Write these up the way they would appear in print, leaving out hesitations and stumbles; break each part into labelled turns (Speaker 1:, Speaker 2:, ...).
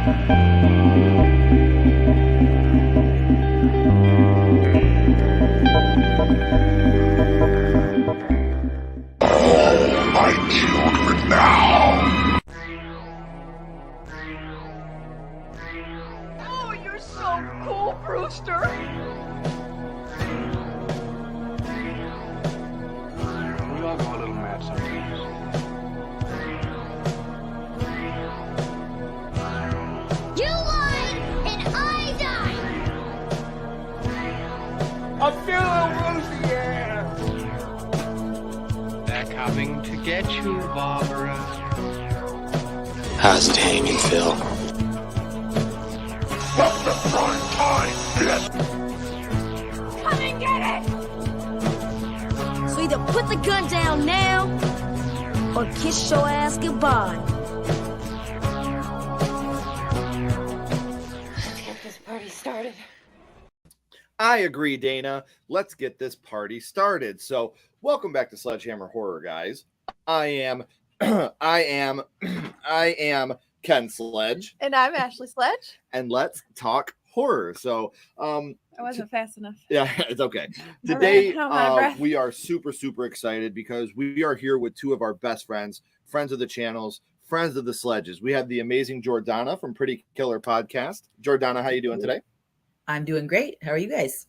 Speaker 1: My children now.
Speaker 2: Oh, you're so cool, Brewster.
Speaker 3: We all go a little mad sometimes.
Speaker 4: You lied and I died.
Speaker 3: I feel a rosy, yeah. They're coming to get you, Barbara.
Speaker 5: How's it hanging, Phil?
Speaker 1: From the front time, bitch.
Speaker 2: Come and get it!
Speaker 4: So either put the gun down now or kiss your ass goodbye.
Speaker 2: Let's get this party started.
Speaker 6: I agree, Dana. Let's get this party started. So, welcome back to Sledgehammer Horror, guys. I am Ken Sledge,
Speaker 2: And I'm Ashley Sledge.
Speaker 6: and let's talk horror. So,
Speaker 2: I wasn't fast enough.
Speaker 6: yeah, it's okay. Today,
Speaker 2: I'm out of breath.
Speaker 6: we are super excited because we are here with two of our best friends of the channels, friends of the Sledges. We have the amazing Jordana from Pretty Killer Podcast. Jordana, how you doing today?
Speaker 7: I'm doing great. How are you guys?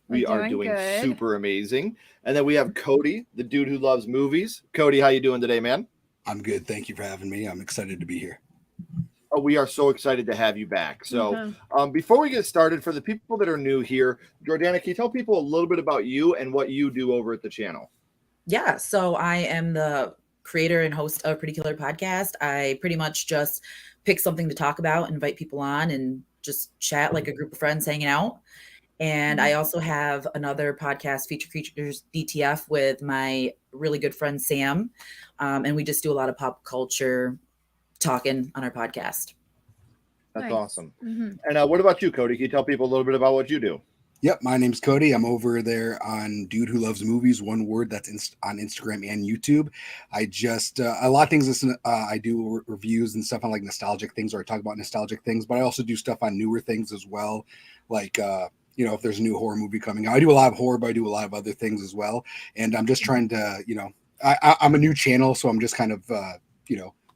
Speaker 6: We
Speaker 2: We're
Speaker 6: are
Speaker 2: doing
Speaker 6: doing
Speaker 2: good.
Speaker 6: super amazing. And then we have Cody, the dude who loves movies. Cody, how you doing today, man?
Speaker 8: I'm good. Thank you for having me. I'm excited to be here.
Speaker 6: Oh, we are so excited to have you back. So
Speaker 2: Mhm.
Speaker 6: before we get started, for the people that are new here, Jordana, can you tell people a little bit about you and what you do over at the channel?
Speaker 7: Yeah, so I am the creator and host of Pretty Killer Podcast. I pretty much just pick something to talk about, invite people on, and just chat like a group of friends hanging out. And I also have another podcast, Feature Creatures DTF, with my really good friend Sam. And we just do a lot of pop culture talking on our podcast.
Speaker 6: That's
Speaker 2: Nice.
Speaker 6: awesome.
Speaker 2: Mhm.
Speaker 6: And what about you, Cody? Can you tell people a little bit about what you do?
Speaker 8: Yep, my name's Cody. I'm over there on Dude Who Loves Movies, one word. That's on Instagram and YouTube. I just a lot of things. Listen, I do reviews and stuff on like nostalgic things, or I talk about nostalgic things. But I also do stuff on newer things as well, like if there's a new horror movie coming out. I do a lot of horror, but I do a lot of other things as well. And I'm just trying to, I'm a new channel, so I'm just kind of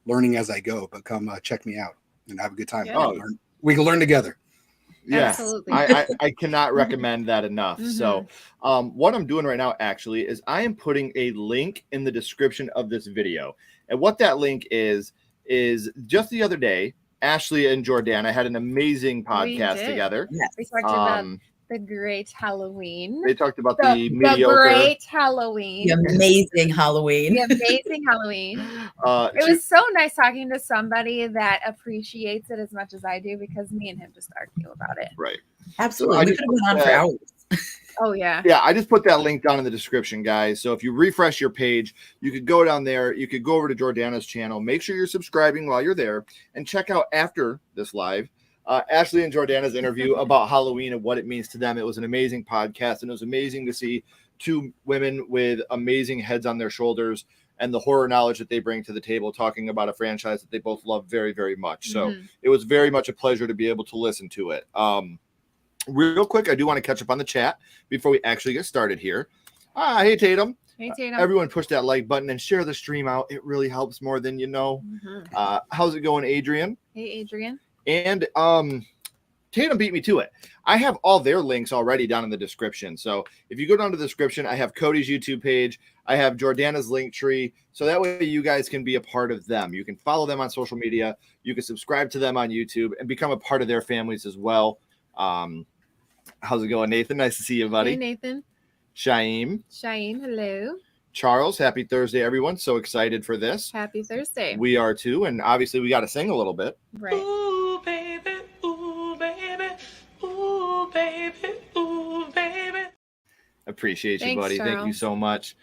Speaker 8: learning as I go. But come check me out and have a good time.
Speaker 2: Yeah.
Speaker 8: We can learn together.
Speaker 6: Yes,
Speaker 2: Absolutely.
Speaker 6: I cannot recommend that enough. So what I'm doing right now actually is I am putting a link in the description of this video. And what that link is just the other day, Ashley and Jordana had an amazing podcast
Speaker 2: did.
Speaker 6: together.
Speaker 2: We talked about
Speaker 6: Um,
Speaker 2: the great Halloween.
Speaker 6: they talked about
Speaker 2: The,
Speaker 6: the
Speaker 2: the
Speaker 6: mediocre.
Speaker 2: great Halloween.
Speaker 7: The amazing Halloween.
Speaker 2: The amazing Halloween. It
Speaker 6: she-
Speaker 2: was so nice talking to somebody that appreciates it as much as I do, because me and him just argue about it.
Speaker 6: right.
Speaker 7: Absolutely.
Speaker 6: So I
Speaker 7: we
Speaker 6: just
Speaker 7: could have gone on for
Speaker 6: put that-
Speaker 7: hours.
Speaker 2: Oh yeah.
Speaker 6: Yeah, I just put that link down in the description, guys. So if you refresh your page, you could go down there. You could go over to Jordana's channel. Make sure you're subscribing while you're there, and check out after this live Ashley and Jordana's interview about Halloween and what it means to them. It was an amazing podcast, and it was amazing to see two women with amazing heads on their shoulders and the horror knowledge that they bring to the table, talking about a franchise that they both love very, very much. So it was very much a pleasure to be able to listen to it. Real quick, I do want to catch up on the chat before we actually get started here. Hey, Tatum.
Speaker 2: Hey Tina.
Speaker 6: Everyone push that like button and share the stream out. It really helps more than you know.
Speaker 2: Mhm.
Speaker 6: How's it going, Adrian?
Speaker 2: Hey Adrian.
Speaker 6: And Tatum beat me to it. I have all their links already down in the description. So if you go down to the description, I have Cody's YouTube page. I have Jordana's link tree. So that way you guys can be a part of them. You can follow them on social media. You can subscribe to them on YouTube and become a part of their families as well. How's it going, Nathan? Nice to see you, buddy.
Speaker 2: Hey Nathan.
Speaker 6: Shaim.
Speaker 2: Shane, hello.
Speaker 6: Charles, happy Thursday, everyone. So excited for this.
Speaker 2: Happy Thursday.
Speaker 6: We are too. And obviously we got to sing a little bit.
Speaker 2: Right.
Speaker 3: Ooh, baby, ooh, baby, ooh, baby, ooh, baby.
Speaker 6: Appreciate you,
Speaker 2: Thanks,
Speaker 6: buddy. Thank you
Speaker 2: Charles.
Speaker 6: so much.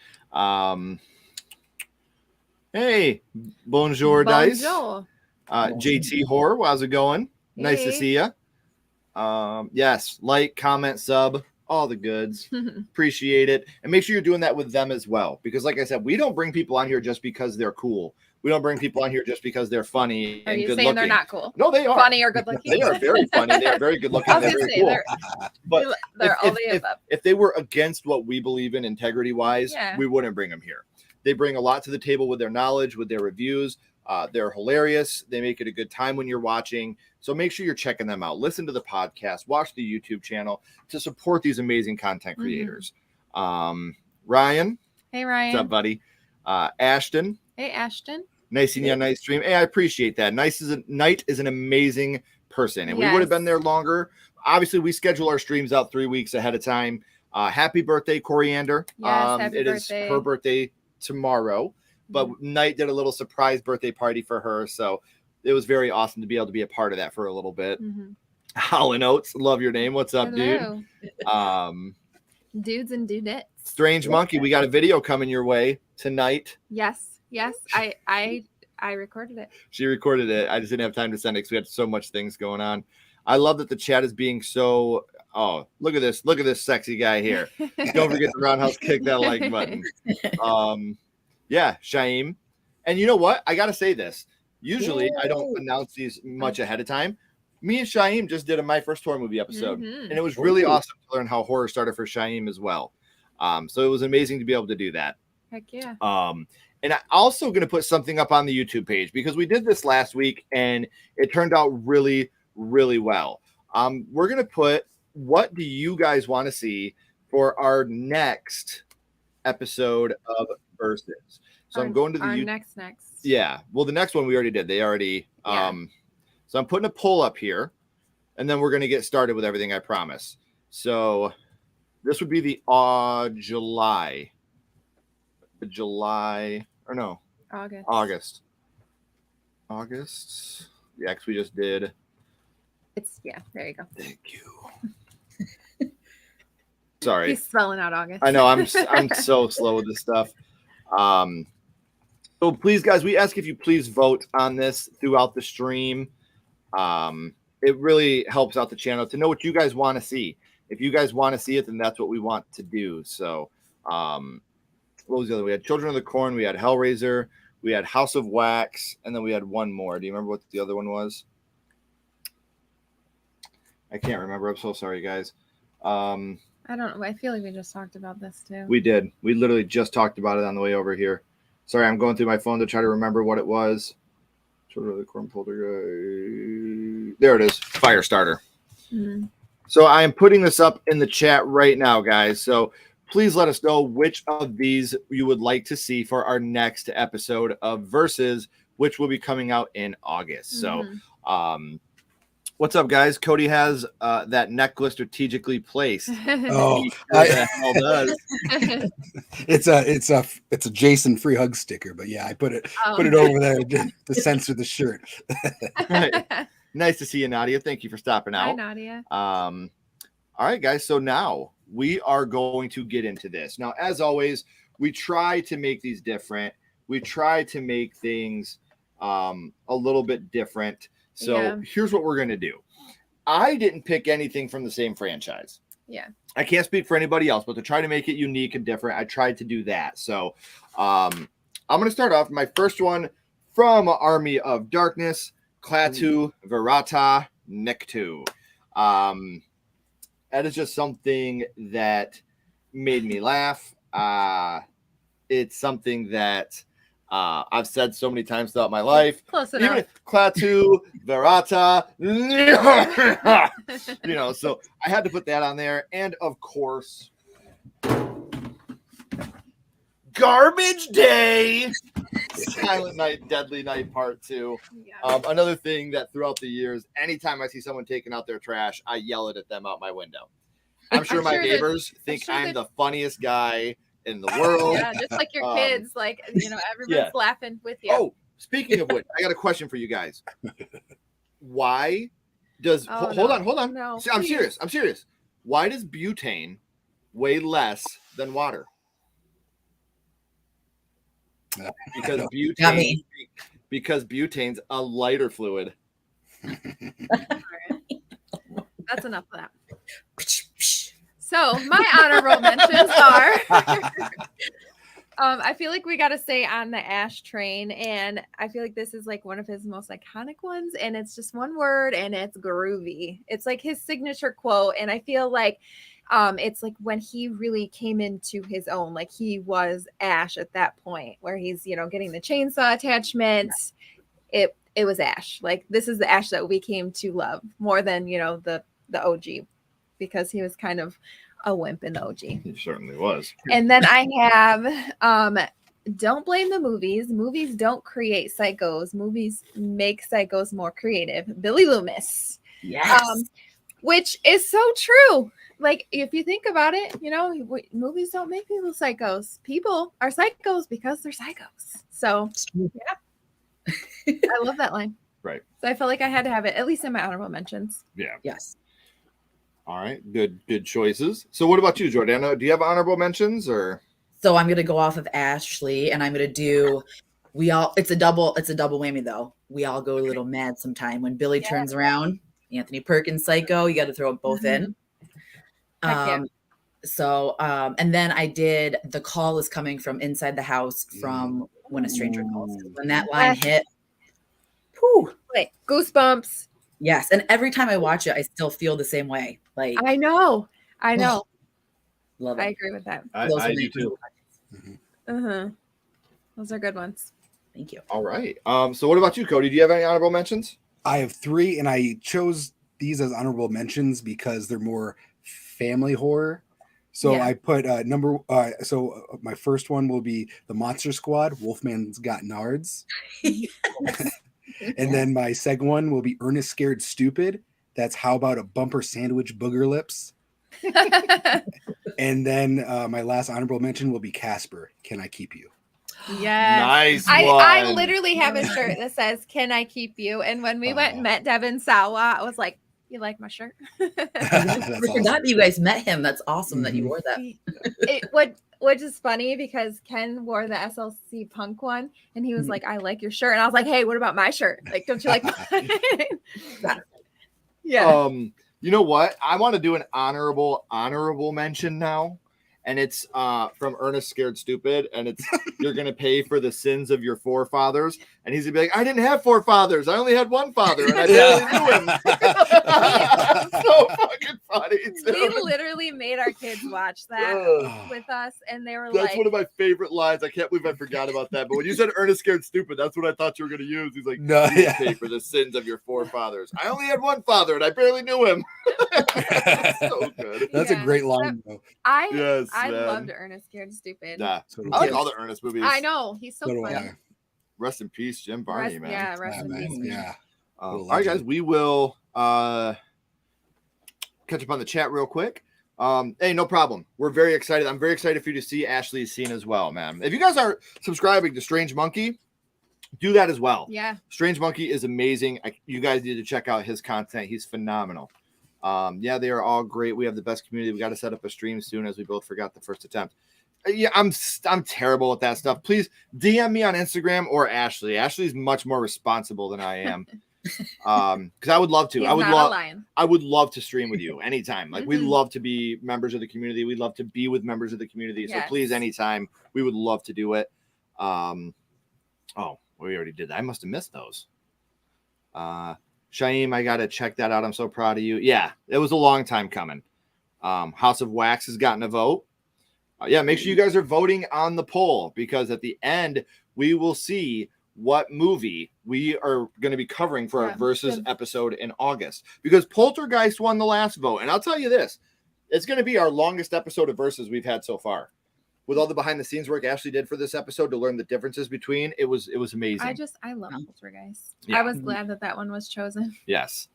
Speaker 6: Hey, bonjour, Dice.
Speaker 2: Bonjour.
Speaker 6: JT Horror, how's it going? Nice to
Speaker 2: Hey.
Speaker 6: see you. Yes, like, comment, sub, all the goods. Appreciate it. And make sure you're doing that with them as well. Because like I said, we don't bring people on here just because they're cool. We don't bring people on here just because they're funny
Speaker 2: Are
Speaker 6: and
Speaker 2: you
Speaker 6: good
Speaker 2: saying
Speaker 6: looking.
Speaker 2: they're not cool?
Speaker 6: No, they are.
Speaker 2: Funny or good looking?
Speaker 6: They are very funny. They are very good looking.
Speaker 2: I was
Speaker 6: They're
Speaker 2: gonna
Speaker 6: very
Speaker 2: say,
Speaker 6: cool. But
Speaker 2: they're all the above.
Speaker 6: if they were against what we believe in integrity wise,
Speaker 2: Yeah.
Speaker 6: we wouldn't bring them here. They bring a lot to the table with their knowledge, with their reviews. They're hilarious. They make it a good time when you're watching. So make sure you're checking them out. Listen to the podcast, watch the YouTube channel to support these amazing content creators. Ryan.
Speaker 2: Hey, Ryan.
Speaker 6: What's up, buddy? Ashton.
Speaker 2: Hey, Ashton.
Speaker 6: Nice seeing you on Night Stream. Hey, I appreciate that. Knight is an amazing person, and we would have been there longer. Obviously, we schedule our streams out 3 weeks ahead of time. Happy birthday, Coriander.
Speaker 2: Yes, happy birthday.
Speaker 6: Is her birthday tomorrow, but Knight did a little surprise birthday party for her, so it was very awesome to be able to be a part of that for a little bit. Howlin' Oats, love your name. What's up,
Speaker 2: Hello.
Speaker 6: dude?
Speaker 2: Dudes and dudettes.
Speaker 6: Strange Monkey, we got a video coming your way tonight.
Speaker 2: Yes. I recorded it.
Speaker 6: She recorded it. I just didn't have time to send it because we had so much things going on. I love that the chat is being so. Oh, look at this! Look at this sexy guy here. Don't forget to roundhouse kick that like button. Yeah, Shaim. And you know what? I gotta say this. Usually, I don't announce these much ahead of time. Me and Shaim just did a My First Horror Movie episode, and it was really awesome to learn how horror started for Shaim as well. So it was amazing to be able to do that.
Speaker 2: Heck yeah.
Speaker 6: And I'm also going to put something up on the YouTube page because we did this last week and it turned out really, really well. We're going to put what do you guys want to see for our next episode of Versus. So I'm going to the
Speaker 2: next.
Speaker 6: Yeah. Well, the next one we already did. They already. So I'm putting a poll up here, and then we're going to get started with everything. I promise. So this would be the July. Or no, August. Yeah, because we just did.
Speaker 2: There you go.
Speaker 6: Thank you. Sorry.
Speaker 2: He's spelling out August.
Speaker 6: I know I'm so slow with this stuff. So please, guys, we ask if you please vote on this throughout the stream. It really helps out the channel to know what you guys want to see. If you guys want to see it, then that's what we want to do. So, what was the other? We had Children of the Corn, we had Hellraiser, we had House of Wax, and then we had one more. Do you remember what the other one was? I can't remember. I'm so sorry, guys.
Speaker 2: I don't know. I feel like we just talked about this too.
Speaker 6: We did. We literally just talked about it on the way over here. Sorry, I'm going through my phone to try to remember what it was. Children of the Corn Poltergeist. There it is. Firestarter. So I am putting this up in the chat right now, guys. So please let us know which of these you would like to see for our next episode of Versus, which will be coming out in August. So, what's up, guys? Cody has that necklace strategically placed.
Speaker 8: Oh, it's a Jason free hug sticker, but yeah, I put it over there to censor the shirt.
Speaker 6: Right. Nice to see you, Nadia. Thank you for stopping out.
Speaker 2: Hi, Nadia.
Speaker 6: All right, guys. So now we are going to get into this. Now, as always, we try to make these different. We try to make things a little bit different. So here's what we're going to do. I didn't pick anything from the same franchise.
Speaker 2: Yeah.
Speaker 6: I can't speak for anybody else, but to try to make it unique and different, I tried to do that. So I'm going to start off my first one from Army of Darkness, Klaatu Verata Niktu. That is just something that made me laugh. It's something that I've said so many times throughout my life.
Speaker 2: Close enough.
Speaker 6: Even Klaatu, Verata, so I had to put that on there. And of course, Garbage Day, Silent Night, Deadly Night Part 2.
Speaker 2: Yeah.
Speaker 6: Another thing that throughout the years, anytime I see someone taking out their trash, I yell it at them out my window. I'm sure my neighbors think I'm the funniest guy in the world.
Speaker 2: Yeah, just like your kids, everyone's laughing with you.
Speaker 6: Oh, speaking of which, I got a question for you guys. Why does hold on?
Speaker 2: No,
Speaker 6: I'm serious. Why does butane weigh less than water? Because butane's a lighter fluid.
Speaker 2: That's enough of that. So my honorable mentions are I feel like we got to stay on the Ash train, and I feel like this is like one of his most iconic ones, and it's just one word, and it's groovy. It's like his signature quote, and I feel like it's like when he really came into his own, like he was Ash at that point where he's, you know, getting the chainsaw attachments. It was Ash. Like this is the Ash that we came to love more than, you know, the OG, because he was kind of a wimp in the OG.
Speaker 6: He certainly was.
Speaker 2: And then I have don't blame the movies. Movies don't create psychos. Movies make psychos more creative. Billy Loomis.
Speaker 7: Yes.
Speaker 2: Which is so true. Like if you think about it, you know, movies don't make people psychos. People are psychos because they're psychos. So yeah. I love that line.
Speaker 6: Right.
Speaker 2: So I felt like I had to have it at least in my honorable mentions.
Speaker 6: Yeah.
Speaker 7: Yes.
Speaker 6: All right. Good choices. So what about you, Jordana? Do you have honorable mentions or?
Speaker 7: So I'm gonna go off of Ashley, and I'm gonna do. It's a double whammy though. We all go a little mad sometime when Billy turns around. Anthony Perkins psycho. You got to throw them both in. So and then I did The Call Is Coming from Inside the House from When a Stranger Calls. When that line hit, whew,
Speaker 2: Wait, goosebumps.
Speaker 7: yes. And every time I watch it, I still feel the same way. Like
Speaker 2: I know.
Speaker 7: love
Speaker 2: I
Speaker 7: it.
Speaker 2: agree with that.
Speaker 6: I
Speaker 7: Those are
Speaker 6: do
Speaker 7: my
Speaker 6: too.
Speaker 2: Those are good ones.
Speaker 7: Thank you.
Speaker 6: All right. So what about you, Cody? Do you have any honorable mentions?
Speaker 8: I have 3, and I chose these as honorable mentions because they're more family horror. So
Speaker 2: Yeah.
Speaker 8: I put my first one will be The Monster Squad, Wolfman's Got Nards. And then my second one will be Ernest Scared Stupid. That's How About a Bumper Sandwich Booger Lips. And then my last honorable mention will be Casper, Can I Keep You?
Speaker 2: Yes.
Speaker 6: Nice
Speaker 2: I
Speaker 6: one.
Speaker 2: literally have a shirt that says, Can I Keep You? And when we went and met Devin Sawa, I was like, You like my shirt?
Speaker 7: I forgot that you guys met him. That's awesome that you wore that.
Speaker 2: Which is funny because Ken wore the SLC Punk one, and he was like, I like your shirt. And I was like, hey, what about my shirt? Like, don't you like mine? Yeah.
Speaker 6: You know what? I want to do an honorable mention now. And it's from Ernest Scared Stupid, and it's you're gonna pay for the sins of your forefathers. And he's gonna be like, I didn't have forefathers, I only had one father, and I barely knew him. So fucking funny.
Speaker 2: We literally made our kids watch that with us, and they were
Speaker 6: That's
Speaker 2: like,
Speaker 6: one of my favorite lines. I can't believe I forgot about that. But when you said Ernest Scared Stupid, that's what I thought you were gonna use. He's like,
Speaker 8: No,
Speaker 6: you pay for the sins of your forefathers. I only had one father, and I barely knew him. So good.
Speaker 8: That's a great line, though.
Speaker 2: I
Speaker 6: man.
Speaker 2: loved Ernest Scared Stupid.
Speaker 6: Yeah,
Speaker 8: So
Speaker 6: I like all the Ernest movies.
Speaker 2: I know he's so
Speaker 8: So do
Speaker 2: funny.
Speaker 8: I.
Speaker 6: Rest in peace, Jim Varney, man.
Speaker 2: Yeah, rest in
Speaker 8: man.
Speaker 2: peace.
Speaker 8: Yeah.
Speaker 6: All right, guys, we will catch up on the chat real quick. Hey, no problem. We're very excited. I'm very excited for you to see Ashley's scene as well, man. If you guys are subscribing to Strange Monkey, do that as well.
Speaker 2: Yeah.
Speaker 6: Strange Monkey is amazing. You guys need to check out his content. He's phenomenal. Yeah, they are all great. We have the best community. We got to set up a stream soon, as we both forgot the first attempt. Yeah, I'm terrible at that stuff. Please DM me on Instagram or Ashley. Ashley's much more responsible than I am. Because I would love to.
Speaker 2: He's
Speaker 6: I would
Speaker 2: not a
Speaker 6: love.
Speaker 2: lion.
Speaker 6: I would love to stream with you anytime. Like we
Speaker 2: Mhm.
Speaker 6: love to be members of the community. We love to be with members of the community. So
Speaker 2: Yes.
Speaker 6: please, anytime, we would love to do it. Oh, we already did that. I must have missed those. Shaim, I gotta check that out. I'm so proud of you. Yeah, it was a long time coming. House of Wax has gotten a vote. Yeah, make sure you guys are voting on the poll, because at the end we will see what movie we are going to be covering for our Versus episode in August, because Poltergeist won the last vote. And I'll tell you this, it's going to be our longest episode of Versus we've had so far. With all the behind the scenes work Ashley did for this episode to learn the differences between, it was amazing.
Speaker 2: I love Poltergeist.
Speaker 6: Yeah.
Speaker 2: I was glad that one was chosen.
Speaker 6: Yes.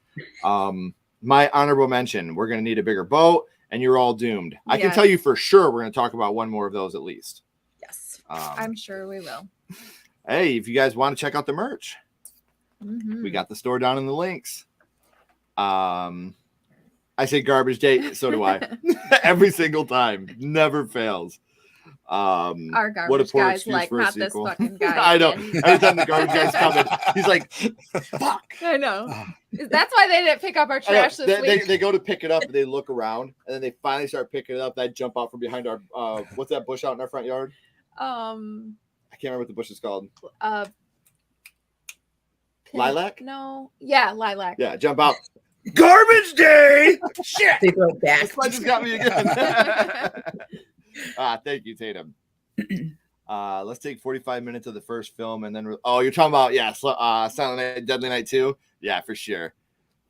Speaker 6: My honorable mention, we're going to need a bigger boat, and you're all doomed. I can
Speaker 2: Yes.
Speaker 6: tell you for sure we're going to talk about one more of those at least.
Speaker 7: Yes.
Speaker 2: I'm sure we will.
Speaker 6: Hey, if you guys want to check out the merch,
Speaker 2: Mhm.
Speaker 6: we got the store down in the links. I say garbage day, so do I. Every single time. Never fails.
Speaker 2: Our
Speaker 6: What a
Speaker 2: garbage
Speaker 6: poor
Speaker 2: guy's
Speaker 6: excuse
Speaker 2: like,
Speaker 6: for a
Speaker 2: not this
Speaker 6: sequel.
Speaker 2: fucking guy.
Speaker 6: I know.
Speaker 2: again."
Speaker 6: Every time the garbage guy's coming, he's like, fuck.
Speaker 2: I know. That's why they didn't pick up our
Speaker 6: I know.
Speaker 2: trash this week.
Speaker 6: They go to pick it up and they look around and then they finally start picking it up. I jump out from behind our what's that bush out in our front yard? I can't remember what the bush is called. Lilac?
Speaker 2: No. Yeah, lilac.
Speaker 6: Yeah, jump out. Garbage day. Shit.
Speaker 7: They throw it back.
Speaker 6: This one just got me again. Thank you, Tatum. Let's take 45 minutes of the first film, and then you're talking about Silent Night, Deadly Night 2. Yeah, for sure.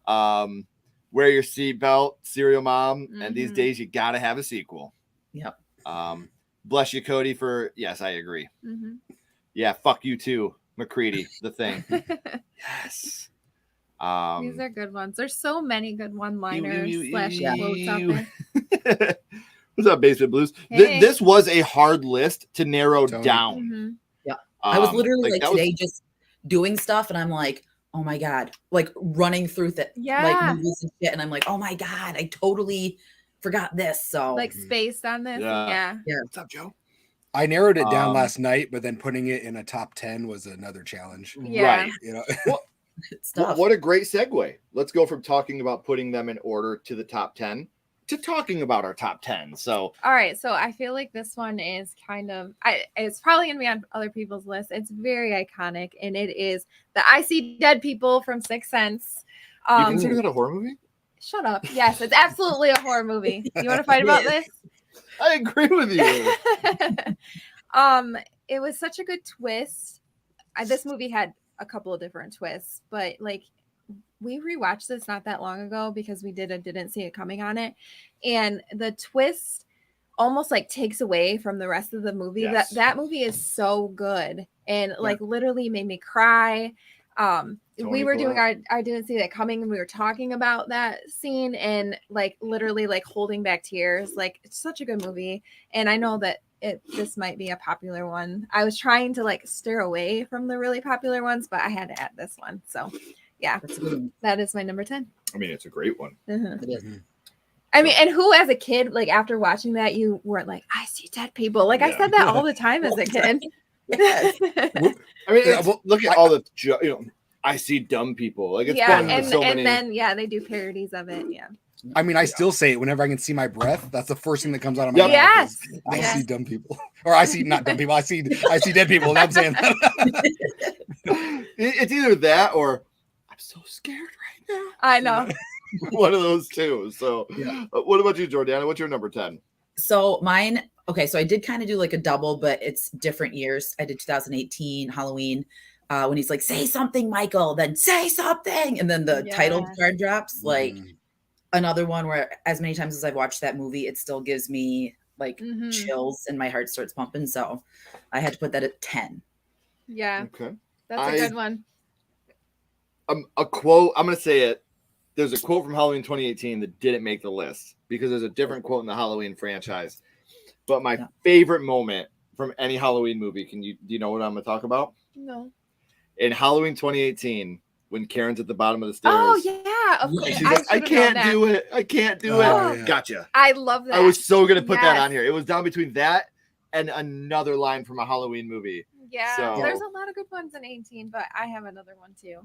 Speaker 6: Wear your seatbelt, Serial Mom, and these days you gotta have a sequel.
Speaker 7: Yep.
Speaker 6: Bless you, Cody. For yes, I agree. Yeah, fuck you too, McCready. The Thing. Yes.
Speaker 2: These are good ones. There's so many good one-liners slash quotes out there.
Speaker 6: What's up, Basement Blues?
Speaker 2: Hey.
Speaker 6: This was a hard list to narrow down.
Speaker 7: Yeah. I was literally like today
Speaker 6: was...
Speaker 7: just doing stuff, and I'm like, oh my God, like running through like movies and shit. And I'm like, oh my God, I totally forgot this. So
Speaker 2: like spaced on this. Yeah.
Speaker 6: What's up, Joe?
Speaker 8: I narrowed it down last night, but then putting it in a top 10 was another challenge.
Speaker 2: Yeah.
Speaker 6: Right.
Speaker 8: You know,
Speaker 6: what a great segue. Let's go from talking about putting them in order to the top 10 to talking about our top 10. So,
Speaker 2: all right. So I feel like this one is kind of, it's probably going to be on other people's lists. It's very iconic, and it is the I See Dead People from Sixth Sense.
Speaker 6: You consider that a horror movie?
Speaker 2: Shut up. Yes, it's absolutely a horror movie. You want to fight about this?
Speaker 6: I agree with you.
Speaker 2: It was such a good twist. This movie had a couple of different twists, but like we rewatched this not that long ago because we didn't see it coming on it, and the twist almost like takes away from the rest of the movie.
Speaker 6: Yes.
Speaker 2: That movie is so good and like literally made me cry. We were doing our didn't see that coming, and we were talking about that scene and like literally like holding back tears. Like it's such a good movie, and I know that this might be a popular one. I was trying to like steer away from the really popular ones, but I had to add this one. So yeah, that is my number 10.
Speaker 6: I mean, it's a great one.
Speaker 2: I mean, and who as a kid, like after watching that, you weren't like, I see dead people. Like I said that all the time as a kid.
Speaker 6: I mean, look at all the, I see dumb people. Like it's fun.
Speaker 2: And,
Speaker 6: so
Speaker 2: and
Speaker 6: many...
Speaker 2: then they do parodies of it. Yeah.
Speaker 8: I mean, I still say it whenever I can see my breath. That's the first thing that comes out of my mouth.
Speaker 2: Yes.
Speaker 8: I see dumb people, or I see not dumb people. I see dead people. And I'm saying that.
Speaker 6: It's either that or I'm so scared right now.
Speaker 2: I know.
Speaker 6: One of those two. So, what about you, Jordana? What's your number 10?
Speaker 7: So mine. Okay, so I did kind of do like a double, but it's different years. I did 2018 Halloween. When he's like, say something, Michael, then say something. And then the title card drops. Like another one where as many times as I've watched that movie, it still gives me like chills and my heart starts pumping. So I had to put that at 10.
Speaker 2: Yeah.
Speaker 6: Okay.
Speaker 2: That's a good one.
Speaker 6: A quote, I'm going to say it. There's a quote from Halloween 2018 that didn't make the list because there's a different quote in the Halloween franchise. But my favorite moment from any Halloween movie, do you know what I'm going to talk about?
Speaker 2: No.
Speaker 6: In Halloween 2018, when Karen's at the bottom of the stairs.
Speaker 2: Oh, yeah. Of course.
Speaker 6: She's like, I can't do it. I can't do it.
Speaker 8: Yeah.
Speaker 6: Gotcha.
Speaker 2: I love that.
Speaker 6: I was so going to put that on here. It was down between that and another line from a Halloween movie.
Speaker 2: Yeah.
Speaker 6: So,
Speaker 2: there's a lot of good ones in 18, but I have another one too.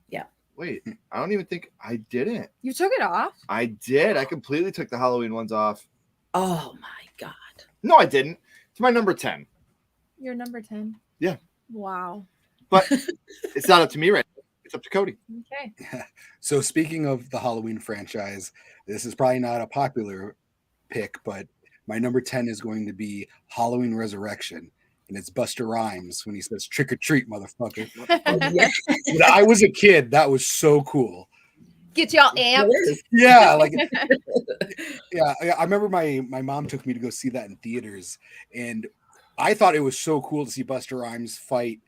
Speaker 2: Yeah.
Speaker 6: Wait, I don't even think I didn't.
Speaker 2: You took it off?
Speaker 6: I did. I completely took the Halloween ones off.
Speaker 7: Oh, my God.
Speaker 6: No, I didn't. It's my number 10.
Speaker 2: Your number 10?
Speaker 6: Yeah.
Speaker 2: Wow.
Speaker 6: But it's not up to me right now. It's up to Cody.
Speaker 2: Okay.
Speaker 8: So speaking of the Halloween franchise, this is probably not a popular pick, but my number 10 is going to be Halloween Resurrection. And it's Busta Rhymes when he says, trick or treat, motherfucker. When I was a kid, that was so cool.
Speaker 2: Get y'all amped.
Speaker 8: Yeah, like yeah. I remember my mom took me to go see that in theaters, and I thought it was so cool to see Busta Rhymes fight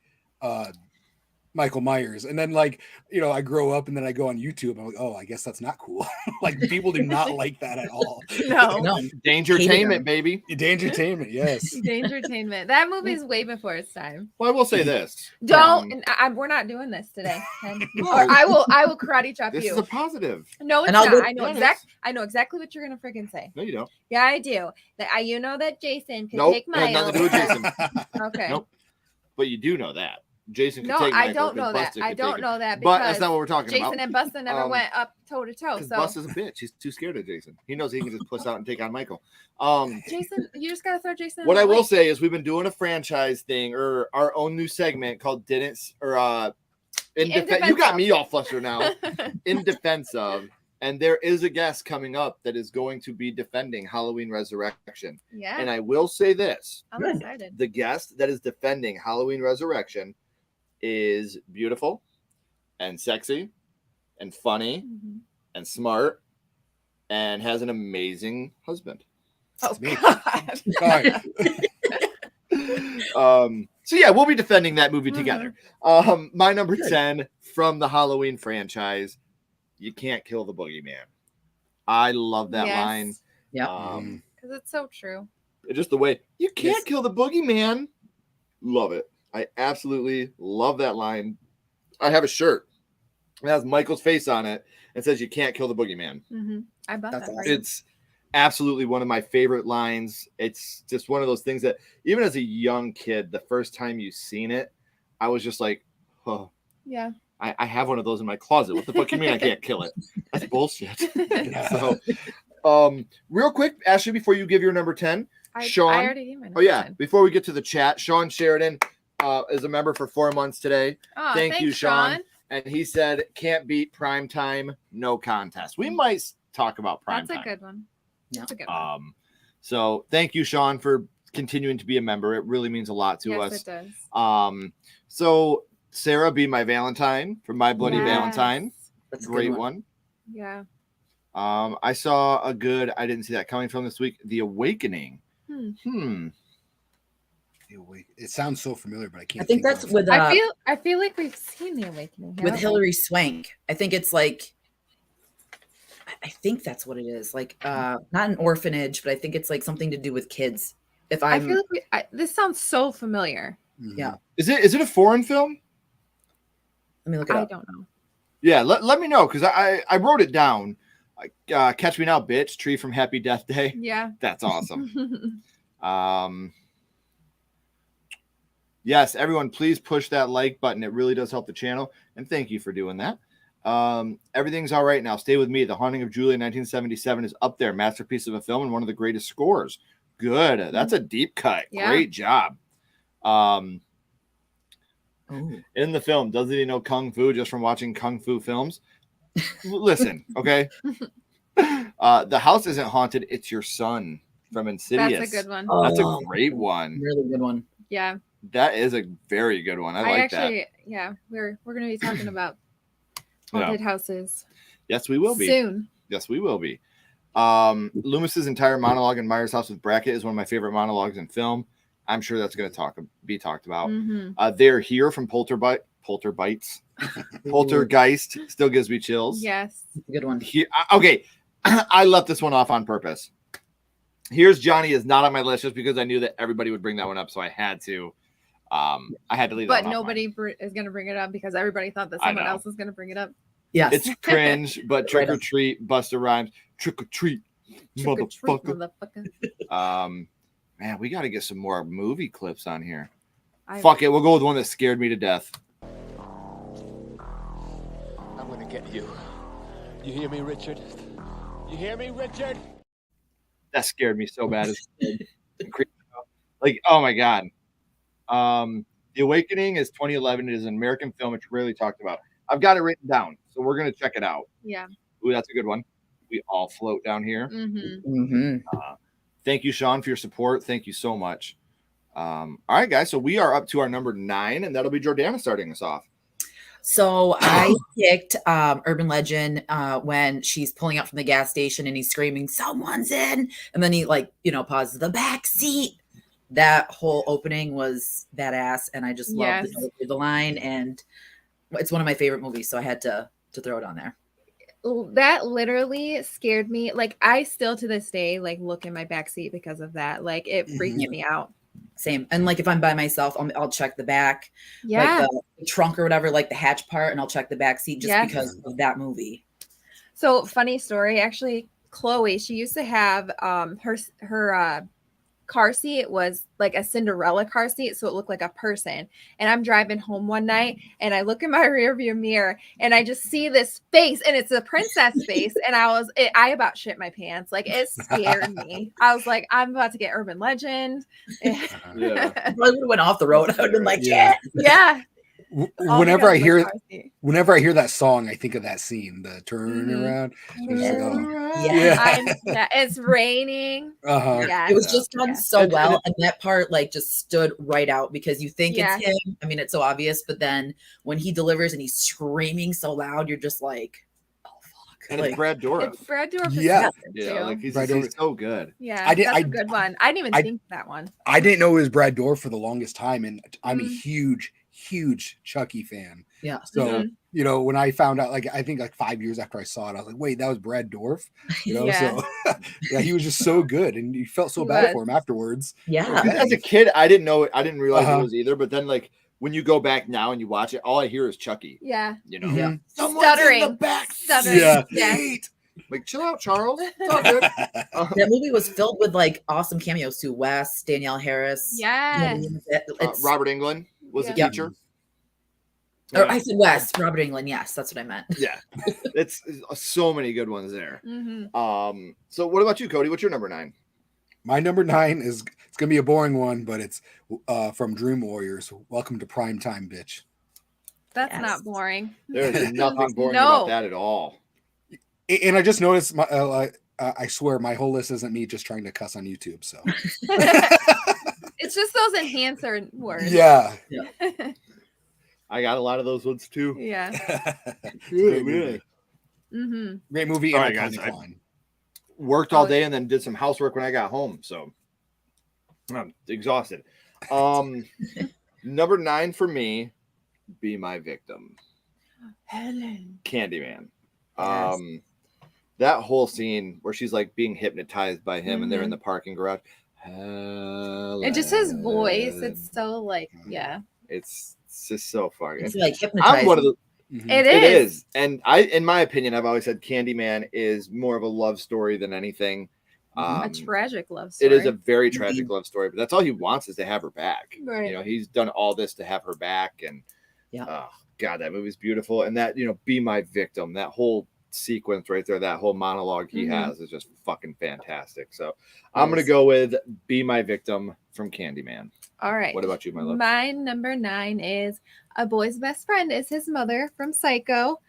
Speaker 8: Michael Myers. And then I grow up and then I go on YouTube. I'm like, oh, I guess that's not cool. Like people do not like that at all.
Speaker 2: No.
Speaker 6: Dangertainment, baby.
Speaker 8: Dangertainment, yes.
Speaker 2: Dangertainment. That movie's way before its time.
Speaker 6: Well, I will say this.
Speaker 2: We're not doing this today. Okay? Or I will karate chop
Speaker 6: this
Speaker 2: you.
Speaker 6: is a positive.
Speaker 2: No, it's not. I know exactly what you're gonna freaking say.
Speaker 6: No, you don't.
Speaker 2: Yeah, I do. You know that Jason can take my
Speaker 6: nothing to do with Jason.
Speaker 2: Okay.
Speaker 6: Nope. But you do know that. Jason could
Speaker 2: No,
Speaker 6: take
Speaker 2: I
Speaker 6: Michael
Speaker 2: don't
Speaker 6: 'cause
Speaker 2: know that.
Speaker 6: Busta
Speaker 2: I
Speaker 6: could
Speaker 2: don't
Speaker 6: take
Speaker 2: know
Speaker 6: him.
Speaker 2: that
Speaker 6: But that's
Speaker 2: because
Speaker 6: not what we're talking
Speaker 2: Jason
Speaker 6: about.
Speaker 2: and Busta never went up toe to toe.
Speaker 6: Because
Speaker 2: So
Speaker 6: Busta's a bitch. He's too scared of Jason. He knows he can just puss out and take on Michael.
Speaker 2: Jason, you just gotta throw Jason.
Speaker 6: What
Speaker 2: in
Speaker 6: I
Speaker 2: the
Speaker 6: will
Speaker 2: lake.
Speaker 6: say is we've been doing a franchise thing or our own new segment called in defense. You got
Speaker 2: of.
Speaker 6: me all flustered now. In defense of, and there is a guest coming up that is going to be defending Halloween Resurrection.
Speaker 2: Yeah.
Speaker 6: And I will say this:
Speaker 2: I'm excited.
Speaker 6: the guest that is defending Halloween Resurrection is beautiful and sexy and funny and smart and has an amazing husband.
Speaker 2: Oh
Speaker 8: me.
Speaker 2: God.
Speaker 6: So yeah, we'll be defending that movie together. My number 10 from the Halloween franchise, you can't kill the boogeyman. I love that line.
Speaker 7: Yeah.
Speaker 2: Because it's so true.
Speaker 6: Just the way you can't kill the boogeyman. Love it. I absolutely love that line. I have a shirt. It has Michael's face on it and says you can't kill the boogeyman.
Speaker 2: I bought
Speaker 7: That's
Speaker 2: that.
Speaker 7: awesome.
Speaker 2: For you.
Speaker 6: It's absolutely one of my favorite lines. It's just one of those things that even as a young kid, the first time you seen it, I was just like, oh,
Speaker 2: Yeah.
Speaker 6: I have one of those in my closet. What the fuck you mean I can't kill it? That's bullshit. So, real quick, Ashley, before you give your number 10, Sean.
Speaker 2: I already gave my number
Speaker 6: Oh yeah,
Speaker 2: 10.
Speaker 6: before we get to the chat, Sean Sheridan is a member for 4 months today.
Speaker 2: Oh,
Speaker 6: Thank you,
Speaker 2: thanks,
Speaker 6: Sean. And he said, "Can't beat prime time, no contest." We might talk about prime
Speaker 2: That's
Speaker 6: time.
Speaker 2: a good one. That's a good one.
Speaker 6: So thank you, Sean, for continuing to be a member. It really means a lot to
Speaker 2: Yes,
Speaker 6: us.
Speaker 2: it does.
Speaker 6: So Sarah, Be My Valentine from My Bloody
Speaker 2: Yes.
Speaker 6: Valentine.
Speaker 7: That's a
Speaker 6: Great
Speaker 7: good
Speaker 6: one.
Speaker 2: Yeah.
Speaker 6: I saw a good, I didn't see that coming from this week, The Awakening.
Speaker 8: It sounds so familiar, but I can't.
Speaker 7: I think that's
Speaker 8: of-
Speaker 7: with
Speaker 2: I feel like we've seen The Awakening.
Speaker 7: with
Speaker 2: haven't we?
Speaker 7: Hilary Swank. I think it's like I think that's what it is. Like not an orphanage, but I think it's like something to do with kids. If
Speaker 2: I
Speaker 7: I'm
Speaker 2: feel like this sounds so familiar.
Speaker 7: yeah.
Speaker 6: Is it a foreign film?
Speaker 7: Let me look it
Speaker 2: I
Speaker 7: up.
Speaker 2: don't know.
Speaker 6: Yeah, let me know because I wrote it down. Catch Me Now, Bitch, Tree from Happy Death Day.
Speaker 2: Yeah.
Speaker 6: That's awesome. Yes, everyone, please push that like button. It really does help the channel. And thank you for doing that. Everything's all right now. Stay with me. The Haunting of Julia 1977 is up there. Masterpiece of a film and one of the greatest scores. Good. That's a deep cut.
Speaker 2: Yeah.
Speaker 6: Great job.
Speaker 7: Oh.
Speaker 6: In the film, doesn't he know Kung Fu just from watching Kung Fu films? Listen, okay? The house isn't haunted. It's your son from Insidious.
Speaker 2: That's a good one.
Speaker 6: That's a great one.
Speaker 7: Really good one.
Speaker 2: Yeah.
Speaker 6: That is a very good one. I like that.
Speaker 2: Yeah, we're gonna be talking about haunted houses.
Speaker 6: Yes, we will be.
Speaker 2: Soon.
Speaker 6: Yes, we will be. Loomis's entire monologue in Myers' House with Brackett is one of my favorite monologues in film. I'm sure that's going to be talked about. They're Here from Poltergeist still gives me chills.
Speaker 2: Yes.
Speaker 7: Good one.
Speaker 6: Okay, I left this one off on purpose. Here's Johnny is not on my list just because I knew that everybody would bring that one up, so I had to. I had to leave.
Speaker 2: But
Speaker 6: that one off
Speaker 2: nobody is going to bring it up because everybody thought that someone else was going to bring it up.
Speaker 7: Yes.
Speaker 6: It's cringe, but Trick or Treat, Busta Rhymes, Trick or Treat, motherfucker. Man, we got to get some more movie clips on here. Fuck it, we'll go with one that scared me to death.
Speaker 5: I'm gonna get you. You hear me, Richard? You hear me, Richard?
Speaker 6: That scared me so bad. Like, oh my god. The Awakening is 2011. It is an American film. It's rarely talked about. I've got it written down, so we're gonna check it out.
Speaker 2: Yeah.
Speaker 6: Ooh, that's a good one. We all float down here. Thank you, Sean, for your support. Thank you so much. All right, guys. So we are up to our number 9, and that'll be Jordana starting us off.
Speaker 7: So I picked Urban Legend when she's pulling out from the gas station and he's screaming, "Someone's in!" And then he pauses the back seat. That whole opening was badass, and I just loved the line. And it's one of my favorite movies, so I had to throw it on there.
Speaker 2: That literally scared me. Like I still to this day look in my backseat because of that. Like it freaked me out.
Speaker 7: Same. And if I'm by myself, I'll check the back,
Speaker 2: Yeah.
Speaker 7: the trunk or whatever, the hatch part, and I'll check the back seat just because of that movie.
Speaker 2: So funny story, actually, Chloe, she used to have her car seat was like a Cinderella car seat, so it looked like a person. And I'm driving home one night and I look in my rearview mirror and I just see this face, and it's a princess face. And I about shit my pants. Like, it scared me. I was like, I'm about to get urban legend.
Speaker 6: Yeah.
Speaker 7: I would have went off the road. I would have been like, yeah.
Speaker 2: Yeah. Oh
Speaker 8: Whenever I hear
Speaker 2: car seat.
Speaker 8: that song, I think of that scene, the turn around. So it's just like, oh.
Speaker 7: Yeah.
Speaker 2: It's raining.
Speaker 8: Uh-huh.
Speaker 2: Yeah.
Speaker 7: It was just done so
Speaker 6: And
Speaker 7: well, and that part like just stood right out because you think
Speaker 2: Yeah.
Speaker 7: it's him. I mean, it's so obvious, but then when he delivers and he's screaming so loud, you're just like, oh fuck.
Speaker 6: And
Speaker 7: Like,
Speaker 6: it's Brad Dourif.
Speaker 2: It's Brad Dourif.
Speaker 8: Yeah.
Speaker 6: Yeah, like he's
Speaker 8: Brad Dourif.
Speaker 6: so good.
Speaker 2: Yeah, that's a good one. I didn't even
Speaker 8: I-
Speaker 2: think that one.
Speaker 8: I didn't know it was Brad Dourif for the longest time, and I'm a
Speaker 2: Mhm.
Speaker 8: huge Chucky fan.
Speaker 7: yeah.
Speaker 8: So
Speaker 2: Mhm.
Speaker 8: you know, when I found out, like I think like 5 years after I saw it, I was like, wait, that was Brad Dourif. You know,
Speaker 2: Yeah.
Speaker 8: so yeah, he was just so good, and you felt so
Speaker 2: He
Speaker 8: bad
Speaker 2: was.
Speaker 8: for him afterwards.
Speaker 7: Yeah.
Speaker 6: As a kid, I didn't know it. I didn't realize
Speaker 8: Uh-huh.
Speaker 6: it was either. But then, like, when you go back now and you watch it, all I hear is Chucky.
Speaker 2: Yeah.
Speaker 6: You know,
Speaker 8: Mhm.
Speaker 6: Someone's in the
Speaker 2: Stuttering.
Speaker 6: back
Speaker 2: Stuttering.
Speaker 8: Yeah.
Speaker 6: seat. Like, chill out, Charles. It's all good.
Speaker 7: That movie was filled with like awesome cameos too. Wes, Danielle Harris.
Speaker 2: Yes.
Speaker 7: It's,
Speaker 6: Robert England was the
Speaker 2: Yeah.
Speaker 6: teacher.
Speaker 7: or I said Wes, Robert England. Yes, that's what I meant.
Speaker 6: Yeah, it's so many good ones there.
Speaker 2: Mm-hmm.
Speaker 6: So what about you, Cody? What's your number 9?
Speaker 8: My number 9 is it's gonna be a boring one, but it's from Dream Warriors. Welcome to Prime Time, bitch.
Speaker 2: That's
Speaker 7: Yes.
Speaker 2: not boring.
Speaker 6: There's nothing boring
Speaker 2: No.
Speaker 6: about that at all.
Speaker 8: And I just noticed my I swear my whole list isn't me just trying to cuss on YouTube. So
Speaker 2: It's just those enhancer words.
Speaker 8: yeah.
Speaker 6: I got a lot of those ones too.
Speaker 2: Yeah.
Speaker 8: Great movie.
Speaker 2: Mm-hmm.
Speaker 8: Great movie.
Speaker 6: All
Speaker 8: And
Speaker 6: right,
Speaker 8: iconic
Speaker 6: guys,
Speaker 8: line.
Speaker 6: Worked all day and then did some housework when I got home, so I'm exhausted. Number 9 for me, Be My Victim.
Speaker 2: Helen.
Speaker 6: Candyman.
Speaker 7: Yes.
Speaker 6: That whole scene where she's like being hypnotized by him and they're in
Speaker 2: Mhm.
Speaker 6: the parking garage.
Speaker 2: And just his voice, it's so like, yeah.
Speaker 6: It's just so fucking.
Speaker 7: It's like hypnotizing.
Speaker 6: I'm one of the.
Speaker 8: Mhm.
Speaker 2: It
Speaker 6: It
Speaker 2: is.
Speaker 6: is, and in my opinion, I've always said Candyman is more of a love story than anything.
Speaker 2: A tragic love story.
Speaker 6: It is a very tragic love story, but that's all he wants is to have her back.
Speaker 2: Right.
Speaker 6: You know, he's done all this to have her back, and
Speaker 7: Yeah.
Speaker 6: oh god, that movie's beautiful. And that, you know, Be My Victim, that whole sequence right there, that whole monologue he
Speaker 2: Mhm.
Speaker 6: has is just fucking fantastic. So I'm gonna go with Be My Victim from Candyman.
Speaker 2: All right.
Speaker 6: What about you, my love?
Speaker 2: My number 9 is A Boy's Best Friend is His Mother from Psycho.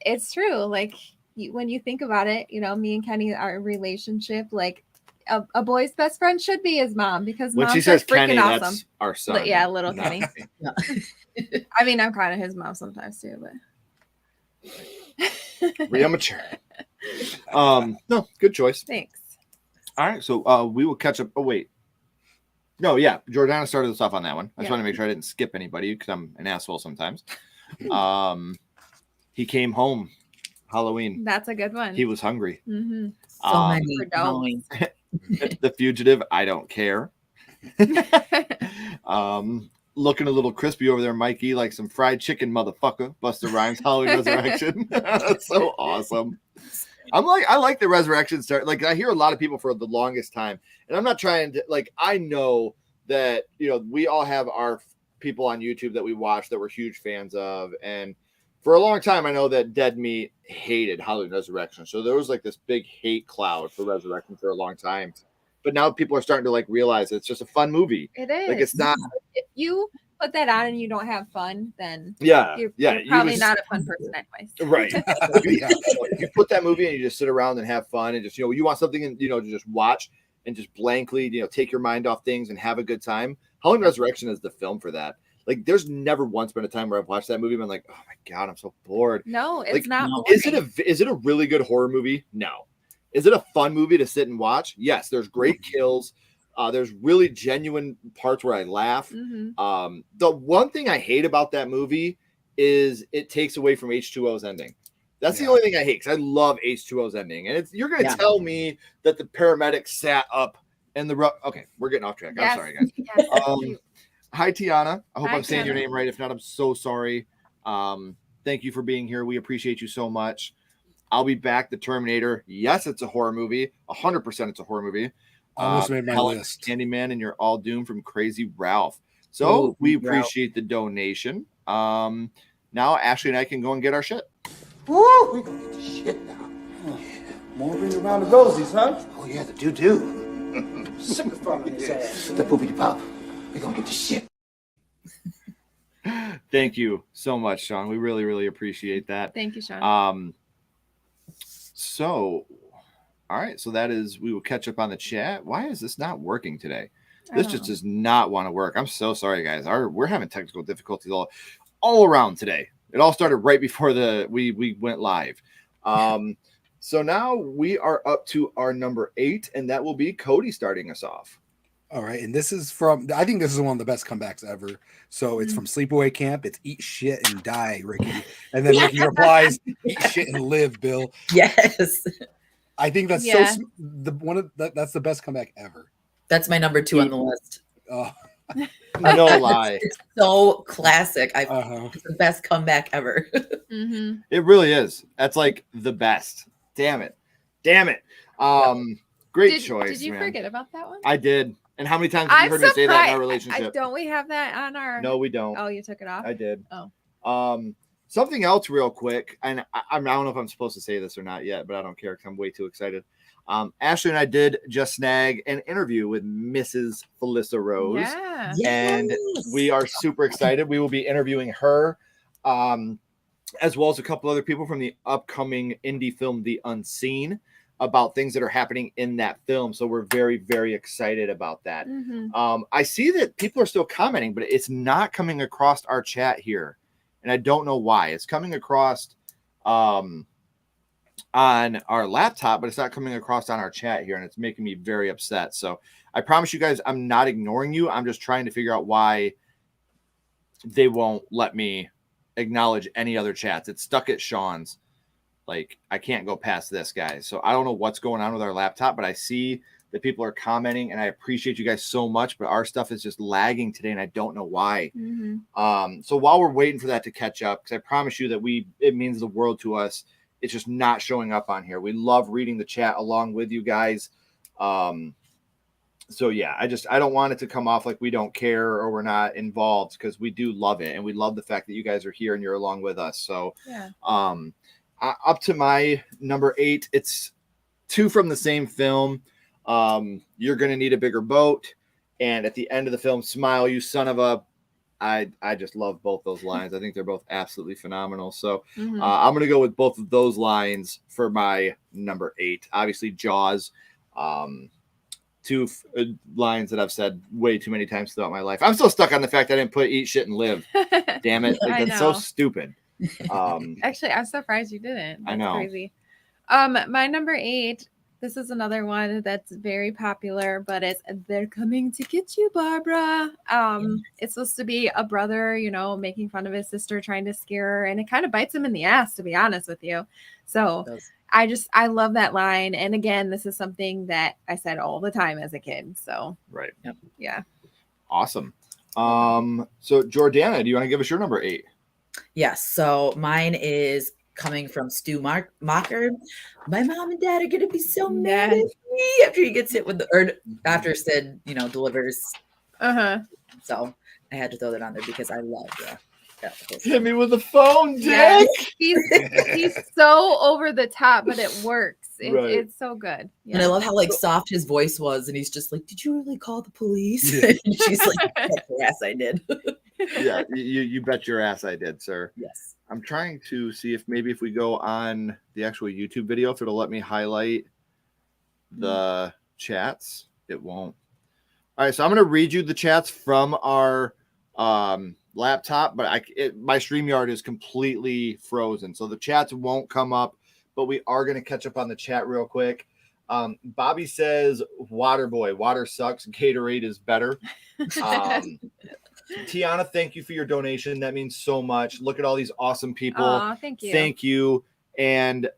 Speaker 2: It's true. Like, when you think about it, you know, me and Kenny, our relationship, like a boy's best friend should be his mom, because
Speaker 6: When
Speaker 2: moms
Speaker 6: she says
Speaker 2: are freaking
Speaker 6: Kenny,
Speaker 2: awesome.
Speaker 6: that's our son.
Speaker 2: Yeah, little
Speaker 6: not
Speaker 2: Kenny.
Speaker 6: me.
Speaker 7: Yeah.
Speaker 2: I mean, I'm kind of his mom sometimes too, but
Speaker 6: Real mature. No, good choice.
Speaker 2: thanks.
Speaker 6: All right, so we will catch up. Oh wait, no, yeah, Jordana started us off on that one. I just
Speaker 2: Yeah.
Speaker 6: want to make sure I didn't skip anybody because I'm an asshole sometimes. He came home Halloween.
Speaker 2: That's a good one.
Speaker 6: He was hungry.
Speaker 2: Mhm.
Speaker 7: So many
Speaker 2: For dogs.
Speaker 7: knowing.
Speaker 6: The Fugitive. I don't care. Looking a little crispy over there, Mikey, like some fried chicken, motherfucker. Busta Rhymes, Halloween Resurrection. That's so awesome. I like the resurrection start. Like, I hear a lot of people for the longest time, and I'm not trying to, like, I know that, you know, we all have our people on YouTube that we watch that we're huge fans of, and for a long time, I know that Dead Meat hated Halloween Resurrection. So there was like this big hate cloud for Resurrection for a long time. But now people are starting to like realize it's just a fun movie.
Speaker 2: It is.
Speaker 6: Like, it's not.
Speaker 2: If you put that on and you don't have fun, then
Speaker 6: Yeah,
Speaker 2: you're
Speaker 6: yeah.
Speaker 2: probably
Speaker 6: you
Speaker 2: not a fun person anyways.
Speaker 6: right.
Speaker 8: Yeah.
Speaker 6: If you put that movie and you just sit around and have fun and just, you know, you want something and, you know, to just watch and just blankly, you know, take your mind off things and have a good time. Halloween Resurrection is the film for that. Like, there's never once been a time where I've watched that movie and been like, oh my god, I'm so bored.
Speaker 2: No, it's
Speaker 6: Like,
Speaker 2: not.
Speaker 7: no.
Speaker 2: boring.
Speaker 6: Is it a really good horror movie? No. Is it a fun movie to sit and watch? Yes. There's great kills. There's really genuine parts where I laugh.
Speaker 2: Mhm.
Speaker 6: The one thing I hate about that movie is it takes away from H2O's ending. That's the
Speaker 8: Yeah.
Speaker 6: only thing I hate, because I love H2O's ending. And you're going to
Speaker 7: Yeah.
Speaker 6: tell me that the paramedic sat up in the okay, we're getting off track. I'm
Speaker 2: Yes.
Speaker 6: sorry, guys.
Speaker 2: Yes.
Speaker 6: Hi, Tiana. I hope
Speaker 2: Hi,
Speaker 6: I'm saying your
Speaker 2: Tiana.
Speaker 6: name right. If not, I'm so sorry. Thank you for being here. We appreciate you so much. I'll be back. The Terminator. Yes, it's a horror movie. 100% it's a horror movie.
Speaker 8: Almost made my
Speaker 6: Helen
Speaker 8: list.
Speaker 6: Candyman, and You're All Doomed from Crazy Ralph. So
Speaker 7: Ooh,
Speaker 6: we
Speaker 7: Ralph.
Speaker 6: appreciate the donation. Now Ashley and I can go and get our shit.
Speaker 9: Woo! We gonna get the shit now.
Speaker 10: More bring around the ghosties, huh?
Speaker 9: Oh yeah, the do.
Speaker 10: Sick of fucking his ass.
Speaker 9: The poopy pop. We gonna get the shit.
Speaker 6: Thank you so much, Sean. We really, really appreciate that.
Speaker 2: Thank you, Sean.
Speaker 6: So, all right. So that is, we will catch up on the chat. Why is this not working today? This just does not want to work. I'm so sorry, guys. We're having technical difficulties all around today. It all started right before we went live. So now we are up to our number 8, and that will be Cody starting us off.
Speaker 8: All right, and this is from, I think this is one of the best comebacks ever. So it's from Sleepaway Camp. It's Eat Shit and Die, Ricky. And then Ricky replies, Eat Shit and Live, Bill.
Speaker 7: Yes.
Speaker 8: I think that's that's the best comeback ever.
Speaker 7: That's my number 2 on the list.
Speaker 8: Oh,
Speaker 6: No lie.
Speaker 7: It's so classic.
Speaker 8: uh-huh.
Speaker 7: It's the best comeback ever.
Speaker 2: Mm-hmm.
Speaker 6: It really is. That's like the best. Damn it. Great choice.
Speaker 2: Did you
Speaker 6: man.
Speaker 2: forget about that one?
Speaker 6: I did. And how many times have you heard me say that in our relationship?
Speaker 2: Don't we have that on our?
Speaker 6: No, we don't.
Speaker 2: Oh, you took it off.
Speaker 6: I did.
Speaker 2: Oh.
Speaker 6: Something else real quick, and I don't know if I'm supposed to say this or not yet, but I don't care because I'm way too excited. Ashley and I did just snag an interview with Mrs. Felissa Rose.
Speaker 2: Yeah.
Speaker 6: And we are super excited. We will be interviewing her, as well as a couple other people from the upcoming indie film, The Unseen, about things that are happening in that film. So we're very, very excited about that.
Speaker 2: Mm-hmm.
Speaker 6: I see that people are still commenting, but it's not coming across our chat here. And I don't know why. It's coming across on our laptop, but it's not coming across on our chat here. And it's making me very upset. So I promise you guys, I'm not ignoring you. I'm just trying to figure out why they won't let me acknowledge any other chats. It's stuck at Sean's. Like, I can't go past this, guys. So I don't know what's going on with our laptop, but I see that people are commenting, and I appreciate you guys so much, but our stuff is just lagging today, and I don't know why.
Speaker 2: Mm-hmm.
Speaker 6: So while we're waiting for that to catch up, because I promise you that it means the world to us, it's just not showing up on here. We love reading the chat along with you guys. So yeah, I don't want it to come off like we don't care or we're not involved, because we do love it, and we love the fact that you guys are here and you're along with us. So
Speaker 2: yeah.
Speaker 6: Up to my number 8, it's 2 from the same film. You're gonna need a bigger boat, and at the end of the film, smile, you son of a. I just love both those lines. I think they're both absolutely phenomenal. So I'm gonna go with both of those lines for my number 8. Obviously, Jaws. 2 lines that I've said way too many times throughout my life. I'm still stuck on the fact I didn't put Eat Shit and Live. Damn it, like, that's so stupid.
Speaker 2: Actually, I'm surprised you didn't. That's
Speaker 6: I know.
Speaker 2: crazy. My number 8, this is another one that's very popular, but it's They're Coming to Get You, Barbara. It's supposed to be a brother, making fun of his sister, trying to scare her, and it kind of bites him in the ass, to be honest with you. So I love that line. And again, this is something that I said all the time as a kid. So
Speaker 6: right.
Speaker 2: Yeah.
Speaker 6: Awesome. So Jordana, do you want to give us your number 8?
Speaker 7: Yes. So mine is coming from Stu Mocker. My mom and dad are going to be so mad at me after he gets hit with after Sid, delivers. So I had to throw that on there because I love that.
Speaker 6: Hit me with the phone, Dick.
Speaker 2: Yes, he's so over the top, but it works. It's so good. Yeah.
Speaker 7: And I love how soft his voice was, and he's just like, "Did you really call the police?" And she's like, "Yes, I did."
Speaker 6: Yeah, you bet your ass I did, sir.
Speaker 7: Yes.
Speaker 6: I'm trying to see if we go on the actual YouTube video, if it'll let me highlight the chats. It won't. All right, so I'm going to read you the chats from our laptop, but my StreamYard is completely frozen, so the chats won't come up, but we are going to catch up on the chat real quick. Bobby says, "Water boy, water sucks. Gatorade is better." Tiana, thank you for your donation. That means so much. Look at all these awesome people.
Speaker 2: Aw, thank you.
Speaker 6: Thank you. And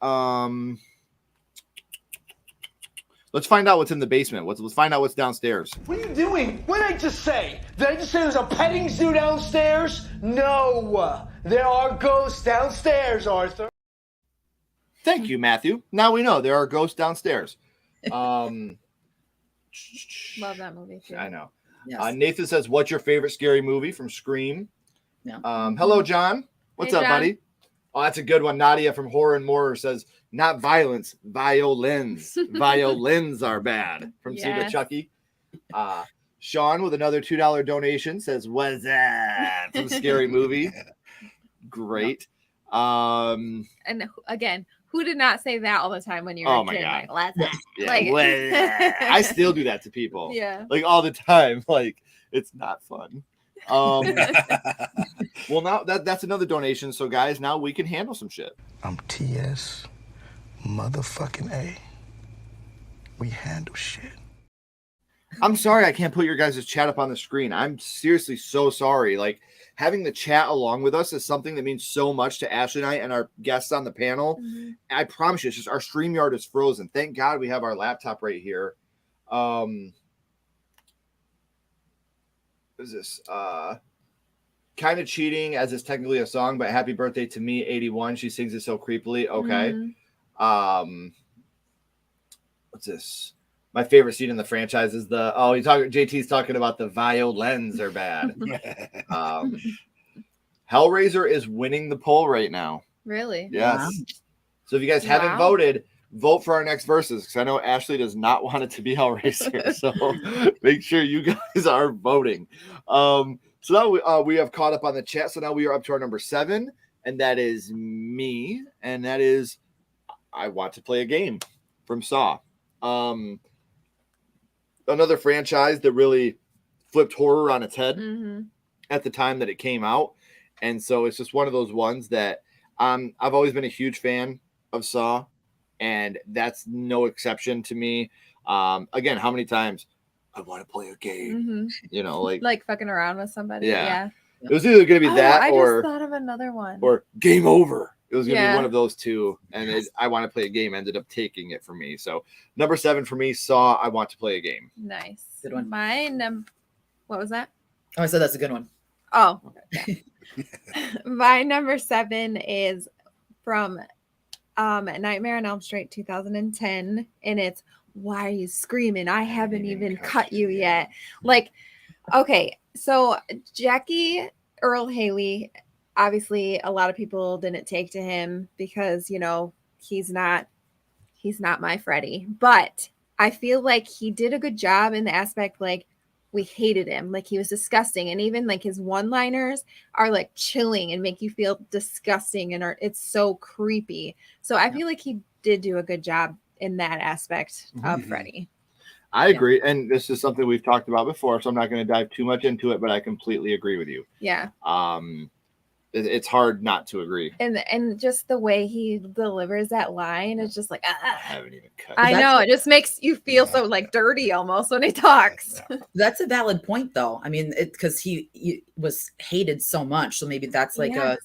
Speaker 6: let's find out what's in the basement. Let's find out what's downstairs.
Speaker 10: What are you doing? What did I just say? Did I just say there's a petting zoo downstairs? No. There are ghosts downstairs, Arthur.
Speaker 6: Thank you, Matthew. Now we know there are ghosts downstairs.
Speaker 2: Love that movie too.
Speaker 6: I know.
Speaker 7: Yes.
Speaker 6: Nathan says, "What's your favorite scary movie from Scream?"
Speaker 7: Yeah.
Speaker 6: Hello, John. What's
Speaker 2: Hey,
Speaker 6: up,
Speaker 2: John.
Speaker 6: buddy? Oh, that's a good one. Nadia from Horror and More says, "Not violence, violins. Violins are bad." From Seba
Speaker 2: Yes.
Speaker 6: Chucky. Sean with another $2 donation says, "What's that?" From Scary Movie. Great.
Speaker 2: And again, who did not say that all the time when you were
Speaker 6: Oh
Speaker 2: a
Speaker 6: my
Speaker 2: kid?
Speaker 6: God.
Speaker 2: Like, what's that?
Speaker 6: Yeah,
Speaker 2: Like,
Speaker 6: what's that? I still do that to people.
Speaker 2: Yeah.
Speaker 6: Like all the time. Like it's not fun. Well, now that's another donation. So guys, now we can handle some shit.
Speaker 1: I'm TS motherfucking A. We handle shit.
Speaker 6: I'm sorry I can't put your guys' chat up on the screen. I'm seriously so sorry. Like having the chat along with us is something that means so much to Ashley and I and our guests on the panel.
Speaker 2: Mhm.
Speaker 6: I promise you, it's just our StreamYard is frozen. Thank God we have our laptop right here. What is this? Kind of cheating as it's technically a song, but happy birthday to me, 81. She sings it so creepily. Okay.
Speaker 2: Mhm.
Speaker 6: What's this? My favorite scene in the franchise is JT's talking about the violins are bad. Hellraiser is winning the poll right now.
Speaker 2: Really?
Speaker 6: Yes.
Speaker 7: Wow.
Speaker 6: So if you guys haven't
Speaker 2: Wow.
Speaker 6: voted, vote for our next verses because I know Ashley does not want it to be Hellraiser. So make sure you guys are voting. So now we have caught up on the chat. So now we are up to our number 7, and that is me, and that is I want to play a game from Saw. Another franchise that really flipped horror on its head
Speaker 2: Mm-hmm.
Speaker 6: at the time that it came out. And so it's just one of those ones that I've always been a huge fan of Saw, and that's no exception to me. Again, how many times I want to play a game,
Speaker 2: Mm-hmm.
Speaker 6: you know, like
Speaker 2: fucking around with somebody.
Speaker 6: Yeah.
Speaker 2: Yeah.
Speaker 6: it was either going to be
Speaker 2: Oh,
Speaker 6: that
Speaker 2: I
Speaker 6: or
Speaker 2: just thought of another one.
Speaker 6: or game over. It was going to be
Speaker 2: Yeah.
Speaker 6: one of those two. And I want to play a game ended up taking it for me. So number 7 for me, Saw, I want to play a game.
Speaker 2: Nice.
Speaker 7: Good one.
Speaker 2: What was that?
Speaker 7: Oh, I said that's a good one.
Speaker 2: Oh, okay. My number 7 is from Nightmare on Elm Street 2010, and it's "Why are you screaming? I haven't even cut you yet." Like, okay, so Jackie Earl Haley, obviously a lot of people didn't take to him because he's not my Freddy, but I feel like he did a good job in the aspect like we hated him, like he was disgusting, and even like his one-liners are like chilling and make you feel disgusting, and it's so creepy. So I feel like he did do a good job in that aspect of Freddy.
Speaker 6: I agree. And this is something we've talked about before, so I'm not going to dive too much into it, but I completely agree with you.
Speaker 2: Yeah.
Speaker 6: It's hard not to agree.
Speaker 2: And just the way he delivers that line is just like,
Speaker 6: I haven't even cut.
Speaker 2: I know, it just makes you feel so like dirty almost when he talks.
Speaker 7: That's a valid point, though. I mean, because he was hated so much, so maybe that's like
Speaker 2: Yes.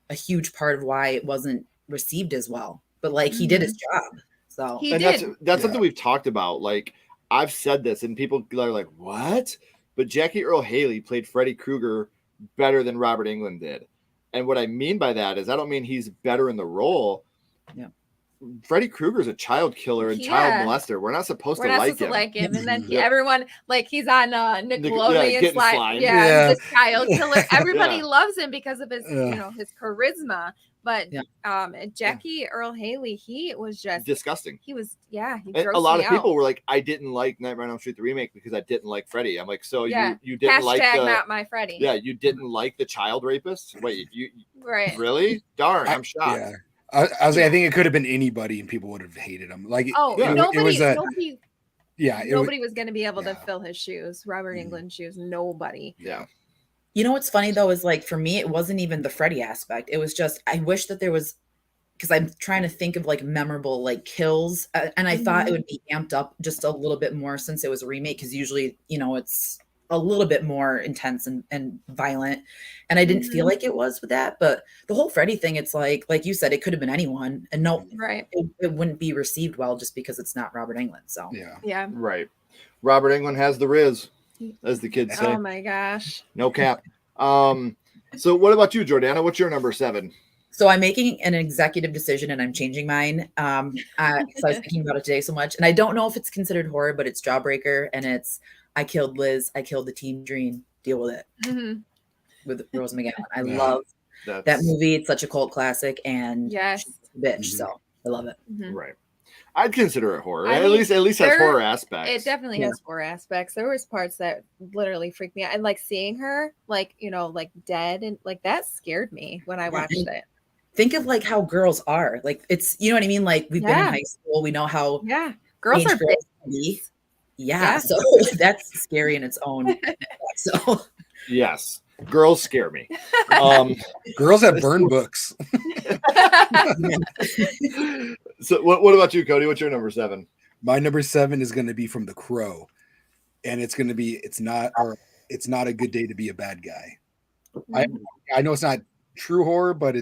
Speaker 7: a huge part of why it wasn't received as well. But like he did his job, so
Speaker 2: He
Speaker 6: and
Speaker 2: did.
Speaker 6: that's something we've talked about. Like I've said this, and people are like, "What?" But Jackie Earl Haley played Freddy Krueger better than Robert Englund did. And what I mean by that is I don't mean he's better in the role.
Speaker 7: Yeah.
Speaker 6: Freddy Krueger is a child killer and child molester. We're not supposed to like him.
Speaker 2: And then
Speaker 6: Yeah.
Speaker 2: everyone, like he's on Nickelodeon
Speaker 6: Getting
Speaker 2: slime.
Speaker 6: slimed.
Speaker 2: Yeah, he's this child killer. Everybody
Speaker 6: Yeah.
Speaker 2: loves him because of his, his charisma. But
Speaker 7: Yeah.
Speaker 2: Jackie Earl Haley, he was just
Speaker 6: Disgusting.
Speaker 2: He was, he
Speaker 6: And
Speaker 2: grossed
Speaker 6: a lot
Speaker 2: me
Speaker 6: of people
Speaker 2: out.
Speaker 6: were like, I didn't like Nightmare on Elm Street the remake because I didn't like Freddy. I'm like, so
Speaker 2: Yeah.
Speaker 6: you didn't like
Speaker 2: Hashtag
Speaker 6: the
Speaker 2: not my Freddy.
Speaker 6: yeah, you didn't like the child rapist? Wait, you
Speaker 2: Right.
Speaker 6: really? Darn, I'm shocked.
Speaker 8: Yeah. I was like, I think it could have been anybody and people would have hated him. Like,
Speaker 2: Oh,
Speaker 8: it
Speaker 2: nobody
Speaker 8: was a,
Speaker 2: nobody
Speaker 8: yeah, it was,
Speaker 2: nobody was going to be able to
Speaker 8: yeah.
Speaker 2: fill his shoes, Robert Englund's shoes. Nobody.
Speaker 6: Yeah.
Speaker 7: You know what's funny though is like for me, it wasn't even the Freddy aspect. It was just I wish that there was, because I'm trying to think of like memorable like kills, and I thought it would be amped up just a little bit more since it was a remake. Because usually, it's a little bit more intense and violent, and I didn't feel like it was with that. But the whole Freddy thing, it's like you said, it could have been anyone, and no,
Speaker 2: Right.
Speaker 7: it wouldn't be received well just because it's not Robert Englund. So
Speaker 8: yeah.
Speaker 2: Yeah.
Speaker 6: Right. Robert Englund has the Riz, as the kids say.
Speaker 2: Oh my gosh.
Speaker 6: No cap. So what about you, Jordana? What's your number 7?
Speaker 7: So I'm making an executive decision and I'm changing mine. So I was thinking about it today so much, and I don't know if it's considered horror, but it's Jawbreaker, and it's I killed Liz, I killed the Team Dream. Deal with it with Rose McGowan. I love that movie. It's such a cult classic, and
Speaker 2: yes,
Speaker 7: she's a bitch. So I love it.
Speaker 6: Right. I'd consider it horror.
Speaker 2: I
Speaker 6: At
Speaker 2: mean,
Speaker 6: least has horror aspects.
Speaker 2: It definitely has horror aspects. There was parts that literally freaked me out, and like seeing her, like like dead, and like that scared me when I watched it.
Speaker 7: Think of like how girls are. Like it's you know what I mean. Like we've been in high school, we know how
Speaker 2: girls are big.
Speaker 7: Can be. Yeah, so that's scary in its own. So
Speaker 6: yes, girls scare me.
Speaker 8: Girls have burn books.
Speaker 6: So what about you, Cody? What's your number 7?
Speaker 8: My number 7 is going to be from The Crow, and it's going to be it's not a good day to be a bad guy. I know it's not true horror, but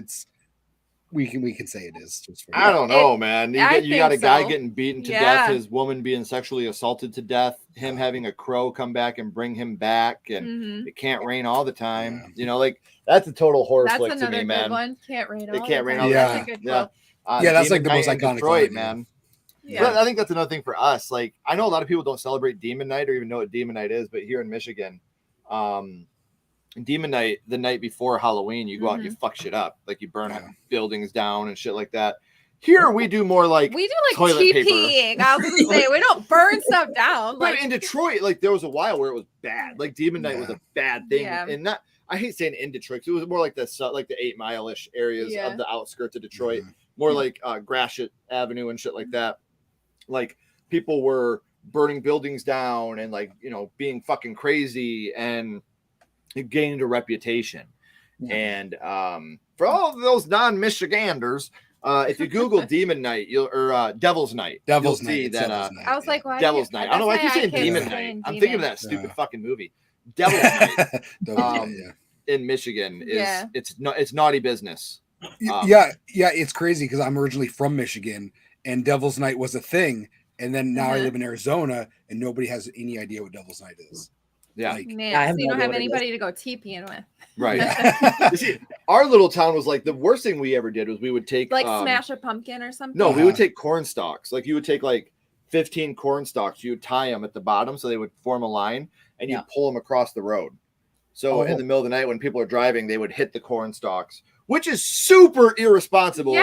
Speaker 8: we can say it is. Just for
Speaker 6: I don't know, man. You got a guy
Speaker 2: so.
Speaker 6: getting beaten to death, his woman being sexually assaulted to death, him having a crow come back and bring him back, and it can't rain all the time. Like that's a total horror flick to me, man.
Speaker 2: Good one. Can't rain all
Speaker 6: it can't
Speaker 2: the
Speaker 6: rain
Speaker 2: time.
Speaker 6: all the
Speaker 2: That's
Speaker 6: time.
Speaker 2: a good
Speaker 6: Yeah.
Speaker 8: That's like
Speaker 6: Demon
Speaker 8: the most
Speaker 6: Night in
Speaker 8: iconic
Speaker 6: Detroit,
Speaker 8: line,
Speaker 6: man.
Speaker 2: Yeah.
Speaker 6: But I think that's another thing for us. Like, I know a lot of people don't celebrate Demon Night or even know what Demon Night is, but here in Michigan, Demon Night, the night before Halloween, you go out and you fuck shit up. Like, you burn buildings down and shit like that. Here, we do more like toilet
Speaker 2: TPing. I was gonna say we don't burn stuff down.
Speaker 6: But in Detroit, like there was a while where it was bad. Like Demon Night was a bad thing, and not. I hate saying in Detroit. It was more like the 8 Mile-ish areas of the outskirts of Detroit, more like Gratiot Avenue and shit like that. Like people were burning buildings down and like being fucking crazy, and it gained a reputation. And for all of those non-Michiganders, if you Google Demon Night, Devil's Night, you'll see that.
Speaker 2: I was like, why
Speaker 6: Devil's Night. I don't know why I keep saying Demon Night. I'm thinking of that stupid fucking movie, Devil's Night. In Michigan it's naughty business.
Speaker 8: It's crazy because I'm originally from Michigan, and Devil's Night was a thing, and then now I live in Arizona, and nobody has any idea what Devil's Night is.
Speaker 2: So you don't have anybody to go TPing with,
Speaker 6: right? You see, our little town was like the worst thing we ever did was we would take
Speaker 2: smash a pumpkin or something.
Speaker 6: No, we would take corn stalks. Like you would take like 15 corn stalks, you would tie them at the bottom so they would form a line, and you'd pull them across the road. So in the middle of the night when people are driving, they would hit the corn stalks, which is super irresponsible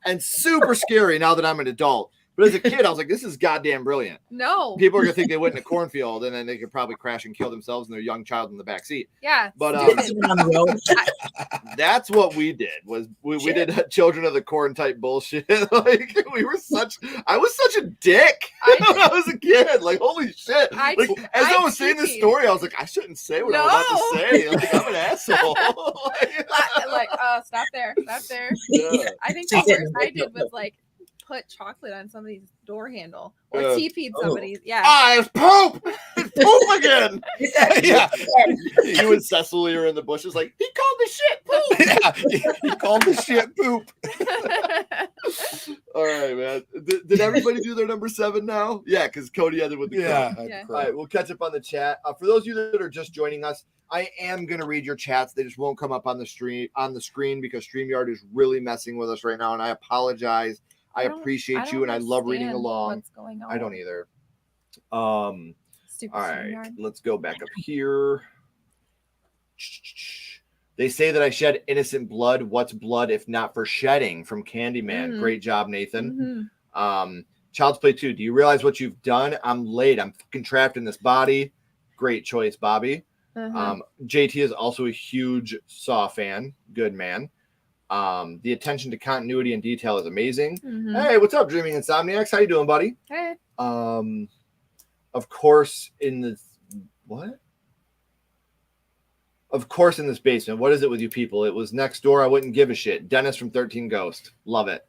Speaker 6: and super scary now that I'm an adult. But as a kid, I was like, this is goddamn brilliant.
Speaker 2: No.
Speaker 6: People are going to think they went in a cornfield, and then they could probably crash and kill themselves and their young child in the back seat.
Speaker 2: Yeah.
Speaker 6: But that's what we did, was we did Children of the Corn type bullshit. Like, I was such a dick when I was a kid. Like, holy shit. I was saying this story, I was like, I shouldn't say what I'm about to say. Like, I'm an asshole.
Speaker 2: Stop there. Yeah. I think the worst I did was like, put chocolate on somebody's door handle or TP'd somebody's.
Speaker 6: It's poop! It's poop again! You and Cecily are in the bushes like, he called the shit poop!
Speaker 8: He called the shit poop.
Speaker 6: All right, man. Did everybody do their number 7 now? Yeah, because Cody ended with the Crow. All right, we'll catch up on the chat. For those of you that are just joining us, I am going to read your chats. They just won't come up on the screen because StreamYard is really messing with us right now, and I apologize. I appreciate you, and I love reading along.
Speaker 2: What's going on?
Speaker 6: I don't either. All right, let's go back up here. They say that I shed innocent blood. What's blood if not for shedding? From Candyman. Great job, Nathan. Child's Play 2. Do you realize what you've done? I'm late. I'm fucking trapped in this body. Great choice, Bobby. JT is also a huge Saw fan. Good man. The attention to continuity and detail is amazing. Hey, what's up, Dreaming Insomniacs? How you doing, buddy?
Speaker 2: Hey.
Speaker 6: Of course, in this basement. What is it with you people? It was next door. I wouldn't give a shit. Dennis from 13 Ghost. Love it.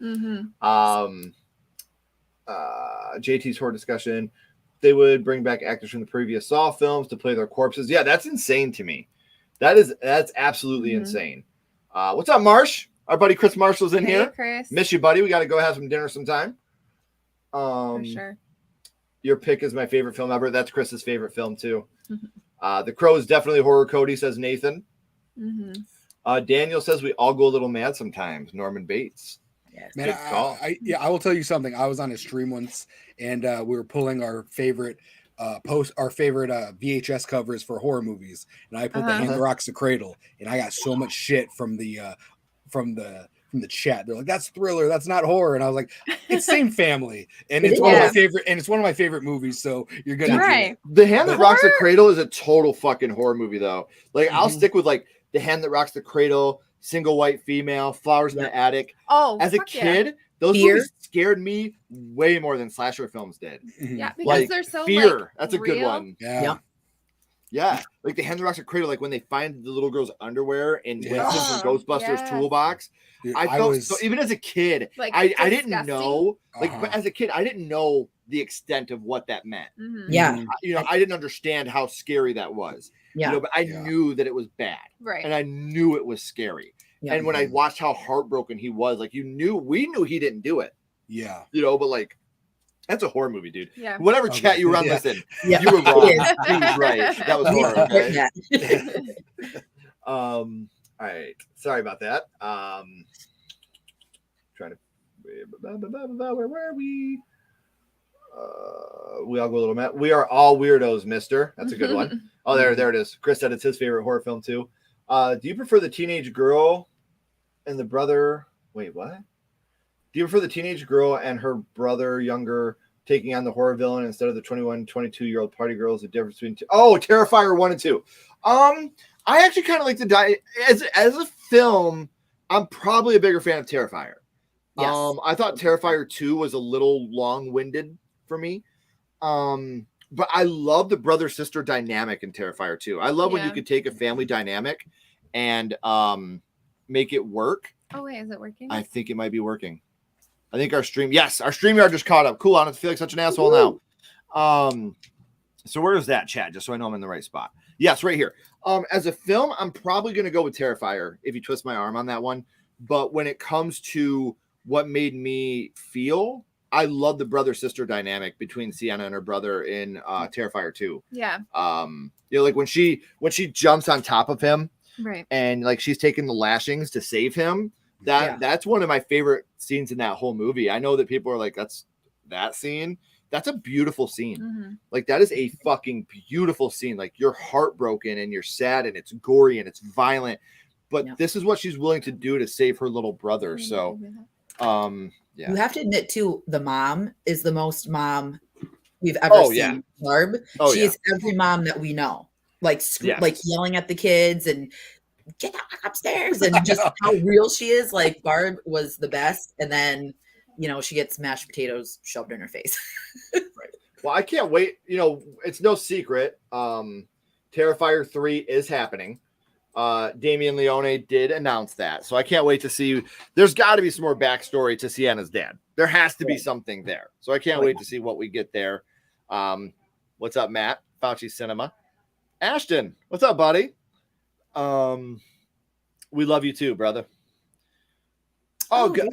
Speaker 6: JT's horror discussion. They would bring back actors from the previous Saw films to play their corpses. Yeah, that's insane to me. That's absolutely insane. What's up, Marsh? Our buddy Chris Marshall's in here.
Speaker 2: Chris.
Speaker 6: Miss you, buddy. We got to go have some dinner sometime.
Speaker 2: For sure.
Speaker 6: Your pick is my favorite film ever. That's Chris's favorite film too. The Crow is definitely horror, Cody, says Nathan. Daniel says we all go a little mad sometimes. Norman Bates.
Speaker 7: Yes.
Speaker 8: Man,
Speaker 6: Good call.
Speaker 8: I will tell you something. I was on a stream once, and we were pulling our favorite VHS covers for horror movies, and I pulled The Hand That Rocks the Cradle, and I got so much shit from the chat. They're like, "That's thriller, that's not horror," and I was like, "It's same family," and it's one of my favorite, and it's one of my favorite movies. So you're gonna
Speaker 2: Right.
Speaker 6: The Hand That Rocks the Cradle is a total fucking horror movie, though. Like, I'll stick with like The Hand That Rocks the Cradle, Single White Female, Flowers in the Attic.
Speaker 2: Oh,
Speaker 6: as a kid, those movies scared me way more than slasher films did.
Speaker 2: Yeah, because
Speaker 6: like,
Speaker 2: they're so
Speaker 6: Fear.
Speaker 2: like,
Speaker 6: That's a good
Speaker 2: real.
Speaker 6: one.
Speaker 8: Yeah.
Speaker 6: Yeah, like The Hand That Rocks the Cradle, like when they find the little girl's underwear in Winston from Ghostbusters toolbox.
Speaker 8: Dude,
Speaker 6: I felt so, even as a kid,
Speaker 2: Like,
Speaker 6: I didn't
Speaker 2: disgusting.
Speaker 6: know, like, but as a kid, I didn't know the extent of what that meant.
Speaker 7: Yeah.
Speaker 6: I didn't understand how scary that was.
Speaker 7: Yeah.
Speaker 6: But I knew that it was bad.
Speaker 2: Right.
Speaker 6: And I knew it was scary.
Speaker 7: Yeah.
Speaker 6: And when I watched how heartbroken he was, like, we knew he didn't do it.
Speaker 8: Yeah.
Speaker 6: But like, that's a horror movie, dude.
Speaker 2: Yeah.
Speaker 6: Whatever chat you were on, listen,
Speaker 7: Yeah.
Speaker 6: you were wrong.
Speaker 7: It is.
Speaker 6: He was right. That was horror. Okay?
Speaker 7: Yeah.
Speaker 6: All right. Sorry about that. Trying to where were we? We all go a little mad. We are all weirdos, mister. That's a good one. Oh, there it is. Chris said it's his favorite horror film too. Do you prefer the teenage girl and the brother? Wait, what? Do you prefer the teenage girl and her brother younger taking on the horror villain instead of the 21, 22-year-old party girls? The difference between Terrifier 1 and 2. I actually kind of like to die as a film. I'm probably a bigger fan of Terrifier.
Speaker 7: Yes.
Speaker 6: I thought Terrifier 2 was a little long-winded for me. But I love the brother-sister dynamic in Terrifier 2. I love when you could take a family dynamic and make it work.
Speaker 2: Oh, wait, is it working?
Speaker 6: I think it might be working. I think our StreamYard just caught up. Cool. I don't feel like such an asshole now. So where is that, chat? Just so I know I'm in the right spot. Yes, right here. As a film, I'm probably going to go with Terrifier if you twist my arm on that one. But when it comes to what made me feel, I love the brother-sister dynamic between Sienna and her brother in Terrifier 2.
Speaker 2: Yeah.
Speaker 6: Like when she jumps on top of him,
Speaker 2: Right.
Speaker 6: and like she's taking the lashings to save him. That's one of my favorite scenes in that whole movie. I know that people are like, that scene. That's a beautiful scene. Like, that is a fucking beautiful scene. Like, you're heartbroken and you're sad and it's gory and it's violent, but this is what she's willing to do to save her little brother. So,
Speaker 7: You have to admit too, the mom is the most mom we've ever seen. Barb. She is every mom that we know. Like, like yelling at the kids and get upstairs, and just how real she is. Like, Barb was the best, and then she gets mashed potatoes shoved in her face.
Speaker 6: Right. Well, I can't wait. It's no secret. Terrifier 3 is happening. Damien Leone did announce that, so I can't wait to see. There's got to be some more backstory to Sienna's dad. There has to be something there, so I can't wait to see what we get there. What's up, Matt? Fauci Cinema. Ashton, what's up, buddy? We love you too, brother.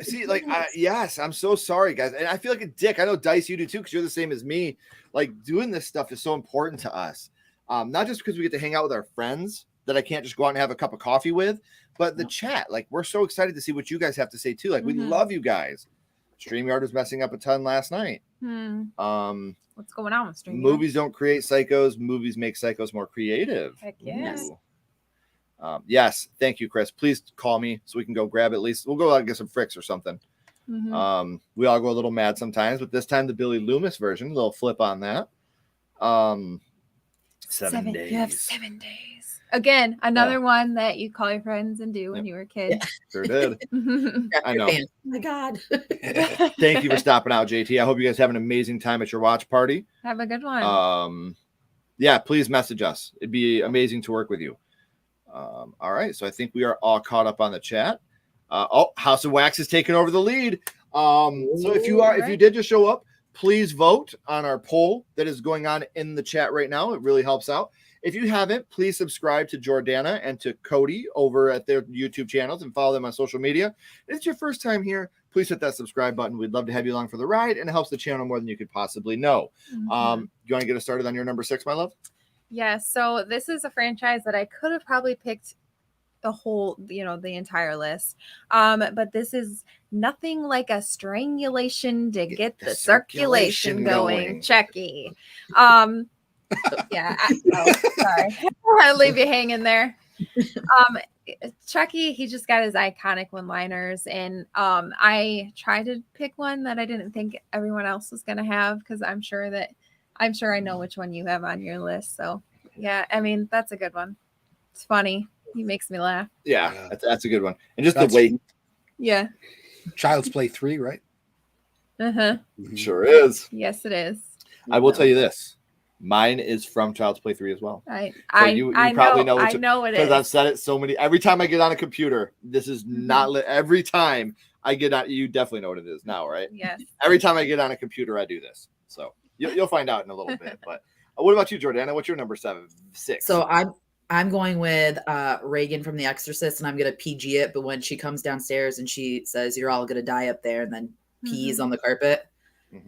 Speaker 6: See, like, yes, I'm so sorry, guys, and I feel like a dick. I know, Dice, you do too, because you're the same as me. Like, doing this stuff is so important to us, not just because we get to hang out with our friends that I can't just go out and have a cup of coffee with, but the chat. Like, we're so excited to see what you guys have to say too. Like, we love you guys. StreamYard was messing up a ton last night.
Speaker 2: What's going on with StreamYard?
Speaker 6: Movies don't create psychos. Movies make psychos more creative.
Speaker 2: Heck yes.
Speaker 6: Yes. Thank you, Chris. Please call me so we can go grab at least. We'll go out and get some fricks or something. We all go a little mad sometimes, but this time the Billy Loomis version, a little flip on that. 7 days.
Speaker 2: You have 7 days. Again, another one that you call your friends and do when you were a kid.
Speaker 6: Sure did. I know.
Speaker 7: Oh my God.
Speaker 6: Thank you for stopping out, JT. I hope you guys have an amazing time at your watch party.
Speaker 2: Have a good one.
Speaker 6: Yeah, please message us. It'd be amazing to work with you. All right, so I think we are all caught up on the chat. House of Wax is taking over the lead. So if you did just show up, please vote on our poll that is going on in the chat right now. It really helps out. If you haven't, please subscribe to Jordana and to Cody over at their YouTube channels and follow them on social media. If it's your first time here, please hit that subscribe button. We'd love to have you along for the ride, and it helps the channel more than you could possibly know. You want to get us started on your number 6, my love?
Speaker 2: Yeah, so this is a franchise that I could have probably picked the whole, the entire list. But this is nothing like a strangulation to get the circulation going. Chucky. Yeah. Sorry. I leave you hanging there. Chucky, he just got his iconic one-liners, and I tried to pick one that I didn't think everyone else was gonna have, because I'm sure I know which one you have on your list. So yeah, I mean, that's a good one. It's funny. He makes me laugh.
Speaker 6: Yeah. That's a good one. And just the way.
Speaker 2: Yeah.
Speaker 8: Child's Play 3, right?
Speaker 2: Uh-huh.
Speaker 6: Sure is.
Speaker 2: Yes, it is.
Speaker 6: I will tell you this. Mine is from Child's Play 3 as well.
Speaker 2: I
Speaker 6: probably know
Speaker 2: I know it is.
Speaker 6: because I've said it so many. Every time I get on a computer, this is not every time I get on. You definitely know what it is now, right?
Speaker 2: Yes.
Speaker 6: Every time I get on a computer, I do this. So you'll find out in a little bit. But what about you, Jordana? What's your number 6?
Speaker 7: So I'm going with Reagan from The Exorcist, and I'm gonna PG it. But when she comes downstairs and she says, "You're all gonna die up there," and then pees on the carpet.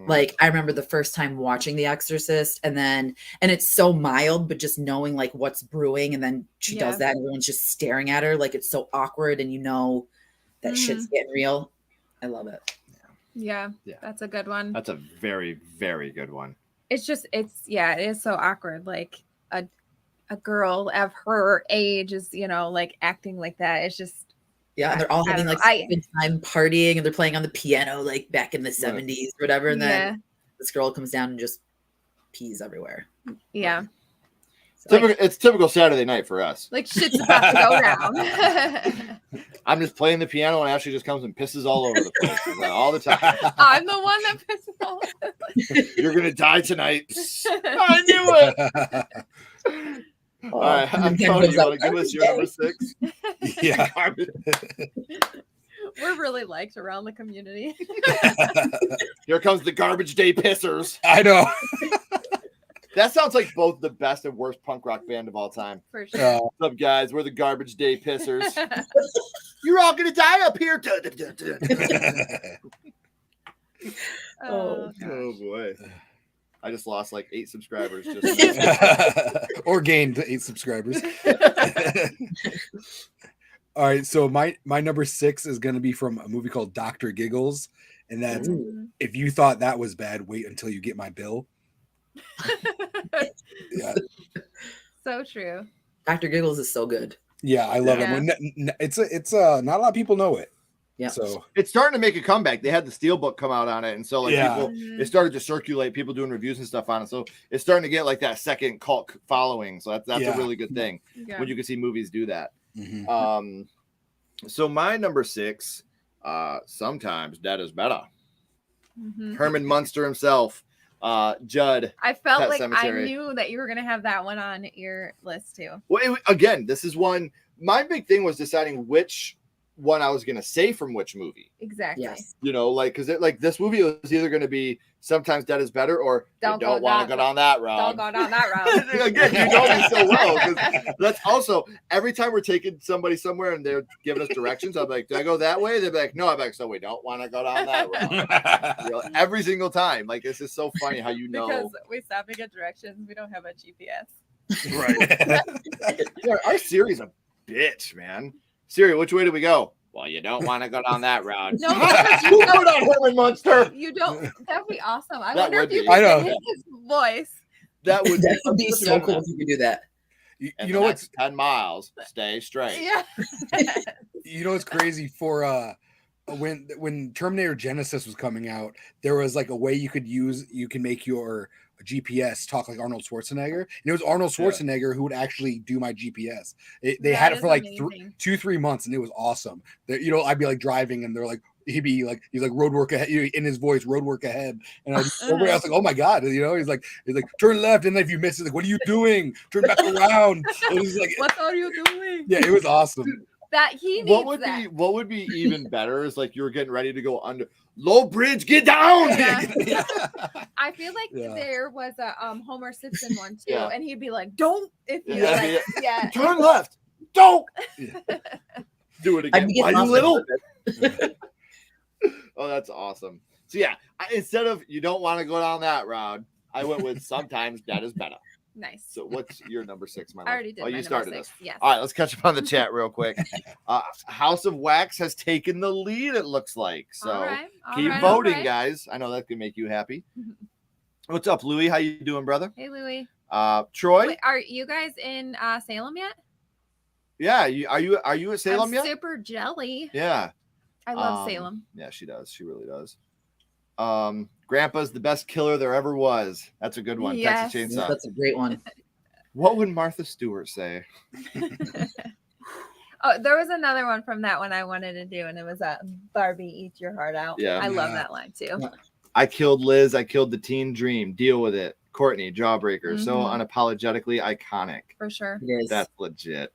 Speaker 7: Like, I remember the first time watching The Exorcist, and it's so mild, but just knowing like what's brewing, and then she does that, and everyone's just staring at her, like it's so awkward, and that shit's getting real. I love it.
Speaker 2: Yeah, that's a good one.
Speaker 6: That's a very, very good one.
Speaker 2: It is so awkward. Like a girl of her age is, like acting like that. It's just.
Speaker 7: Yeah, and they're all having like good time partying, and they're playing on the piano like back in the 70s or whatever. And then this girl comes down and just pees everywhere.
Speaker 2: Yeah.
Speaker 6: So, it's typical Saturday night for us.
Speaker 2: Like shit's about to go down.
Speaker 6: I'm just playing the piano, and Ashley just comes and pisses all over the place all the time.
Speaker 2: I'm the one that pisses all over the place.
Speaker 6: You're going to die tonight. I knew it. All right, Cody, you want to give us your number 6?
Speaker 8: Yeah.
Speaker 2: We're really liked around the community.
Speaker 6: Here comes the Garbage Day Pissers.
Speaker 8: I know.
Speaker 6: That sounds like both the best and worst punk rock band of all time.
Speaker 2: For sure.
Speaker 6: What's up, guys? We're the Garbage Day Pissers. You're all going to die up here.
Speaker 2: Oh,
Speaker 6: boy. I just lost like 8 subscribers.
Speaker 8: Or gained 8 subscribers. All right, so my number 6 is going to be from a movie called Dr. Giggles, and that's if you thought that was bad, wait until you get my bill. Yeah,
Speaker 2: so true.
Speaker 7: Dr. Giggles is so good.
Speaker 8: Yeah, I love him. It's not a lot of people know it.
Speaker 7: Yeah,
Speaker 8: so
Speaker 6: it's starting to make a comeback. They had the Steelbook come out on it, and so like people, it started to circulate. People doing reviews and stuff on it, so it's starting to get like that second cult following. So that's a really good thing when you can see movies do that. So my number 6, sometimes that is better. Herman Munster himself, Judd.
Speaker 2: I felt
Speaker 6: Pet
Speaker 2: like
Speaker 6: Cemetery.
Speaker 2: I knew that you were gonna have that one on your list too.
Speaker 6: Well, again, this is one. My big thing was deciding which one I was going to say from which movie.
Speaker 2: Exactly.
Speaker 7: Yes.
Speaker 6: Because this movie was either going to be Sometimes Dead is Better or
Speaker 2: don't
Speaker 6: want to go down that road.
Speaker 2: Don't go down that road.
Speaker 6: Again, you know me so well. 'Cause that's also every time we're taking somebody somewhere and they're giving us directions, I'm like, do I go that way? They're like, no. I'm like, so we don't want to go down that road. Every single time. Like, it's just so funny how you know.
Speaker 2: Because we stop to get directions. We don't have a GPS.
Speaker 6: Right. Our Siri's a bitch, man. Siri, which way do we go? Well, you don't want to go down that road.
Speaker 2: No,
Speaker 6: you put on Herman Munster.
Speaker 2: You don't. That'd be awesome. I
Speaker 6: That
Speaker 2: wonder
Speaker 6: would
Speaker 2: if you
Speaker 6: be.
Speaker 2: could
Speaker 8: I know.
Speaker 2: get his voice.
Speaker 6: That would
Speaker 7: be so cool if you could do that.
Speaker 8: You
Speaker 6: And
Speaker 8: know what's
Speaker 6: 10 miles, stay straight.
Speaker 2: Yeah.
Speaker 8: you know what's crazy for when Terminator Genesis was coming out, there was like a way you can make your GPS talk like Arnold Schwarzenegger, and it was Arnold Schwarzenegger who would actually do my GPS. They had it for like 2-3 months, and it was awesome. I'd be like driving, and they're like, he's like road work ahead in his voice, road work ahead, and I was like, oh my god, he's like turn left, and then if you miss it, like, what are you doing? Turn back around. It was like,
Speaker 2: what are you doing?
Speaker 8: Yeah, it was awesome.
Speaker 2: That he needs
Speaker 6: what would be even better is like you were getting ready to go under low bridge, get down.
Speaker 2: Yeah. I feel like there was a Homer Simpson one too, and he'd be like, "Don't if you
Speaker 6: turn left, don't do it again." Are you little? Oh, that's awesome. So instead of you don't want to go down that road, I went with sometimes that is better.
Speaker 2: Nice.
Speaker 6: So what's your number 6, my love?
Speaker 2: I already did.
Speaker 6: Oh,
Speaker 2: my
Speaker 6: you
Speaker 2: number
Speaker 6: started
Speaker 2: 6.
Speaker 6: this.
Speaker 2: Yes.
Speaker 6: All right, let's catch up on the chat real quick. House of Wax has taken the lead, it looks like. So
Speaker 2: All right.
Speaker 6: keep voting, guys. I know that can make you happy. What's up, Louie? How you doing, brother?
Speaker 2: Hey, Louie.
Speaker 6: Troy?
Speaker 2: Wait, are you guys in Salem yet?
Speaker 6: Yeah, are you at Salem
Speaker 2: I'm
Speaker 6: yet?
Speaker 2: super jelly.
Speaker 6: Yeah.
Speaker 2: I love Salem.
Speaker 6: Yeah, she does. She really does. Grandpa's the best killer there ever was. That's a good one.
Speaker 2: Yes.
Speaker 6: Texas
Speaker 7: Yeah,
Speaker 6: Chainsaw.
Speaker 7: that's a great one.
Speaker 6: What would Martha Stewart say?
Speaker 2: Oh, there was another one from that one I wanted to do, and it was Barbie eat your heart out.
Speaker 6: Yeah.
Speaker 2: I love that line too.
Speaker 6: I killed Liz. I killed the teen dream. Deal with it. Courtney, Jawbreaker. So unapologetically iconic.
Speaker 2: For sure.
Speaker 7: Yes.
Speaker 6: That's legit.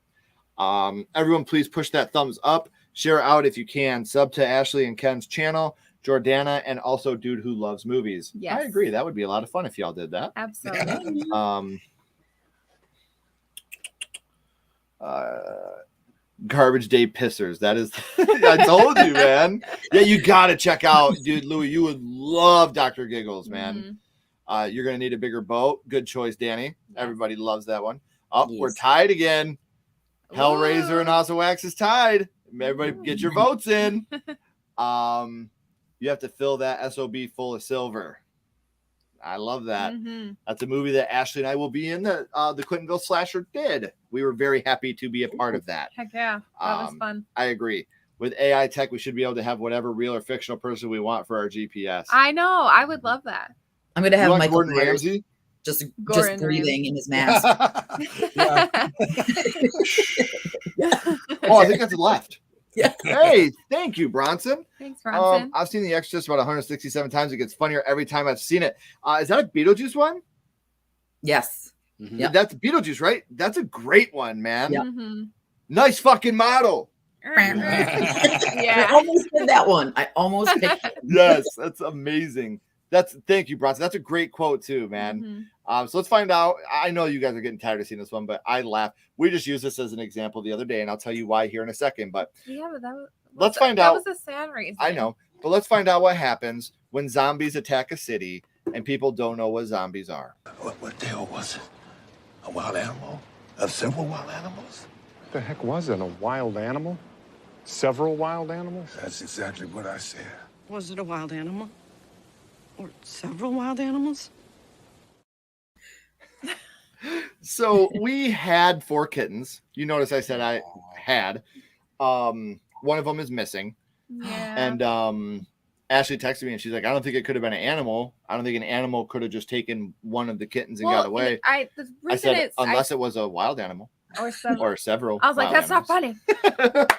Speaker 6: Everyone, please push that thumbs up. Share out if you can. Sub to Ashley and Ken's channel, Jordana, and also Dude Who Loves Movies.
Speaker 2: Yes.
Speaker 6: I agree. That would be a lot of fun if y'all did that.
Speaker 2: Absolutely.
Speaker 6: Garbage Day Pissers. That is, I told you, man. Yeah, you got to check out, dude, Louie. You would love Dr. Giggles, man. You're going to need a bigger boat. Good choice, Danny. Everybody loves that one. Oh, we're tied again. Hellraiser and House of Wax is tied. Everybody get your votes in. You have to fill that SOB full of silver. I love that. That's a movie that Ashley and I will be in. The Clintonville Slasher did. We were very happy to be a part of that.
Speaker 2: Heck yeah. That was fun.
Speaker 6: I agree. With AI tech, we should be able to have whatever real or fictional person we want for our GPS.
Speaker 2: I know. I would love that.
Speaker 7: I'm going to have Michael
Speaker 6: Gordon
Speaker 7: Myers
Speaker 6: Ramsay?
Speaker 7: just
Speaker 2: Gordon
Speaker 7: breathing in his mask.
Speaker 6: Oh, I think that's left.
Speaker 7: Yeah.
Speaker 6: Hey, thank you, Bronson.
Speaker 2: Thanks, Bronson.
Speaker 6: I've seen The Exorcist about 167 times. It gets funnier every time I've seen it. Is that a Beetlejuice one?
Speaker 7: Yes.
Speaker 6: Yeah, that's Beetlejuice, right? That's a great one, man.
Speaker 7: Yep.
Speaker 6: Nice fucking model.
Speaker 7: I almost did that one. I almost picked it.
Speaker 6: Yes, that's amazing. Thank you, Bronson. That's a great quote too, man. So let's find out. I know you guys are getting tired of seeing this one, but I laugh. We just used this as an example the other day, and I'll tell you why here in a second. But
Speaker 2: yeah, but
Speaker 6: let's find out.
Speaker 2: That was a sad reason.
Speaker 6: I know, but let's find out what happens when zombies attack a city and people don't know what zombies are.
Speaker 9: What the hell was it? A wild animal? Several wild animals?
Speaker 11: What the heck was it? A wild animal? Several wild animals?
Speaker 9: That's exactly what I said.
Speaker 12: Was it a wild animal? Or several wild animals?
Speaker 6: So we had 4 kittens. You notice I said I had. One of them is missing.
Speaker 2: Yeah.
Speaker 6: And Ashley texted me and she's like, I don't think it could have been an animal. I don't think an animal could have just taken one of the kittens and got away.
Speaker 2: I said
Speaker 6: unless it was a wild animal.
Speaker 2: Or
Speaker 6: several.
Speaker 2: I was like, that's
Speaker 6: animals.
Speaker 2: not funny.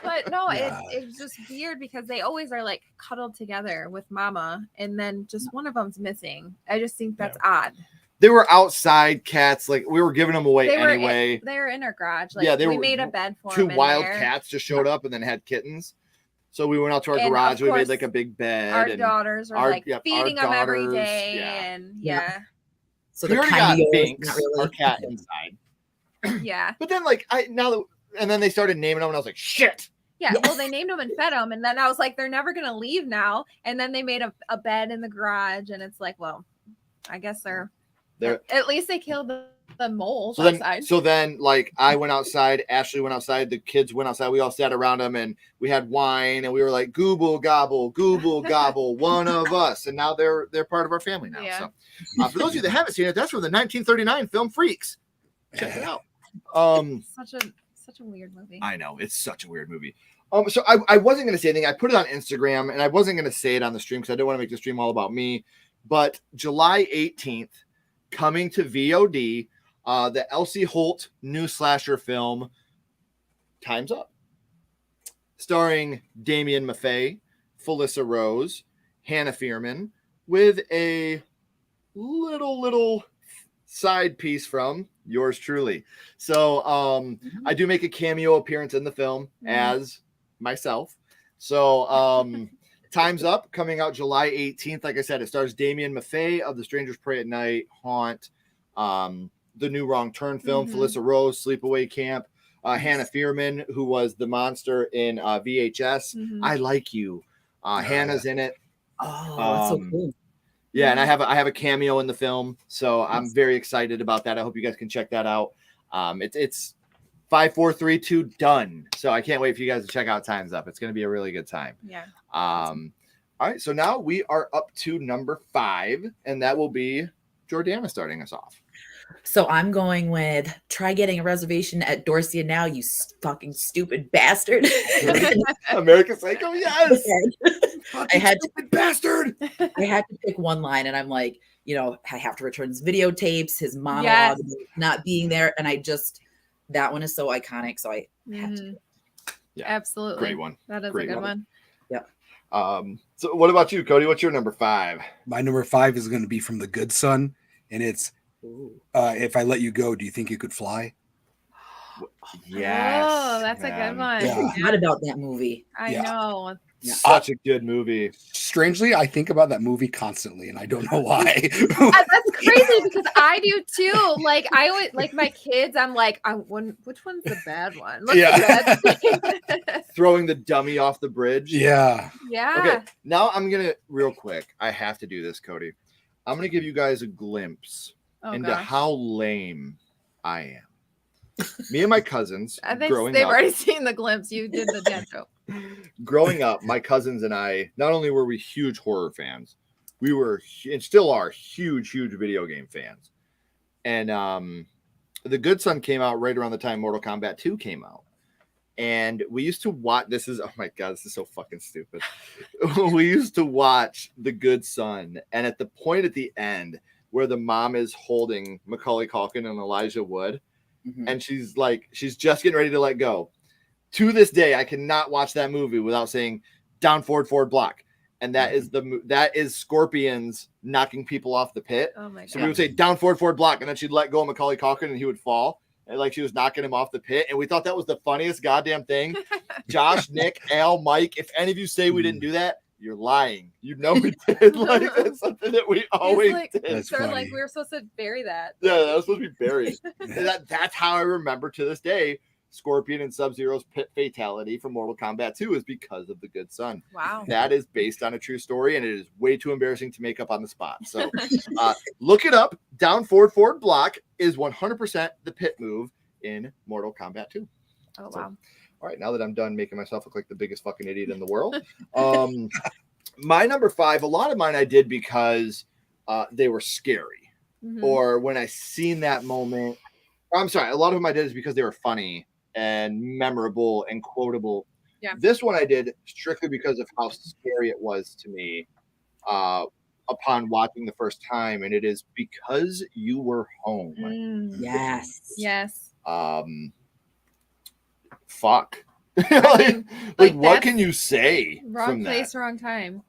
Speaker 2: But no, it's just weird because they always are like cuddled together with mama, and then just one of them's missing. I just think that's odd.
Speaker 6: They were outside cats, like we were giving them away anyway.
Speaker 2: They were in our garage. Like, we made a bed for
Speaker 6: 2
Speaker 2: them.
Speaker 6: wild cats just showed up and then had kittens. So we went out to our garage. We made like a big bed.
Speaker 2: Our daughters were feeding them every day, and
Speaker 7: So
Speaker 6: we
Speaker 7: the
Speaker 6: already got
Speaker 7: Kineo,
Speaker 6: Binks,
Speaker 7: not really.
Speaker 6: our cat inside.
Speaker 2: Yeah.
Speaker 6: But then and then they started naming them, and I was like, shit.
Speaker 2: Yeah, well, they named them and fed them, and then I was like, they're never gonna leave now. And then they made a bed in the garage, and it's like, well, I guess they're at least they killed the moles outside.
Speaker 6: So then, like, I went outside, Ashley went outside, the kids went outside. We all sat around them, and we had wine, and we were like, gooble gobble, one of us. And now they're part of our family now.
Speaker 2: Yeah.
Speaker 6: So, for those of you that haven't seen it, that's from the 1939 film Freaks. Check it out.
Speaker 2: Such a weird movie.
Speaker 6: I know, it's such a weird movie. So I wasn't going to say anything. I put it on Instagram, and I wasn't going to say it on the stream because I didn't want to make the stream all about me. But July 18th, coming to VOD, the Elsie Holt new slasher film, Time's Up, starring Damien Maffei, Felissa Rose, Hannah Fierman, with a little side piece from yours truly. So I do make a cameo appearance in the film as myself. So Time's Up, coming out July 18th. Like I said, it stars Damien Maffei of The Strangers Pray at Night, Haunt, the new Wrong Turn film, Felissa Rose, Sleepaway Camp, Hannah Fierman, who was the monster in VHS. I Like You. Hannah's in it.
Speaker 7: Oh, that's so cool.
Speaker 6: Yeah, and I have a cameo in the film, so I'm very excited about that. I hope you guys can check that out. It's 5, 4, 3, 2 done. So I can't wait for you guys to check out Time's Up. It's going to be a really good time.
Speaker 2: Yeah.
Speaker 6: All right, so now we are up to number 5, and that will be Jordana starting us off.
Speaker 7: So I'm going with try getting a reservation at Dorsia now, you fucking stupid bastard.
Speaker 6: American Psycho, yes.
Speaker 7: I had
Speaker 6: stupid bastard.
Speaker 7: I had to pick one line, and I'm like, I have to return his videotapes, his monologue, not being there, and that one is so iconic. So I had to.
Speaker 6: Yeah,
Speaker 2: absolutely,
Speaker 6: great one.
Speaker 2: That is
Speaker 6: Great
Speaker 2: a good one.
Speaker 7: Yeah.
Speaker 6: So what about you, Cody? What's your number 5?
Speaker 8: My number 5 is going to be from The Good Son, and it's if I let you go, do you think you could fly?
Speaker 6: Yes.
Speaker 2: Oh, that's a good one.
Speaker 7: I forgot about that movie.
Speaker 2: I know.
Speaker 6: Such a good movie.
Speaker 8: Strangely, I think about that movie constantly, and I don't know why.
Speaker 2: That's crazy because I do too. Like I always like my kids. I'm like, which one's the bad one? What's the bad
Speaker 6: Throwing the dummy off the bridge.
Speaker 8: Yeah.
Speaker 2: Yeah.
Speaker 6: Okay. Now I'm gonna real quick. I have to do this, Cody. I'm gonna give you guys a glimpse into how lame I am. Me and my cousins.
Speaker 2: I think they've already seen the glimpse. You did the dad joke.
Speaker 6: Growing up, my cousins and I, not only were we huge horror fans, we were and still are huge video game fans. And The Good Son came out right around the time Mortal Kombat 2 came out. And we used to watch, oh my God, this is so fucking stupid. We used to watch The Good Son. And at the point at the end where the mom is holding Macaulay Culkin and Elijah Wood, and she's just getting ready to let go. To this day, I cannot watch that movie without saying down forward block. And that is Scorpions knocking people off the pit.
Speaker 2: Oh my God.
Speaker 6: So we would say down forward block, and then she'd let go of Macaulay Culkin and he would fall. And like she was knocking him off the pit. And we thought that was the funniest goddamn thing. Josh, Nick, Al, Mike, if any of you say we didn't do that, you're lying. You know we did. Like that's something that we always did.
Speaker 2: They're like, we were supposed to bury that.
Speaker 6: Yeah, that was supposed to be buried. That's how I remember to this day Scorpion and Sub-Zero's pit fatality from Mortal Kombat 2 is because of The Good Son.
Speaker 2: Wow.
Speaker 6: That is based on a true story, and it is way too embarrassing to make up on the spot. So look it up. Down forward block is 100% the pit move in Mortal Kombat 2.
Speaker 2: Oh,
Speaker 6: so,
Speaker 2: wow.
Speaker 6: all right, now that I'm done making myself look like the biggest fucking idiot in the world. My number 5, a lot of mine I did because they were scary. Or when I seen that moment. I'm sorry, a lot of them I did is because they were funny and memorable and quotable.
Speaker 2: Yeah.
Speaker 6: This one I did strictly because of how scary it was to me upon watching the first time, and it is Because You Were Home.
Speaker 7: Yes.
Speaker 2: Yes.
Speaker 6: Fuck. like what can you say?
Speaker 2: Wrong
Speaker 6: from
Speaker 2: place,
Speaker 6: that?
Speaker 2: wrong time.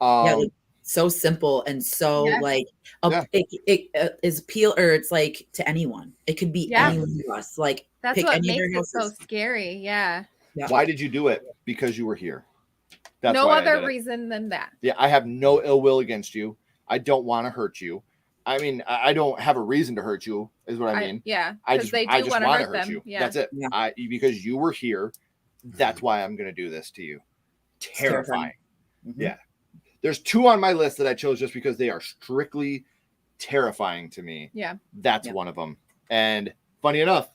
Speaker 7: So simple and so it is appeal, or it's like to anyone. It could be anyone of us. Like
Speaker 2: that's
Speaker 7: pick
Speaker 2: what
Speaker 7: any
Speaker 2: makes
Speaker 7: of
Speaker 2: it so scary. Yeah.
Speaker 6: Why did you do it? Because you were here. That's
Speaker 2: no
Speaker 6: why
Speaker 2: other reason than that.
Speaker 6: Yeah, I have no ill will against you. I don't want to hurt you. I mean, I don't have a reason to hurt you, is what I mean.
Speaker 2: I just want to hurt them.
Speaker 6: you.
Speaker 2: Yeah.
Speaker 6: That's it.
Speaker 7: Yeah.
Speaker 6: Because you were here, that's why I'm going to do this to you. Terrifying. Yeah. There's 2 on my list that I chose just because they are strictly terrifying to me.
Speaker 2: Yeah.
Speaker 6: That's one of them. And funny enough,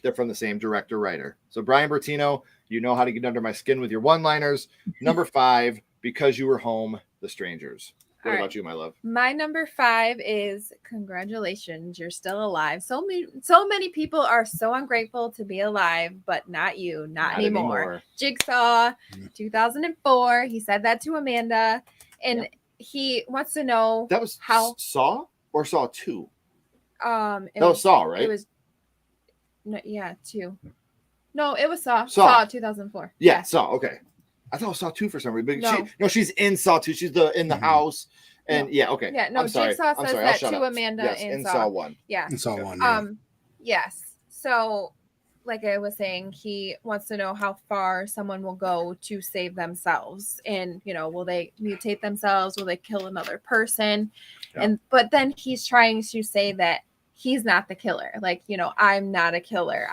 Speaker 6: they're from the same director writer. So Brian Bertino, you know how to get under my skin with your one-liners. Number 5, Because You Were Home, The Strangers. What about you, my love?
Speaker 2: My number 5 is congratulations, you're still alive. So many people are so ungrateful to be alive, but not you, not anymore. Jigsaw, 2004. He said that to Amanda, and he wants to know
Speaker 6: that was
Speaker 2: how
Speaker 6: Saw or Saw 2.
Speaker 2: That
Speaker 6: was Saw, right?
Speaker 2: It was 2. No, it was Saw.
Speaker 6: Saw
Speaker 2: 2004.
Speaker 6: Yeah, Saw. Okay. I thought it was Saw 2 for some reason. But she's in Saw 2. She's in the house. And okay.
Speaker 2: Yeah, no, Jigsaw says that to Amanda in Saw
Speaker 6: 1.
Speaker 2: Yeah.
Speaker 8: In Saw 1.
Speaker 2: Yes. So, like I was saying, he wants to know how far someone will go to save themselves. And, will they mutate themselves? Will they kill another person? Yeah. But then he's trying to say that he's not the killer. Like, I'm not a killer.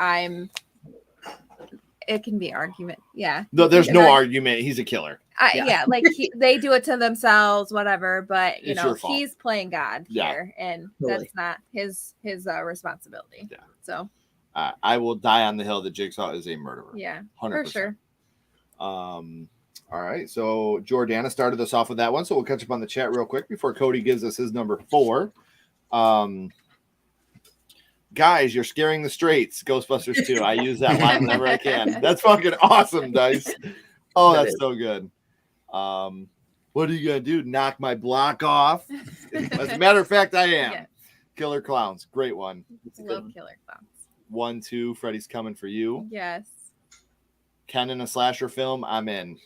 Speaker 2: it can be argument. Yeah.
Speaker 6: No, there's
Speaker 2: You
Speaker 6: no
Speaker 2: know,
Speaker 6: argument. He's a killer.
Speaker 2: yeah, like they do it to themselves, whatever. But you
Speaker 6: It's
Speaker 2: know,
Speaker 6: your fault.
Speaker 2: he's playing God
Speaker 6: Yeah.
Speaker 2: here, and
Speaker 7: Totally.
Speaker 2: that's not his responsibility.
Speaker 6: Yeah.
Speaker 2: So
Speaker 6: I will die on the hill that Jigsaw is a murderer.
Speaker 2: yeah,
Speaker 6: 100%.
Speaker 2: for sure.
Speaker 6: All right. So Jordana started us off with that one. So we'll catch up on the chat real quick before Cody gives us his number 4. Guys, you're scaring the straights. Ghostbusters 2. I use that line whenever I can. That's fucking awesome, Dice. Oh, that's so good. What are you gonna do? Knock my block off? As a matter of fact, I am.
Speaker 2: Yeah.
Speaker 6: Killer Clowns. Great one.
Speaker 2: Love Killer Clowns.
Speaker 6: 1, 2. Freddy's coming for you.
Speaker 2: Yes.
Speaker 6: Ken in a slasher film. I'm in.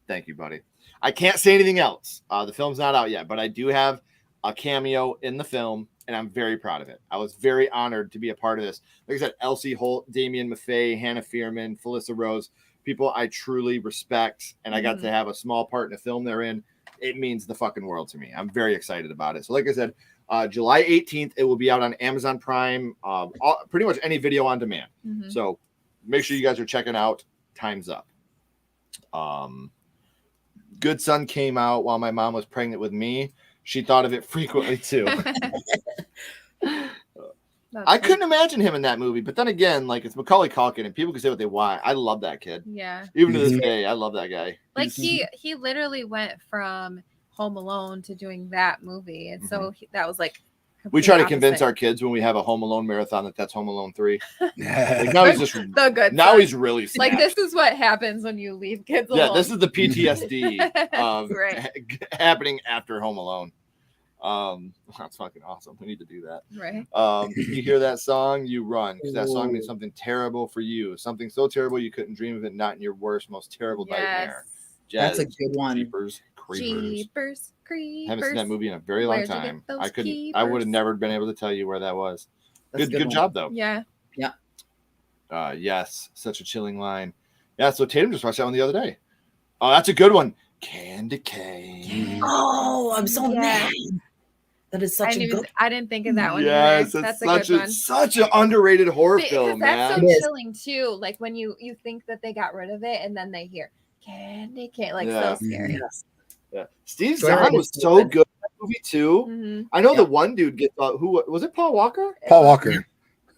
Speaker 6: Thank you, buddy. I can't say anything else. The film's not out yet, but I do have a cameo in the film, and I'm very proud of it. I was very honored to be a part of this. Like I said, Elsie Holt, Damian Maffei, Hannah Fearman, Felissa Rose, people I truly respect, and I got to have a small part in a film they're in. It means the fucking world to me. I'm very excited about it. So like I said, July 18th, it will be out on Amazon Prime, pretty much any video on demand. So make sure you guys are checking out Time's Up. Good Son came out while my mom was pregnant with me. She thought of it frequently too. I couldn't imagine him in that movie, but then again, like it's Macaulay Culkin, and people can say what they want. I love that kid.
Speaker 2: Yeah.
Speaker 6: Even to this day, I love that guy.
Speaker 2: Like he literally went from Home Alone to doing that movie, and so that was like.
Speaker 6: We try to
Speaker 2: complete
Speaker 6: convince
Speaker 2: opposite.
Speaker 6: our kids when we have a Home Alone marathon that's Home Alone 3. Like now he's just
Speaker 2: the good.
Speaker 6: now
Speaker 2: son.
Speaker 6: he's really
Speaker 2: like
Speaker 6: snapped.
Speaker 2: this is what happens when you leave kids alone.
Speaker 6: Yeah, this is the PTSD of
Speaker 2: Right.
Speaker 6: happening after Home Alone. That's fucking awesome. We need to do that.
Speaker 2: Right.
Speaker 6: You hear that song, you run, because that song means something terrible for you. Something so terrible you couldn't dream of it, not in your worst, most terrible nightmare.
Speaker 7: That's a good one.
Speaker 6: Jeepers Creepers.
Speaker 2: Jeepers Creepers.
Speaker 6: Haven't seen that movie in a very long
Speaker 2: Where'd you get
Speaker 6: time.
Speaker 2: those
Speaker 6: I couldn't. I
Speaker 2: keepers?
Speaker 6: would have never been able to tell you where that was.
Speaker 7: That's a
Speaker 6: Good
Speaker 7: good one.
Speaker 6: job though.
Speaker 2: Yeah.
Speaker 7: Yeah.
Speaker 6: Yes, such a chilling line. Yeah, so Tatum just watched that one the other day. Oh, that's a good one. Candy cane.
Speaker 7: Oh, I'm so
Speaker 2: Yeah.
Speaker 7: mad. That is such a good.
Speaker 2: I didn't think of that one.
Speaker 6: Yes,
Speaker 2: either.
Speaker 6: it's
Speaker 2: That's a good one.
Speaker 6: such an underrated horror
Speaker 2: Because
Speaker 6: film,
Speaker 2: that's
Speaker 6: man.
Speaker 2: so
Speaker 7: It is.
Speaker 2: chilling too. Like when you think that they got rid of it, and then they hear candy cane, like
Speaker 6: Yeah.
Speaker 2: so scary.
Speaker 7: Yes.
Speaker 6: Yeah. Steve
Speaker 7: Jordan
Speaker 6: Zahn was
Speaker 7: is
Speaker 6: so
Speaker 7: good.
Speaker 6: good in that movie too.
Speaker 2: Mhm.
Speaker 6: I know
Speaker 7: Yeah.
Speaker 6: the one dude gets who was it? Paul Walker.
Speaker 8: Paul Walker.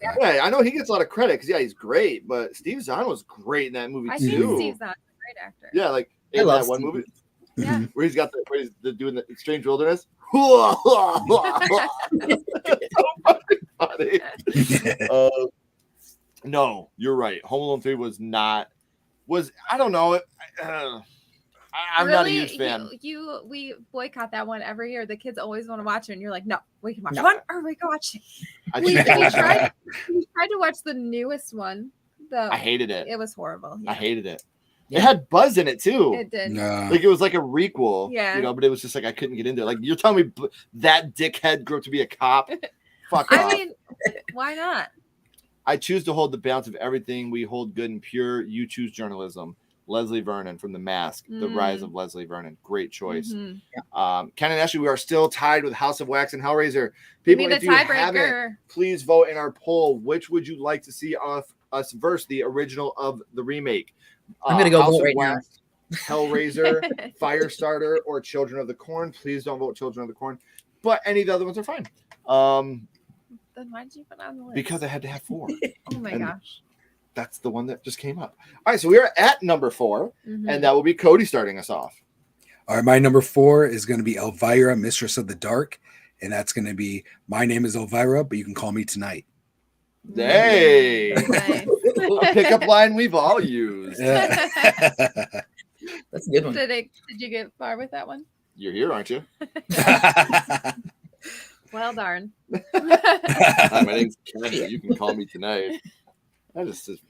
Speaker 6: Yeah, I know he gets a lot of credit because he's great, but Steve Zahn was great in that movie
Speaker 2: I think
Speaker 6: too.
Speaker 2: Steve Zahn's a great actor.
Speaker 6: Yeah, like
Speaker 7: I
Speaker 6: in
Speaker 7: love
Speaker 6: that one
Speaker 7: Steve.
Speaker 6: movie
Speaker 2: Yeah.
Speaker 6: where he's doing the Strange Wilderness. So fucking funny. No, you're right. Home Alone 3 was I don't know. I'm not a
Speaker 2: Really?
Speaker 6: huge fan.
Speaker 2: We boycott that one every year. The kids always want to watch it, and you're like, no, we can watch
Speaker 7: No.
Speaker 2: one or we can watch it.
Speaker 6: I
Speaker 2: We
Speaker 6: just-
Speaker 2: tried to watch the newest one.
Speaker 6: I hated it.
Speaker 2: It was horrible.
Speaker 6: I
Speaker 2: Yeah,
Speaker 6: hated it.
Speaker 7: Yeah.
Speaker 6: It had Buzz in it too.
Speaker 2: it did.
Speaker 8: No.
Speaker 6: Like it was like a requel,
Speaker 2: Yeah.
Speaker 6: you know, but it was just like I couldn't get into it. Like you're telling me that dickhead grew up to be a cop? Fuck
Speaker 2: I
Speaker 6: off.
Speaker 2: mean, why not?
Speaker 6: I choose to hold the balance of everything. We hold good and pure. You choose journalism. Leslie Vernon from The Mask, The Rise of Leslie Vernon. Great choice.
Speaker 2: Mhm.
Speaker 6: Ken and Ashley, we are still tied with House of Wax and Hellraiser.
Speaker 2: We
Speaker 6: People,
Speaker 2: need a
Speaker 6: if you haven't,
Speaker 2: tiebreaker.
Speaker 6: please vote in our poll. Which would you like to see us verse the original of the remake?
Speaker 7: I'm gonna go
Speaker 6: House
Speaker 7: vote
Speaker 6: of
Speaker 7: right now.
Speaker 6: Wax, Hellraiser, Firestarter, or Children of the Corn. Please don't vote Children of the Corn, but any of the other ones are fine.
Speaker 2: Then why did you put it on the list?
Speaker 6: Because I had to have 4.
Speaker 2: Oh my
Speaker 6: and
Speaker 2: gosh.
Speaker 6: That's the one that just came up. All right, so we are at number 4,
Speaker 2: Mhm.
Speaker 6: and that will be Cody starting us off.
Speaker 8: All right, my number 4 is going to be Elvira, Mistress of the Dark, and that's going to be My Name is Elvira, but you can call me tonight.
Speaker 6: Hey,
Speaker 2: Nice.
Speaker 6: a pickup line we've all used.
Speaker 8: Yeah.
Speaker 7: That's a good one.
Speaker 2: Did you get far with that one?
Speaker 6: You're here, aren't you?
Speaker 2: Well, darn.
Speaker 6: Hi, my name's Ken. You can call me tonight. That is just,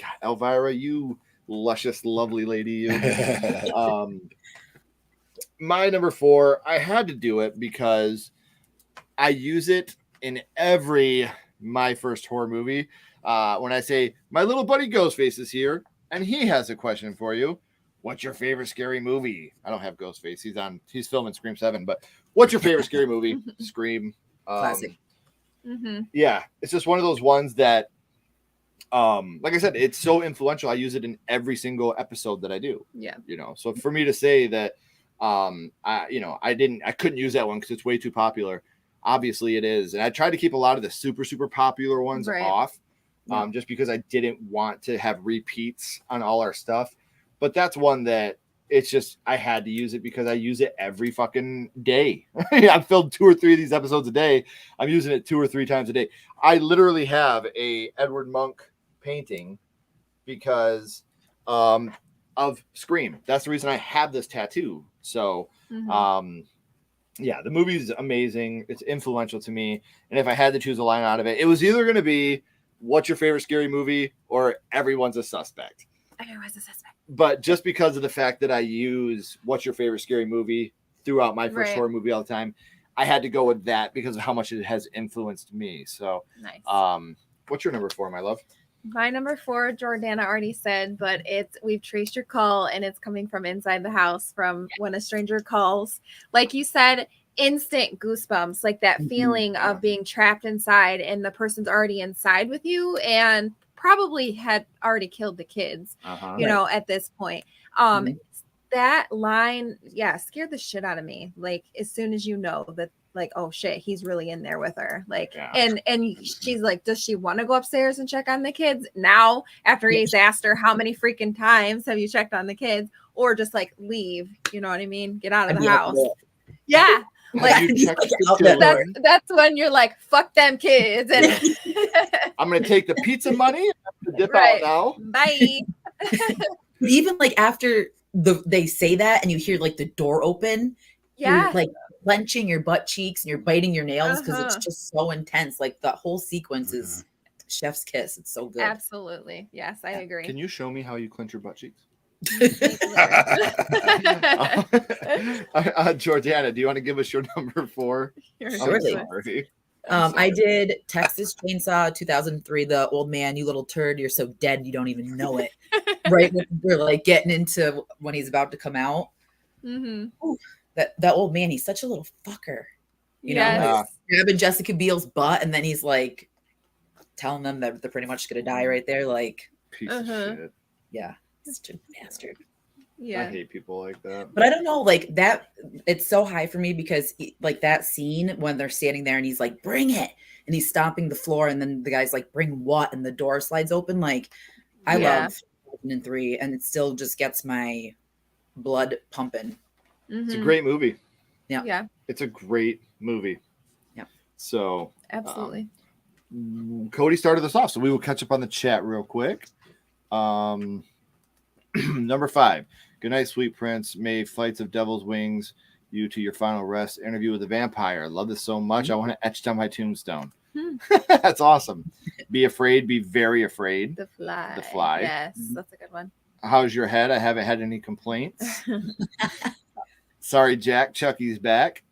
Speaker 6: God, Elvira, you luscious, lovely lady. You. My number 4, I had to do it because I use it in every My First Horror movie. When I say, my little buddy Ghostface is here, and he has a question for you. What's your favorite scary movie? I don't have Ghostface. He's filming Scream 7, but what's your favorite scary movie? Scream.
Speaker 7: Classic.
Speaker 2: Mm-hmm.
Speaker 6: Yeah, it's just one of those ones that like I said, it's so influential. I use it in every single episode that I do.
Speaker 2: Yeah.
Speaker 6: So for me to say that, I couldn't use that one because it's way too popular. Obviously it is. And I tried to keep a lot of the super, super popular ones off, just because I didn't want to have repeats on all our stuff. But that's one that it's just, I had to use it because I use it every fucking day. I've filmed 2 or 3 of these episodes a day. I'm using it 2 or 3 times a day. I literally have a Edward Monk painting because of Scream. That's the reason I have this tattoo. So, yeah, the movie's amazing. It's influential to me. And if I had to choose a line out of it, it was either going to be what's your favorite scary movie or everyone's a suspect.
Speaker 2: Everyone's a suspect.
Speaker 6: But just because of the fact that I use what's your favorite scary movie throughout my first horror movie all the time, I had to go with that because of how much it has influenced me. So,
Speaker 2: nice.
Speaker 6: What's your number 4, my love?
Speaker 2: My number 4, Jordana already said, but we've traced your call and it's coming from inside the house from When a Stranger Calls. Like you said, instant goosebumps, like that feeling of being trapped inside and the person's already inside with you and probably had already killed the kids, at this point. That line, scared the shit out of me. Like as soon as you know that, like, oh shit, he's really in there with her. Like, and she's like, does she want to go upstairs and check on the kids now after he's asked her how many freaking times have you checked on the kids, or just like leave? You know what I mean? Get out of the house. Yeah. Like that's when you're like, fuck them kids, and
Speaker 6: I'm gonna take the pizza money and dip out now.
Speaker 2: Bye.
Speaker 7: Even like after they say that and you hear like the door open, you're like clenching your butt cheeks and you're biting your nails because it's just so intense. Like the whole sequence is chef's kiss. It's so good.
Speaker 2: Absolutely. Yes, I agree.
Speaker 6: Can you show me how you clench your butt cheeks? Jordana, do you want to give us your number 4?
Speaker 7: Surely. I did Texas Chainsaw 2003. The old man, you little turd, you're so dead you don't even know it. Right when we're like getting into when he's about to come out. Ooh, that old man, he's such a little fucker. You know, like, grabbing Jessica Biel's butt, and then he's like telling them that they're pretty much gonna die right there. Like,
Speaker 6: piece of shit.
Speaker 7: Yeah. Such a bastard.
Speaker 6: I hate people like that.
Speaker 7: But I don't know, like that, it's so high for me because like that scene when they're standing there and he's like, bring it, and he's stomping the floor, and then the guy's like, bring what, and the door slides open. Like, I love 2003, and it still just gets my blood pumping.
Speaker 6: It's a great movie.
Speaker 2: Yeah.
Speaker 6: It's a great movie.
Speaker 7: Yeah.
Speaker 6: So
Speaker 2: absolutely.
Speaker 6: Cody started this off, so we will catch up on the chat real quick. Number 5. Good night, sweet prince. May flights of devil's wings you to your final rest. Interview with the vampire. Love this so much. I want to etch on my tombstone. That's awesome. Be afraid. Be very afraid.
Speaker 2: The Fly.
Speaker 6: The Fly.
Speaker 2: Yes, that's a good one.
Speaker 6: How's your head? I haven't had any complaints. Sorry, Jack. Chucky's back.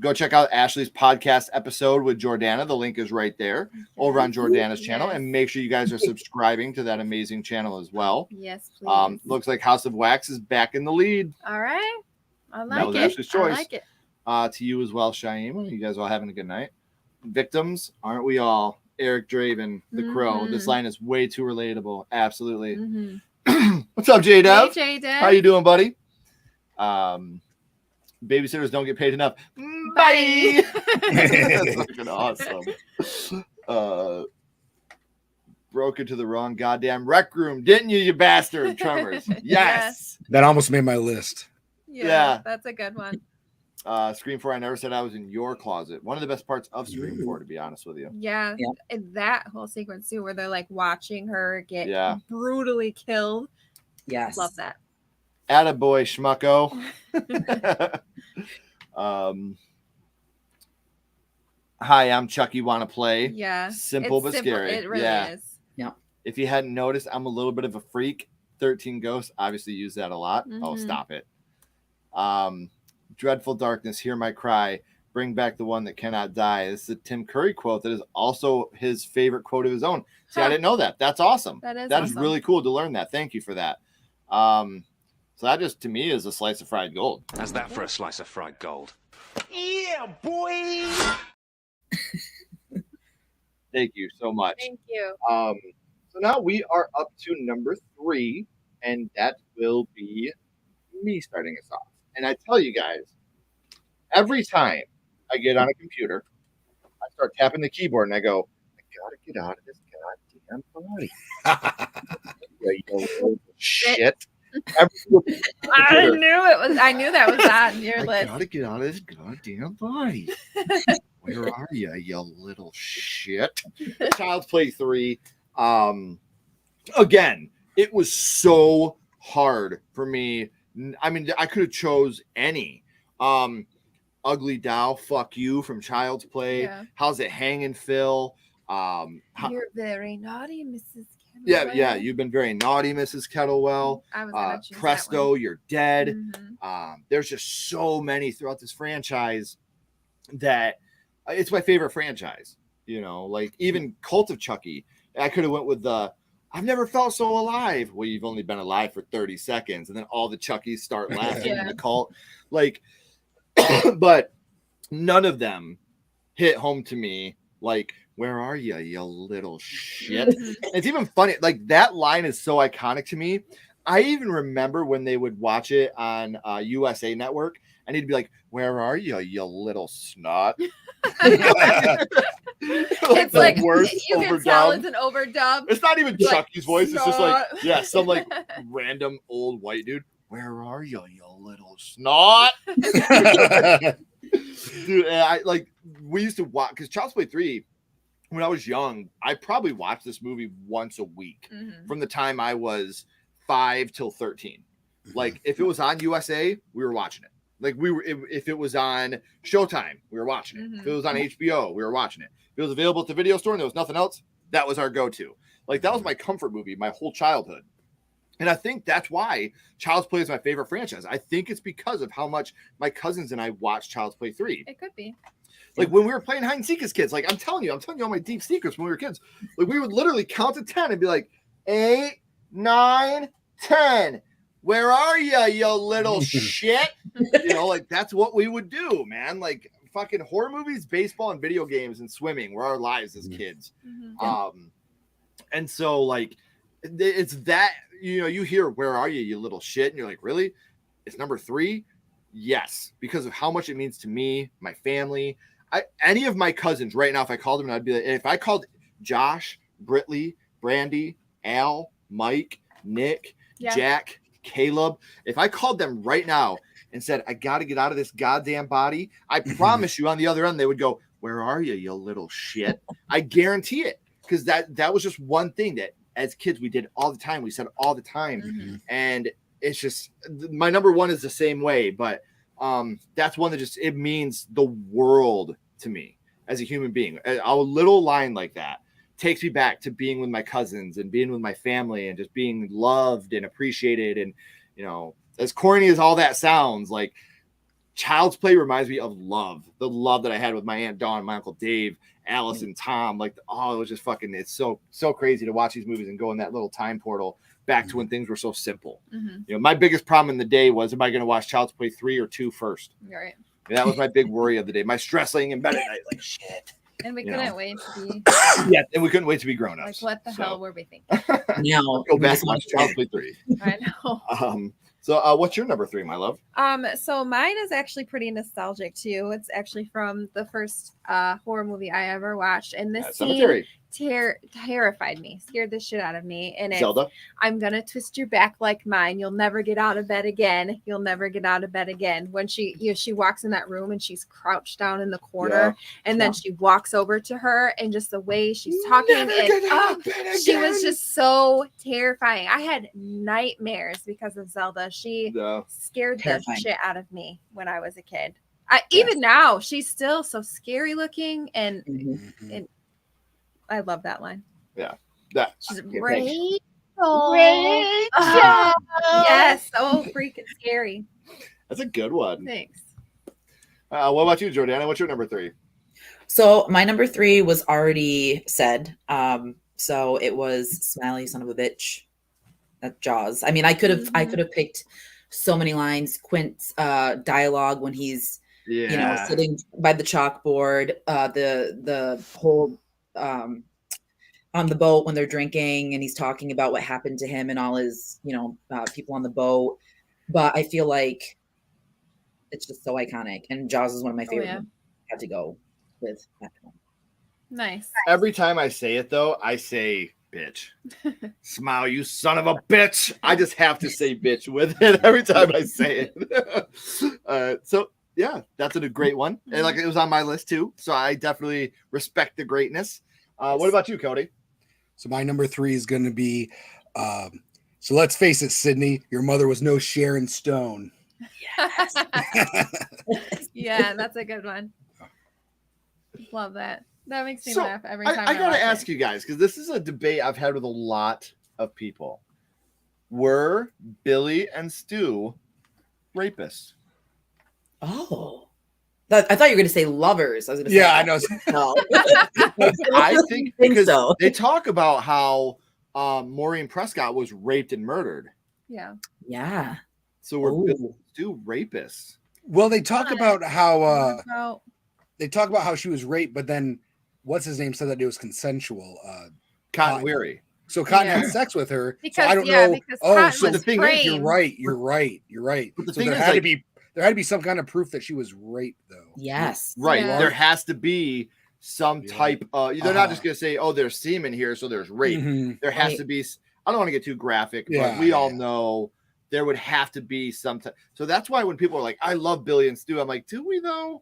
Speaker 6: Go check out Ashley's podcast episode with Jordana. The link is right there over on Jordana's channel. And make sure you guys are subscribing to that amazing channel as well.
Speaker 2: Yes, please.
Speaker 6: Looks like House of Wax is back in the lead.
Speaker 2: All right. I like
Speaker 6: that was
Speaker 2: it.
Speaker 6: Ashley's choice.
Speaker 2: I like it.
Speaker 6: To you as well, Shaima. You guys all having a good night. Victims, aren't we all? Eric Draven, the Crow. This line is way too relatable. Absolutely. What's up, J-Dub?
Speaker 2: Hey, J-Dub.
Speaker 6: How you doing, buddy? Babysitters don't get paid enough. Bye. That's fucking awesome. Broke into the wrong goddamn rec room, didn't you, you bastard? Tremors. Yes.
Speaker 8: That almost made my list.
Speaker 2: Yeah, that's a good one.
Speaker 6: Scream 4, I never said I was in your closet. One of the best parts of Scream 4, to be honest with you.
Speaker 2: Yeah. And that whole sequence too, where they're like watching her get brutally killed.
Speaker 7: Yes.
Speaker 2: Love that.
Speaker 6: Attaboy, schmucko. Hi, I'm Chucky. Want to play?
Speaker 2: Yeah.
Speaker 6: Simple but scary.
Speaker 2: It really is.
Speaker 7: Yeah.
Speaker 6: If you hadn't noticed, I'm a little bit of a freak. 13 Ghosts, obviously use that a lot. Oh, stop it. Dreadful darkness, hear my cry. Bring back the one that cannot die. This is a Tim Curry quote that is also his favorite quote of his own. See, I didn't know that. That's awesome. That is
Speaker 2: awesome.
Speaker 6: really cool to learn that. Thank you for that. So that just, to me, is a slice of fried gold.
Speaker 5: How's that for a slice of fried gold?
Speaker 10: Yeah, boy.
Speaker 6: Thank you so much.
Speaker 2: Thank you.
Speaker 6: So now we are up to number 3, and that will be me starting us off. And I tell you guys, every time I get on a computer, I start tapping the keyboard and I go, I gotta get out of this goddamn body. Shit.
Speaker 2: I knew that was on your
Speaker 6: I
Speaker 2: list.
Speaker 6: gotta get out of this goddamn body. Where are you little shit? Child's Play 3. Again, it was so hard for me. I mean, I could have chose any. Ugly Doll, Fuck You from Child's Play.
Speaker 2: Yeah.
Speaker 6: How's It Hanging, Phil?
Speaker 2: You're very naughty, Mrs. Kettlewell.
Speaker 6: Yeah, you've been very naughty, Mrs. Kettlewell.
Speaker 2: I was gonna choose
Speaker 6: Presto,
Speaker 2: that one.
Speaker 6: You're Dead.
Speaker 2: Mhm.
Speaker 6: There's just so many throughout this franchise that it's my favorite franchise. You know, like even Cult of Chucky. I could have went with the I've never felt so alive. Well, you've only been alive for 30 seconds, and then all the Chuckies start laughing in the cult. Like, but none of them hit home to me like, where are you, you little shit? It's even funny. Like, that line is so iconic to me. I even remember when they would watch it on USA Network, and he'd be like, where are you, you little snot?
Speaker 2: It's like you can tell it's an overdub.
Speaker 6: It's not even Chucky's voice. It's just like,
Speaker 2: snot.
Speaker 6: yeah, some like random old white dude. Where are you, you little snot? Dude, I like we used to watch because Child's Play 3. When I was young, I probably watched this movie once a week from the time I was 5 till 13. Like if it was on USA, we were watching it. Like if it was on Showtime, we were watching it. If it was on HBO, we were watching it. If it was available at the video store and there was nothing else, that was our go-to. Like that was my comfort movie, my whole childhood. And I think that's why Child's Play is my favorite franchise. I think it's because of how much my cousins and I watched Child's Play 3.
Speaker 2: It could be.
Speaker 6: Like when we were playing hide and seek as kids, like I'm telling you all my deep secrets when we were kids. Like we would literally count to 10 and be like, 8, 9, 10. Where are you, you little shit? You know, like that's what we would do, man. Like fucking horror movies, baseball, and video games and swimming were our lives as kids. And so like it's that, you know, you hear where are you, you little shit, and you're like, really? It's number 3? Yes, because of how much it means to me, my family. Any of my cousins right now, if I called them, I'd be like, if I called Josh, Britley, Brandy, Al, Mike, Nick, Jack, Caleb, if I called them right now and said, I got to get out of this goddamn body, I promise you on the other end, they would go, where are you, you little shit? I guarantee it. Because that was just one thing that as kids we did all the time. We said all the time. And it's just, my number 1 is the same way, but that's one that just, it means the world to me as a human being. A little line like that takes me back to being with my cousins and being with my family and just being loved and appreciated. And, you know, as corny as all that sounds, like Child's Play reminds me of love, the love that I had with my Aunt Dawn, my Uncle Dave, Alice, and Tom. Like, oh, it was just fucking, it's so crazy to watch these movies and go in that little time portal back to when things were so simple. You know, my biggest problem in the day was, am I going to watch Child's Play 3 or 2 first?
Speaker 2: Right.
Speaker 6: And that was my big worry of the day. My stress laying in bed at night, like shit.
Speaker 2: And we couldn't wait to be.
Speaker 6: Yeah, and we couldn't wait to be grown ups.
Speaker 2: Like, what the hell were we thinking?
Speaker 6: Go back and watch Child's Play 3.
Speaker 2: I know.
Speaker 6: So what's your number 3, my love?
Speaker 2: So mine is actually pretty nostalgic too. It's actually from the first horror movie I ever watched, and this scene terrified me, scared the shit out of me. And it's,
Speaker 6: Zelda,
Speaker 2: I'm gonna twist your back like mine. You'll never get out of bed again. You'll never get out of bed again. When she walks in that room and she's crouched down in the corner, and then she walks over to her, and just the way she's talking, and she was just so terrifying. I had nightmares because of Zelda. She scared the shit out of me when I was a kid. Even now, she's still so scary looking, and I love that line.
Speaker 6: Yeah,
Speaker 2: she's Rachel. Yes, so freaking scary.
Speaker 6: That's a good one.
Speaker 2: Thanks.
Speaker 6: What about you, Jordana? What's your number 3?
Speaker 7: So my number 3 was already said. So it was Smiley, son of a bitch. That Jaws. I mean, I could have picked so many lines. Quint's dialogue when he's you know, sitting by the chalkboard, the whole on the boat when they're drinking, and he's talking about what happened to him and all his, people on the boat. But I feel like it's just so iconic, and Jaws is one of my favorite.
Speaker 2: yeah.
Speaker 7: Movies. I had to go with that one.
Speaker 2: Nice.
Speaker 6: Every time I say it, though, I say bitch. Smile, you son of a bitch. I just have to say bitch with it every time I say it. So, yeah, that's a great one. And like it was on my list, too. So I definitely respect the greatness. What about you, Cody?
Speaker 8: So my number 3 is going to be, so let's face it, Sydney, your mother was no Sharon Stone.
Speaker 2: Yes. Yeah, that's a good one. Love that. That makes me laugh every time.
Speaker 6: I gotta ask you guys, because this is a debate I've had with a lot of people. Were Billy and Stu rapists?
Speaker 7: Oh, I thought you were going to say lovers. I was going to say,
Speaker 8: yeah, I know.
Speaker 7: No.
Speaker 6: I think because
Speaker 7: so.
Speaker 6: They talk about how Maureen Prescott was raped and murdered.
Speaker 2: Yeah.
Speaker 7: Yeah.
Speaker 6: So we're Billy and Stu rapists.
Speaker 8: Well, they talk about how
Speaker 2: About
Speaker 8: she was raped, but then what's his name said that it was consensual.
Speaker 6: Cotton Weary.
Speaker 8: So Cotton
Speaker 2: Yeah.
Speaker 8: had sex with her.
Speaker 2: Because,
Speaker 8: so I don't
Speaker 2: yeah,
Speaker 8: know.
Speaker 2: because
Speaker 8: Oh,
Speaker 2: Cotton
Speaker 8: so
Speaker 2: was
Speaker 8: the thing
Speaker 2: trained.
Speaker 8: is, you're right.
Speaker 6: But the
Speaker 8: So
Speaker 6: thing
Speaker 8: there
Speaker 6: is,
Speaker 8: had to
Speaker 6: like-
Speaker 8: be there had to be some kind of proof that she was raped, though.
Speaker 7: Yes.
Speaker 6: Right.
Speaker 2: Yeah.
Speaker 6: There has to be some type they're not just gonna say, oh, there's semen here, so there's rape.
Speaker 8: Mhm.
Speaker 6: There has
Speaker 7: Right.
Speaker 6: to be, I don't want to get too graphic,
Speaker 8: Yeah,
Speaker 6: but we all
Speaker 8: yeah.
Speaker 6: know there would have to be some type. So that's why when people are like, I love Billy and Stu, I'm like, do we though?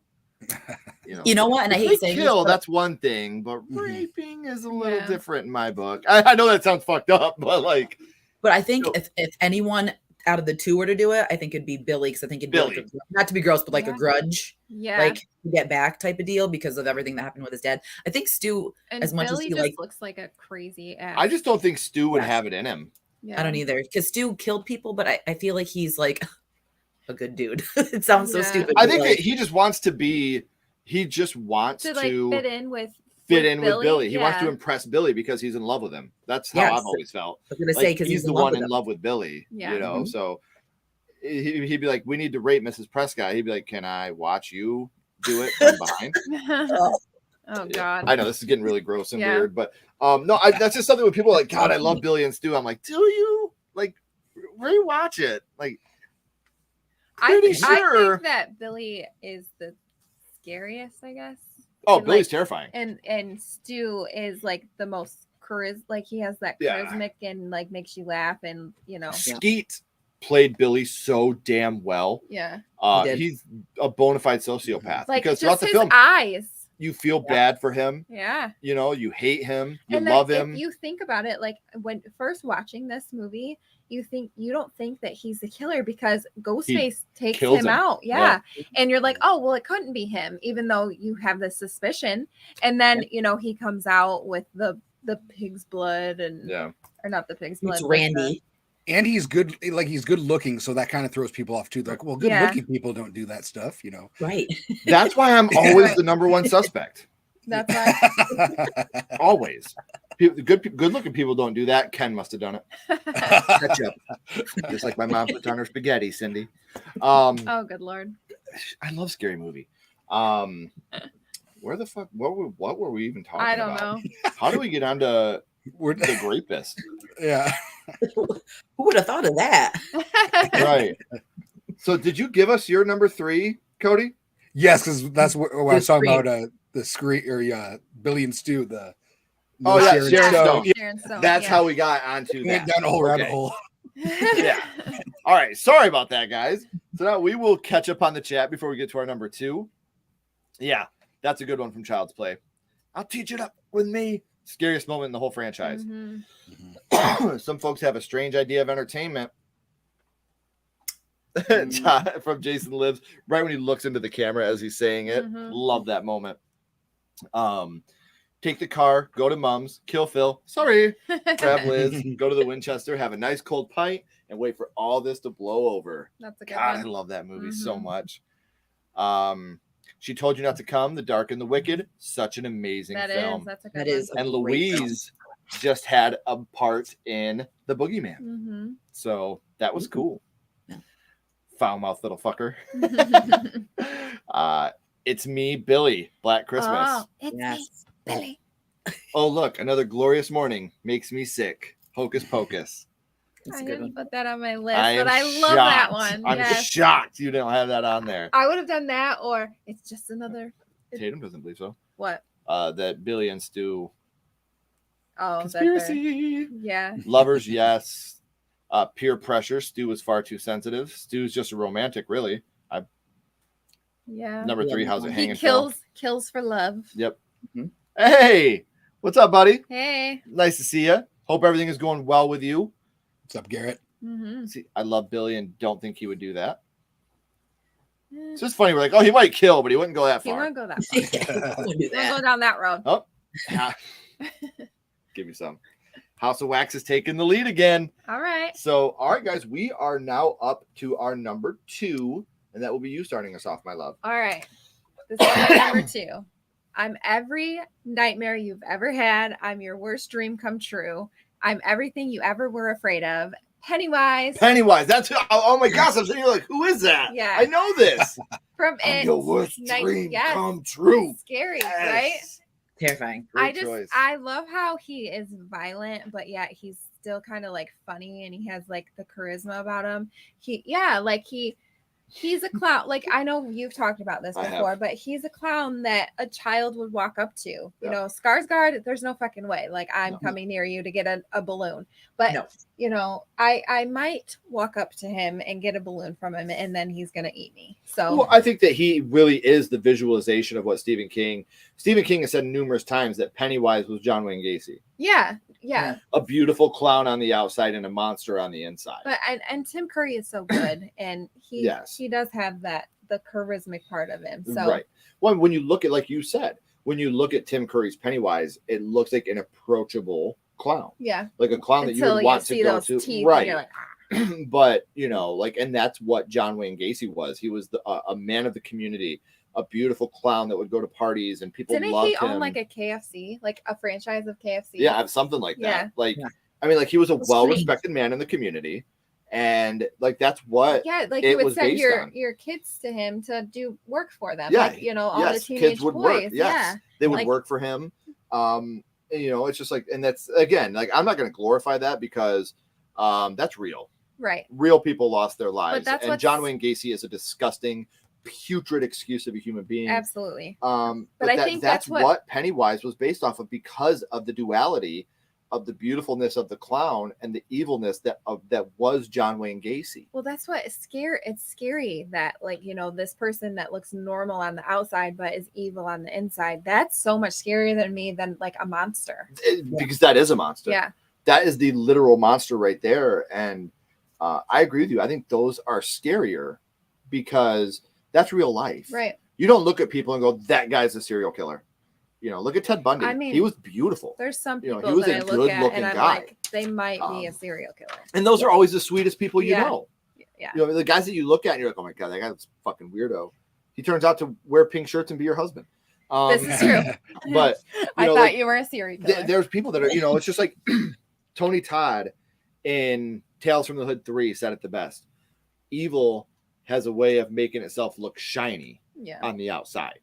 Speaker 7: You know what? And I
Speaker 6: if
Speaker 7: hate
Speaker 6: they
Speaker 7: saying
Speaker 6: kill,
Speaker 7: this, but
Speaker 6: that's one thing, but raping is a little
Speaker 2: Yeah.
Speaker 6: different in my book. I know that sounds fucked up, but like,
Speaker 7: I think
Speaker 6: So-
Speaker 7: if anyone out of the two were to do it, I think it'd be Billy, because I think it'd be like
Speaker 6: Billy.
Speaker 7: not to be gross, but like a
Speaker 2: Yeah.
Speaker 7: grudge,
Speaker 2: Yeah.
Speaker 7: like get back type of deal because of everything that happened with his dad. I think Stu,
Speaker 2: and
Speaker 7: as much
Speaker 2: Billy
Speaker 7: as he
Speaker 2: just
Speaker 7: like,
Speaker 2: looks like a crazy ass.
Speaker 6: I just don't think Stu would
Speaker 7: Yes.
Speaker 6: have it in him.
Speaker 2: Yeah.
Speaker 7: I don't either, because Stu killed people, but I feel like he's like a good dude. It sounds so
Speaker 2: Yeah.
Speaker 7: stupid.
Speaker 6: I
Speaker 7: but,
Speaker 6: think
Speaker 7: like,
Speaker 6: that he just wants to be. He just wants
Speaker 2: to like fit in with
Speaker 6: Billy. He wants to
Speaker 2: Yeah.
Speaker 6: impress Billy because he's in love with him. That's how
Speaker 7: Yes.
Speaker 6: I've always felt.
Speaker 7: I was gonna
Speaker 6: Like,
Speaker 7: say because
Speaker 6: he's
Speaker 7: in
Speaker 6: the
Speaker 7: love
Speaker 6: one
Speaker 7: with
Speaker 6: in
Speaker 7: him.
Speaker 6: love with Billy.
Speaker 2: Yeah.
Speaker 6: You know,
Speaker 7: Mhm.
Speaker 6: so he'd be like, "We need to rape Mrs. Prescott." He'd be like, "Can I watch you do it from behind?"
Speaker 2: Oh God.
Speaker 6: I know this is getting really gross and
Speaker 2: Yeah.
Speaker 6: weird, but no, that's just something when people are like, "God, I love Billy and Stu." I'm like, "Do you like rewatch it?" Like, pretty
Speaker 2: I
Speaker 6: sure.
Speaker 2: think that Billy is the scariest, I guess.
Speaker 6: Oh,
Speaker 2: And,
Speaker 6: Billy's
Speaker 2: like,
Speaker 6: terrifying.
Speaker 2: and Stu is like the most like he has that
Speaker 6: Yeah.
Speaker 2: charismatic and like makes you laugh and
Speaker 6: Skeet played Billy so damn well.
Speaker 2: yeah.
Speaker 7: He did.
Speaker 6: He's a bona fide sociopath
Speaker 2: Like
Speaker 6: because
Speaker 2: just
Speaker 6: throughout the
Speaker 2: his
Speaker 6: film,
Speaker 2: eyes.
Speaker 6: you feel bad for him.
Speaker 2: Yeah.
Speaker 6: You know, you hate him, you
Speaker 2: And
Speaker 6: love
Speaker 2: then
Speaker 6: him.
Speaker 2: if you think about it, like when first watching this movie, you don't think that he's the killer because Ghostface takes
Speaker 6: kills
Speaker 2: him
Speaker 6: him.
Speaker 2: out. Yeah. And you're like, oh well, it couldn't be him, even though you have this suspicion. And then he comes out with the pig's blood and or not the pig's blood.
Speaker 7: It's
Speaker 2: but
Speaker 7: Randy.
Speaker 8: And he's good, like he's good looking, so that kind of throws people off too. They're like, well, good
Speaker 2: Yeah.
Speaker 8: looking people don't do that stuff, you know.
Speaker 7: Right.
Speaker 6: That's why I'm always the number one suspect.
Speaker 2: That's why.
Speaker 6: Always. Good looking people don't do that. Ken must have done it. Ketchup. Just like my mom puts on her spaghetti, Cindy.
Speaker 2: Oh, good Lord.
Speaker 6: I love Scary Movie. Where the fuck? What were we even talking about?
Speaker 2: I don't know.
Speaker 6: How do we get onto the rapist?
Speaker 8: Yeah.
Speaker 7: Who would have thought of that?
Speaker 6: Right. So, did you give us your number 3, Cody?
Speaker 8: Yes, because that's what I was talking
Speaker 7: Scream.
Speaker 8: about. The screen or Billy and Stu.
Speaker 6: Oh yeah, Sharon Stone.
Speaker 2: Sharon Stone,
Speaker 6: That's
Speaker 2: yeah.
Speaker 6: how we got onto
Speaker 8: We
Speaker 6: that.
Speaker 8: went down a whole rabbit
Speaker 6: Okay.
Speaker 8: hole.
Speaker 6: Yeah. All right. Sorry about that, guys. So now we will catch up on the chat before we get to our number 2. Yeah, that's a good one from Child's Play. I'll teach it up with me. Scariest moment in the whole franchise.
Speaker 2: Mhm.
Speaker 6: Some folks have a strange idea of entertainment. From Jason Lives, right when he looks into the camera as he's saying it.
Speaker 2: Mhm.
Speaker 6: Love that moment. Take the car, go to Mom's, kill Phil. Sorry. Grab Liz, go to the Winchester, have a nice cold pint, and wait for all this to blow over.
Speaker 2: That's a good
Speaker 6: God, I
Speaker 2: one.
Speaker 6: love that movie so
Speaker 2: Mhm.
Speaker 6: much. She Told You Not to Come, The Dark and the Wicked. Such an amazing
Speaker 2: That
Speaker 6: film.
Speaker 2: is. That's a good
Speaker 7: That
Speaker 2: one.
Speaker 7: is a
Speaker 6: And
Speaker 7: great film.
Speaker 6: Louise just had a part in The Boogeyman.
Speaker 2: Mm-hmm.
Speaker 6: So that was cool.
Speaker 7: Yeah.
Speaker 6: Foul mouth little fucker. It's Me, Billy, Black Christmas.
Speaker 2: Oh, it's
Speaker 7: Yes.
Speaker 2: me, Billy.
Speaker 6: Oh, look, another glorious morning makes me sick. Hocus pocus.
Speaker 2: I didn't put that on my list,
Speaker 6: I
Speaker 2: but
Speaker 6: am
Speaker 2: I love that one.
Speaker 6: I'm
Speaker 2: Yes.
Speaker 6: shocked you don't have that on there.
Speaker 2: I would have done that, or it's just another.
Speaker 6: Tatum doesn't believe so.
Speaker 2: What?
Speaker 6: That Billy and Stu.
Speaker 2: Oh,
Speaker 6: Conspiracy.
Speaker 2: Yeah.
Speaker 6: Lovers, yes. Peer pressure. Stu was far too sensitive. Stu's just a romantic, really.
Speaker 2: Yeah.
Speaker 6: Number 3, how's it hanging?
Speaker 2: He kills for love.
Speaker 6: Yep. Hey, what's up, buddy?
Speaker 2: Hey.
Speaker 6: Nice to see you. Hope everything is going well with you.
Speaker 8: What's up, Garrett?
Speaker 2: Mm-hmm.
Speaker 6: See, I love Billy and don't think he would do that. It's just funny. We're like, oh, he might kill, but he wouldn't go that
Speaker 2: He
Speaker 6: far.
Speaker 2: won't go that far. We'll go down that road.
Speaker 6: Oh, give me some. House of Wax is taking the lead again.
Speaker 2: All right.
Speaker 6: So, all right, guys, we are now up to our number 2, and that will be you starting us off, my love.
Speaker 2: All right. This is my number 2. I'm every nightmare you've ever had. I'm your worst dream come true. I'm everything you ever were afraid of. Pennywise.
Speaker 6: Pennywise. That's oh my gosh! I'm sitting here like, who is that?
Speaker 2: Yeah.
Speaker 6: I know this.
Speaker 2: From it.
Speaker 6: Your worst dream
Speaker 2: yes.
Speaker 6: come true.
Speaker 2: Scary, right?
Speaker 7: Terrifying.
Speaker 2: I love how he is violent, but yet he's still kind of like funny, and he has like the charisma about him. He's a clown. Like, I know you've talked about this before, but he's a clown that a child would walk up to. You know, Skarsgård, there's no fucking way. Like, I'm coming near you to get a balloon. But, you know, I might walk up to him and get a balloon from him, and then he's going to eat me. So,
Speaker 6: well, I think that he really is the visualization of what Stephen King has said numerous times, that Pennywise was John Wayne Gacy.
Speaker 2: Yeah.
Speaker 6: A beautiful clown on the outside and a monster on the inside.
Speaker 2: But and Tim Curry is so good, and he does have the charismatic part of him. So
Speaker 6: right. Well, when you look at, like you said, when you look at Tim Curry's Pennywise, it looks like an approachable clown.
Speaker 2: Yeah.
Speaker 6: Like a clown that you would want to go to.
Speaker 2: Teeth,
Speaker 6: right.
Speaker 2: Like,
Speaker 6: but you know, like, and that's what John Wayne Gacy was. He was a man of the community, a beautiful clown that would go to parties and people loved him.
Speaker 2: Didn't he own like a KFC, like a franchise of KFC?
Speaker 6: Yeah, something like that.
Speaker 2: Yeah.
Speaker 6: Like, I mean, like, he was a well-respected man in the community, and like that's what
Speaker 2: like
Speaker 6: it
Speaker 2: you would
Speaker 6: was
Speaker 2: send
Speaker 6: based
Speaker 2: your
Speaker 6: on.
Speaker 2: your kids to him to do work for them.
Speaker 6: Yeah,
Speaker 2: like, you know, all the
Speaker 6: yes,
Speaker 2: teenage
Speaker 6: kids would
Speaker 2: boys.
Speaker 6: work. Yes,
Speaker 2: Yeah,
Speaker 6: they would
Speaker 2: like,
Speaker 6: work for him. You know, it's just like, and that's, again, like, I'm not going to glorify that because that's real.
Speaker 2: Right.
Speaker 6: Real people lost their lives,
Speaker 2: that's
Speaker 6: and John Wayne Gacy is a disgusting, putrid excuse of a human being.
Speaker 2: Absolutely.
Speaker 6: But
Speaker 2: I think
Speaker 6: that's what Pennywise was based off of, because of the duality of the beautifulness of the clown and the evilness that was John Wayne Gacy.
Speaker 2: Well, that's what is scary. It's scary that, like, you know, this person that looks normal on the outside but is evil on the inside. That's so much scarier than like a monster.
Speaker 6: Because that is a monster.
Speaker 2: Yeah.
Speaker 6: That is the literal monster right there. And I agree with you. I think those are scarier because that's real life.
Speaker 2: Right.
Speaker 6: You don't look at people and go, that guy's a serial killer. You know, look at Ted Bundy.
Speaker 2: I mean,
Speaker 6: he was beautiful.
Speaker 2: There's some people
Speaker 6: he was
Speaker 2: that
Speaker 6: a
Speaker 2: I look at
Speaker 6: good-looking
Speaker 2: and I'm
Speaker 6: guy.
Speaker 2: like, they might be a serial killer.
Speaker 6: And those are always the sweetest people you know.
Speaker 2: Yeah.
Speaker 6: You know, the guys that you look at and you're like, oh my God, that guy's a fucking weirdo. He turns out to wear pink shirts and be your husband.
Speaker 2: This is true.
Speaker 6: But
Speaker 2: I thought you were a serial killer.
Speaker 6: There's people that are, you know, it's just like Tony Todd in Tales from the Hood 3 said it the best. Evil has a way of making itself look shiny on the outside.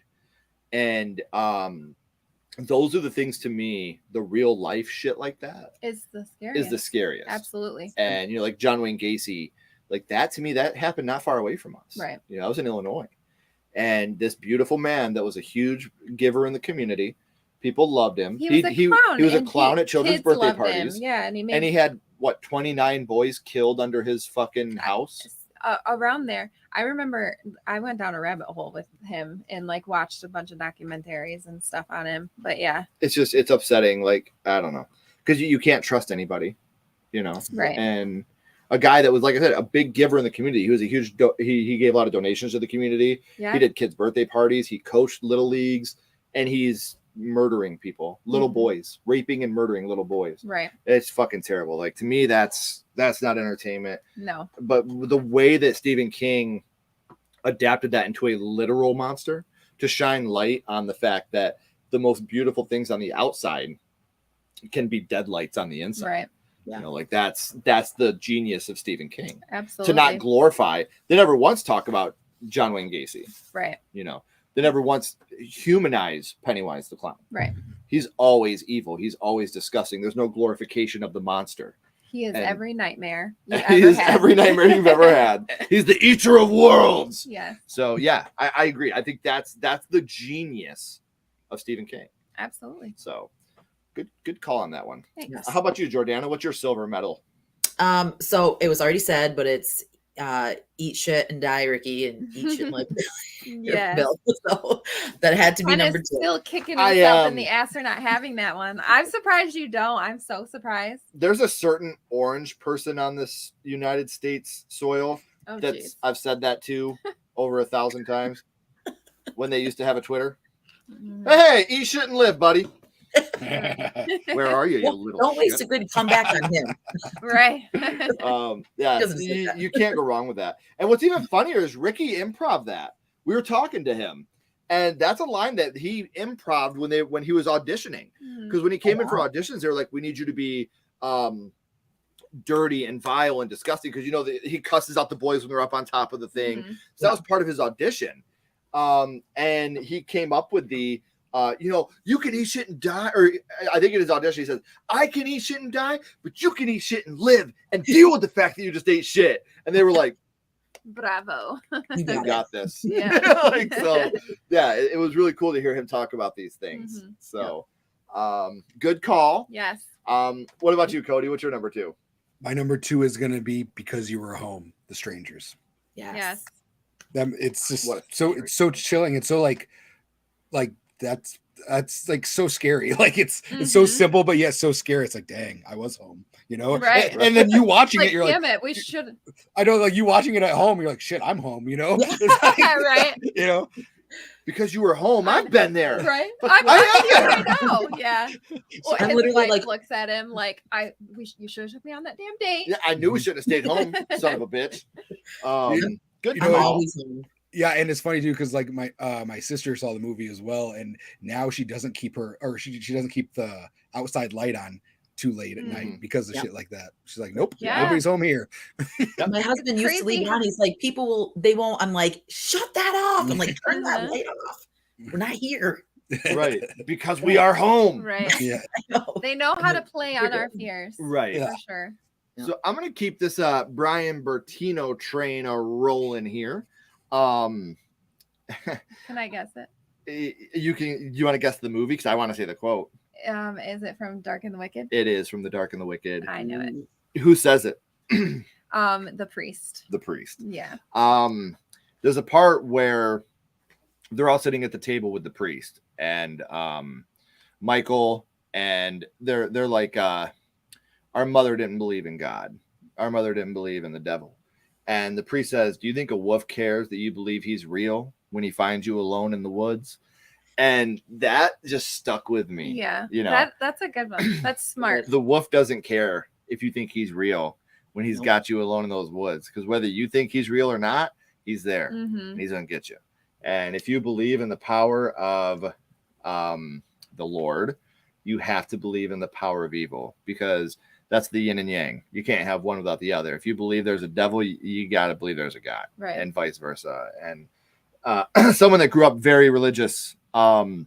Speaker 6: And those are the things, to me, the real life shit like that
Speaker 2: is the scariest. Absolutely.
Speaker 6: And, you know, like John Wayne Gacy, like that, to me, that happened not far away from us.
Speaker 2: Right.
Speaker 6: You know, I was in Illinois. And this beautiful man that was a huge giver in the community, people loved him.
Speaker 2: He was a clown.
Speaker 6: He was a clown at children's birthday parties.
Speaker 2: Him. Yeah, and
Speaker 6: he had 29 boys killed under his fucking house.
Speaker 2: Around there. I remember I went down a rabbit hole with him and like watched a bunch of documentaries and stuff on him. But yeah,
Speaker 6: it's upsetting. Like, I don't know, because you can't trust anybody, you know.
Speaker 2: Right.
Speaker 6: And a guy that was, like I said, a big giver in the community. He was a huge he gave a lot of donations to the community.
Speaker 2: Yeah.
Speaker 6: He did kids' birthday parties. He coached little leagues, and he's murdering people, little boys, raping and murdering little boys.
Speaker 2: Right.
Speaker 6: It's fucking terrible. Like, to me, that's not entertainment.
Speaker 2: No.
Speaker 6: But the way that Stephen King adapted that into a literal monster to shine light on the fact that the most beautiful things on the outside can be deadlights on the inside.
Speaker 2: Right. Yeah.
Speaker 6: You know, like that's the genius of Stephen King.
Speaker 2: Absolutely.
Speaker 6: To not glorify. They never once talk about John Wayne Gacy.
Speaker 2: Right.
Speaker 6: You know, They never once humanize Pennywise the clown.
Speaker 2: Right.
Speaker 6: He's always evil. He's always disgusting. There's no glorification of the monster.
Speaker 2: He is
Speaker 6: And
Speaker 2: every nightmare
Speaker 6: he is every nightmare you've ever had. He's the eater of worlds.
Speaker 2: Yeah.
Speaker 6: So yeah, I agree. I think that's the genius of Stephen King.
Speaker 2: Absolutely.
Speaker 6: So good call on that one.
Speaker 2: Thanks.
Speaker 6: How about you, Jordana? What's your silver medal?
Speaker 7: So it was already said, but it's eat shit and die, Ricky, and eat shit and live.
Speaker 2: Yes.
Speaker 7: So that had to be number 2.
Speaker 2: Still kicking himself in the ass for not having that one. I'm surprised you don't. I'm so surprised.
Speaker 6: There's a certain orange person on this United States soil
Speaker 2: geez.
Speaker 6: I've said that to over 1,000 times when they used to have a Twitter. Hey, eat shit and live, buddy. Where are you, you little
Speaker 7: Don't waste
Speaker 6: shit?
Speaker 7: a good comeback on him.
Speaker 2: Right.
Speaker 6: Yeah, you can't go wrong with that. And what's even funnier is Ricky improv that. We were talking to him, and that's a line that he improved when he was auditioning. Because when he came in for auditions, they were like, "We need you to be dirty and vile and disgusting," because he cusses out the boys when they're up on top of the thing. So that was part of his audition. And he came up with the you can eat shit and die, or I think in his audition he says, "I can eat shit and die, but you can eat shit and live and deal with the fact that you just ate shit." And they were like,
Speaker 2: "Bravo,
Speaker 6: you got this."
Speaker 2: Yeah.
Speaker 6: It was really cool to hear him talk about these things. So, good call.
Speaker 2: Yes.
Speaker 6: What about you, Cody? What's your number 2?
Speaker 8: My number 2 is going to be Because You Were Home, The Strangers.
Speaker 2: Yes.
Speaker 8: It's just it's so chilling. It's so like that's like so scary. Like it's so simple, but yet so scary. It's like, dang, I was home,
Speaker 2: Right.
Speaker 8: And then you watching it, you're
Speaker 2: damn
Speaker 8: like,
Speaker 2: it, we should.
Speaker 8: I know, like you watching it at home, you're like, shit, I'm home,
Speaker 2: Right.
Speaker 6: Because you were home, I've been there.
Speaker 2: Right.
Speaker 6: I
Speaker 2: know. Yeah. Well,
Speaker 7: I'm
Speaker 2: his
Speaker 7: literally
Speaker 2: wife
Speaker 7: like,
Speaker 2: looks at him like, you should have took me on that damn date.
Speaker 6: Yeah, I knew we shouldn't have stayed home, son of a bitch. Good
Speaker 8: I'm
Speaker 6: call.
Speaker 7: always home.
Speaker 8: Yeah, and it's funny too because like my sister saw the movie as well, and now she doesn't keep she doesn't keep the outside light on too late at night because of shit like that. She's like, nope, nobody's home here.
Speaker 7: My husband used to leave it on. He's like, they won't. I'm like, shut that off. I'm like, turn that light off. We're not here.
Speaker 6: Right, because we are home.
Speaker 2: Right.
Speaker 8: Yeah.
Speaker 2: They know how to play on our fears.
Speaker 6: Right.
Speaker 2: For sure.
Speaker 6: So I'm gonna keep this Brian Bertino train rolling here.
Speaker 2: Can I guess it?
Speaker 6: You want to guess the movie? Because I want to say the quote.
Speaker 2: Is it from Dark and the Wicked?
Speaker 6: It is from The Dark and the Wicked.
Speaker 2: I knew it.
Speaker 6: Who says it?
Speaker 2: The priest.
Speaker 6: The priest.
Speaker 2: Yeah.
Speaker 6: There's a part where they're all sitting at the table with the priest and Michael, and they're like, our mother didn't believe in God. Our mother didn't believe in the devil. And the priest says, "Do you think a wolf cares that you believe he's real when he finds you alone in the woods?" And that just stuck with me.
Speaker 2: Yeah. That's a good one. That's smart.
Speaker 6: The wolf doesn't care if you think he's real when he's got you alone in those woods, because whether you think he's real or not, he's there. He's gonna get you. And if you believe in the power of the Lord, you have to believe in the power of evil, because that's the yin and yang. You can't have one without the other. If you believe there's a devil, you got to believe there's a God,
Speaker 2: right?
Speaker 6: And vice versa. And someone that grew up very religious, it was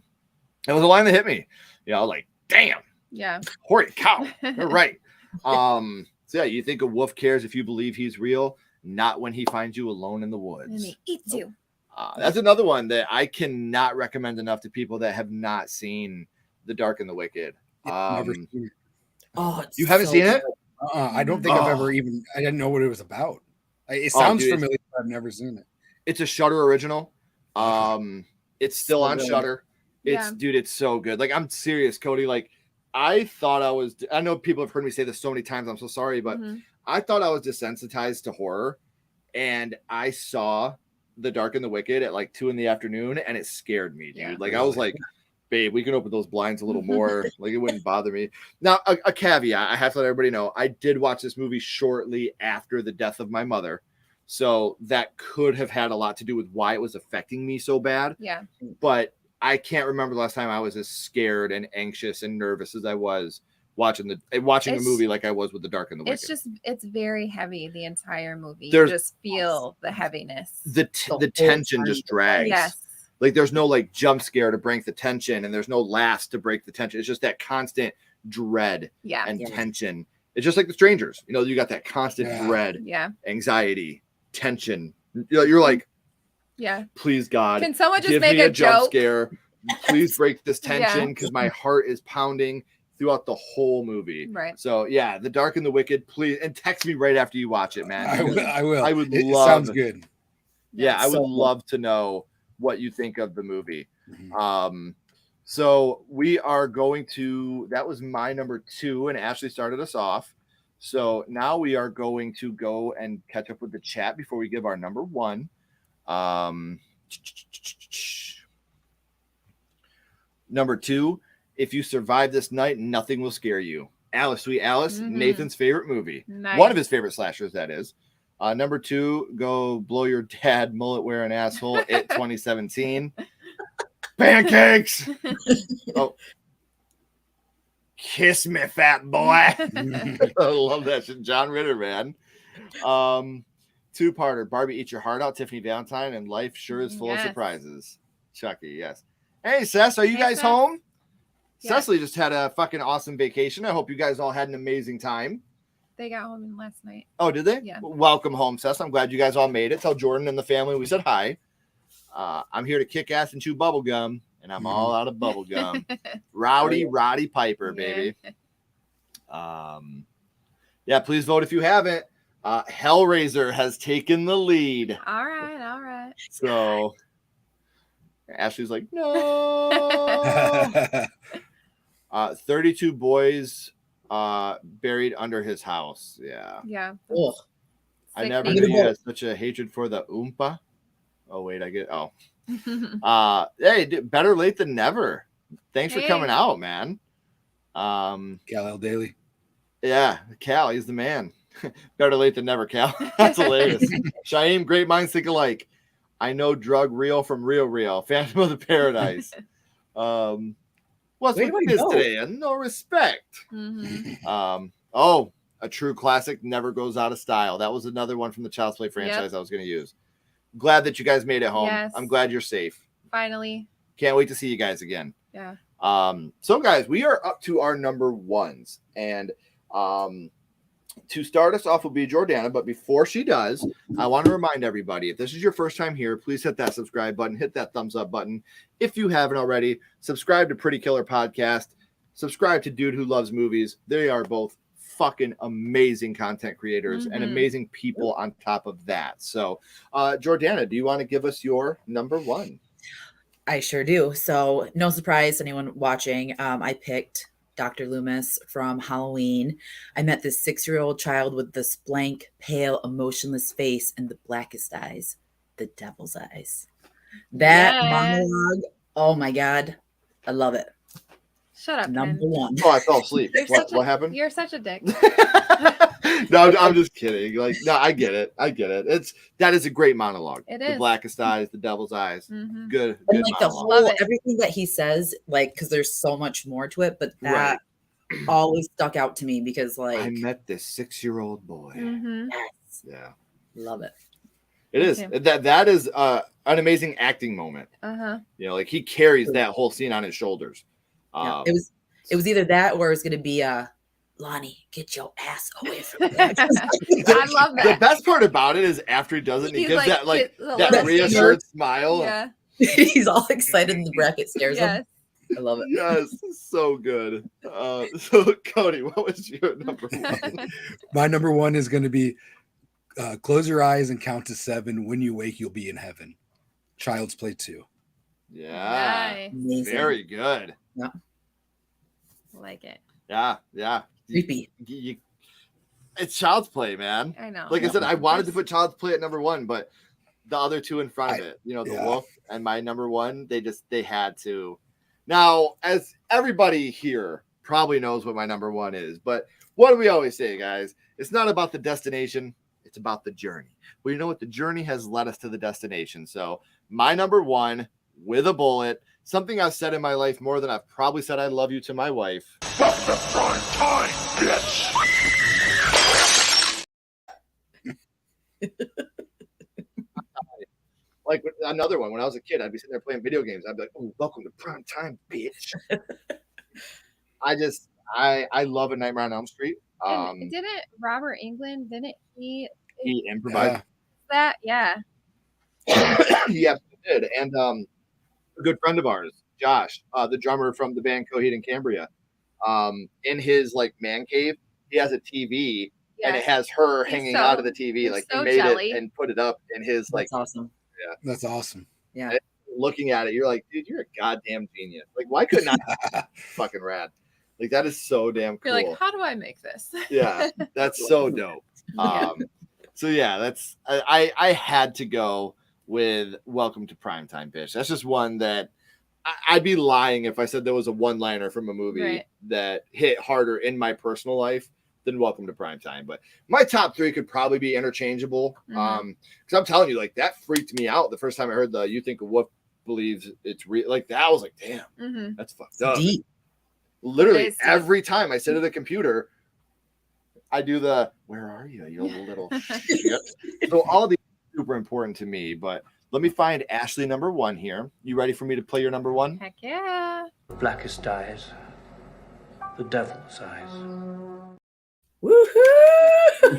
Speaker 6: a line that hit me. Like, damn,
Speaker 2: yeah,
Speaker 6: holy cow, you're right. So yeah, you think a wolf cares if you believe he's real, not when he finds you alone in the woods.
Speaker 2: And he eats you.
Speaker 6: That's another one that I cannot recommend enough to people that have not seen The Dark and the Wicked.
Speaker 8: Never seen it.
Speaker 7: Oh,
Speaker 6: you haven't seen it?
Speaker 8: I don't think I've ever I didn't know what it was about. It sounds familiar, but I've never seen it.
Speaker 6: It's a Shudder original. It's still on Shudder. It's so good. Like, I'm serious, Cody. Like, I know people have heard me say this so many times. I'm so sorry, but I thought I was desensitized to horror, and I saw The Dark and the Wicked at like 2 p.m, and it scared me, dude.
Speaker 2: Yeah.
Speaker 6: Like, I was like, babe, we can open those blinds a little more. Like, it wouldn't bother me. Now, a caveat, I have to let everybody know, I did watch this movie shortly after the death of my mother. So that could have had a lot to do with why it was affecting me so bad.
Speaker 2: Yeah.
Speaker 6: But I can't remember the last time I was as scared and anxious and nervous as I was watching the movie like I was with The Dark and the Wicked.
Speaker 2: It's very heavy, the entire movie.
Speaker 6: You
Speaker 2: just feel the heaviness.
Speaker 6: The tension just drags.
Speaker 2: Yes.
Speaker 6: Like there's no like jump scare to break the tension, and there's no laughs to break the tension. It's just that constant dread and tension. It's just like The Strangers. You know, you got that constant dread, anxiety, tension. You're like, please God,
Speaker 2: can someone just
Speaker 6: give
Speaker 2: make
Speaker 6: me
Speaker 2: a
Speaker 6: jump
Speaker 2: joke?
Speaker 6: scare? Please break this tension because my heart is pounding throughout the whole movie.
Speaker 2: Right.
Speaker 6: So yeah, The Dark and the Wicked, please, and text me right after you watch it, man.
Speaker 8: I will.
Speaker 6: I would
Speaker 8: it
Speaker 6: love.
Speaker 8: Sounds good.
Speaker 6: Yeah, I would love to know what you think of the movie. So we are going to. That was my number 2, and Ashley started us off. So now we are going to go and catch up with the chat before we give our number 1. Number 2, if you survive this night, nothing will scare you. Alice, Sweet Alice, Nathan's favorite movie.
Speaker 2: Nice.
Speaker 6: One of his favorite slashers, that is. Number 2, go blow your dad mullet wearing asshole at 2017. Pancakes. Oh, kiss me, fat boy. I love that shit. John Ritter, man. 2-parter. Barbie Eat Your Heart Out, Tiffany Valentine, and Life Sure is Full of Surprises. Chucky, yes. Hey, Cess, are you guys home? Cecily just had a fucking awesome vacation. I hope you guys all had an amazing time.
Speaker 2: They got home last night.
Speaker 6: Oh, did they?
Speaker 2: Yeah.
Speaker 6: Welcome home, Cess. I'm glad you guys all made it. Tell Jordan and the family we said hi. I'm here to kick ass and chew bubble gum, and I'm all out of bubble gum. Roddy Piper, baby. Yeah, please vote if you haven't. Hellraiser has taken the lead.
Speaker 2: All right.
Speaker 6: So Ashley's like, no. 32 boys buried under his house. Yeah.
Speaker 2: Ugh.
Speaker 6: I never knew you had such a hatred for the Oompa. Oh, wait, I get hey, better late than never. Thanks for coming out, man.
Speaker 8: Cal L. Daly.
Speaker 6: Yeah, Cal, he's the man. Better late than never, Cal. That's hilarious. Shaim, great minds think alike. I know drug real from real. Phantom of the Paradise. What's with this today? And no respect. Oh, a true classic, never goes out of style. That was another one from the Child's Play franchise I was going to use. Glad that you guys made it home.
Speaker 2: Yes.
Speaker 6: I'm glad you're safe.
Speaker 2: Finally.
Speaker 6: Can't wait to see you guys again.
Speaker 2: Yeah.
Speaker 6: So guys, we are up to our number 1s, and to start us off will be Jordana, but before she does, I want to remind everybody, if this is your first time here, please hit that subscribe button, hit that thumbs up button. If you haven't already, subscribe to Pretty Killer Podcast, subscribe to Dude Who Loves Movies. They are both fucking amazing content creators and amazing people on top of that. So, Jordana, do you want to give us your number 1?
Speaker 7: I sure do. So no surprise to anyone watching. I picked Dr. Loomis from Halloween. I met this 6-year-old child with this blank, pale, emotionless face and the blackest eyes, the devil's eyes. That monologue, oh my God, I love it.
Speaker 2: Shut up,
Speaker 7: Number
Speaker 2: Ken.
Speaker 7: 1.
Speaker 6: Oh, I fell asleep. What happened?
Speaker 2: You're such a dick.
Speaker 6: No, I'm just kidding. Like, no, I get it. That is a great monologue.
Speaker 2: It
Speaker 6: The
Speaker 2: is.
Speaker 6: blackest eyes, the devil's eyes. Good
Speaker 7: And like the
Speaker 6: monologue.
Speaker 7: whole, everything that he says, like, because there's so much more to it, but that always stuck out to me because, like,
Speaker 6: I met this 6-year-old boy.
Speaker 7: yes,
Speaker 6: Yeah,
Speaker 7: love it.
Speaker 6: it is. That is an amazing acting moment. You know, like he carries that whole scene on his shoulders.
Speaker 7: It was either that or it was gonna be Lonnie, get your ass away from me. I
Speaker 2: love that.
Speaker 6: The best part about it is after he does it, and he gives that reassured smile.
Speaker 2: Yeah.
Speaker 7: He's all excited and the bracket scares him. I love it.
Speaker 6: Yes, so good. So Cody, what was your number 1?
Speaker 8: My number 1 is going to be close your eyes and count to 7. When you wake, you'll be in heaven. Child's Play 2.
Speaker 6: Yeah.
Speaker 2: Nice.
Speaker 6: Very good.
Speaker 7: Yeah.
Speaker 2: Like it.
Speaker 6: Yeah.
Speaker 7: Creepy.
Speaker 6: It's Child's Play, man.
Speaker 2: I know.
Speaker 6: Like I said, I wanted to put Child's Play at number 1, but the other 2 in front of it, you know, the wolf and my number 1, they had to. Now, as everybody here probably knows what my number 1 is, but what do we always say, guys? It's not about the destination, it's about the journey. Well, you know what? The journey has led us to the destination. So my number 1, with a bullet, something I've said in my life more than I've probably said I love you to my wife.
Speaker 9: Fuck the prime time, bitch.
Speaker 6: Like another one, when I was a kid, I'd be sitting there playing video games. I'd be like, "Oh, welcome to prime time, bitch." I love A Nightmare on Elm Street.
Speaker 2: And didn't Robert Englund, didn't he
Speaker 6: Improvised
Speaker 2: that? Yeah.
Speaker 6: he absolutely did. And a good friend of ours, Josh, the drummer from the band Coheed and Cambria, in his like man cave, he has a TV and it has her hanging out of the TV. Like he made it and put it up in his like.
Speaker 7: That's awesome.
Speaker 6: Yeah,
Speaker 8: that's awesome.
Speaker 7: Yeah,
Speaker 6: and looking at it, you're like, dude, you're a goddamn genius. Like, why couldn't I? Fucking rad. Like that is so damn cool.
Speaker 2: You're like, how do I make this?
Speaker 6: Yeah, that's so dope. So yeah, that's I had to go with Welcome to Primetime, bitch. That's just one that I'd be lying if I said there was a one-liner from a movie that hit harder in my personal life than Welcome to Primetime. But my top 3 could probably be interchangeable. Because I'm telling you, like that freaked me out the first time I heard the "You Think a Wolf Believes It's Real." Like that, I was like, damn, that's fucked up.
Speaker 7: Deep.
Speaker 6: Literally every time I sit at the computer, I do the "Where are you, you little shit?" So all these are super important to me. But let me find Ashley number 1 here. You ready for me to play your number 1?
Speaker 2: Heck yeah.
Speaker 13: Blackest eyes, the devil's eyes.
Speaker 7: Woohoo!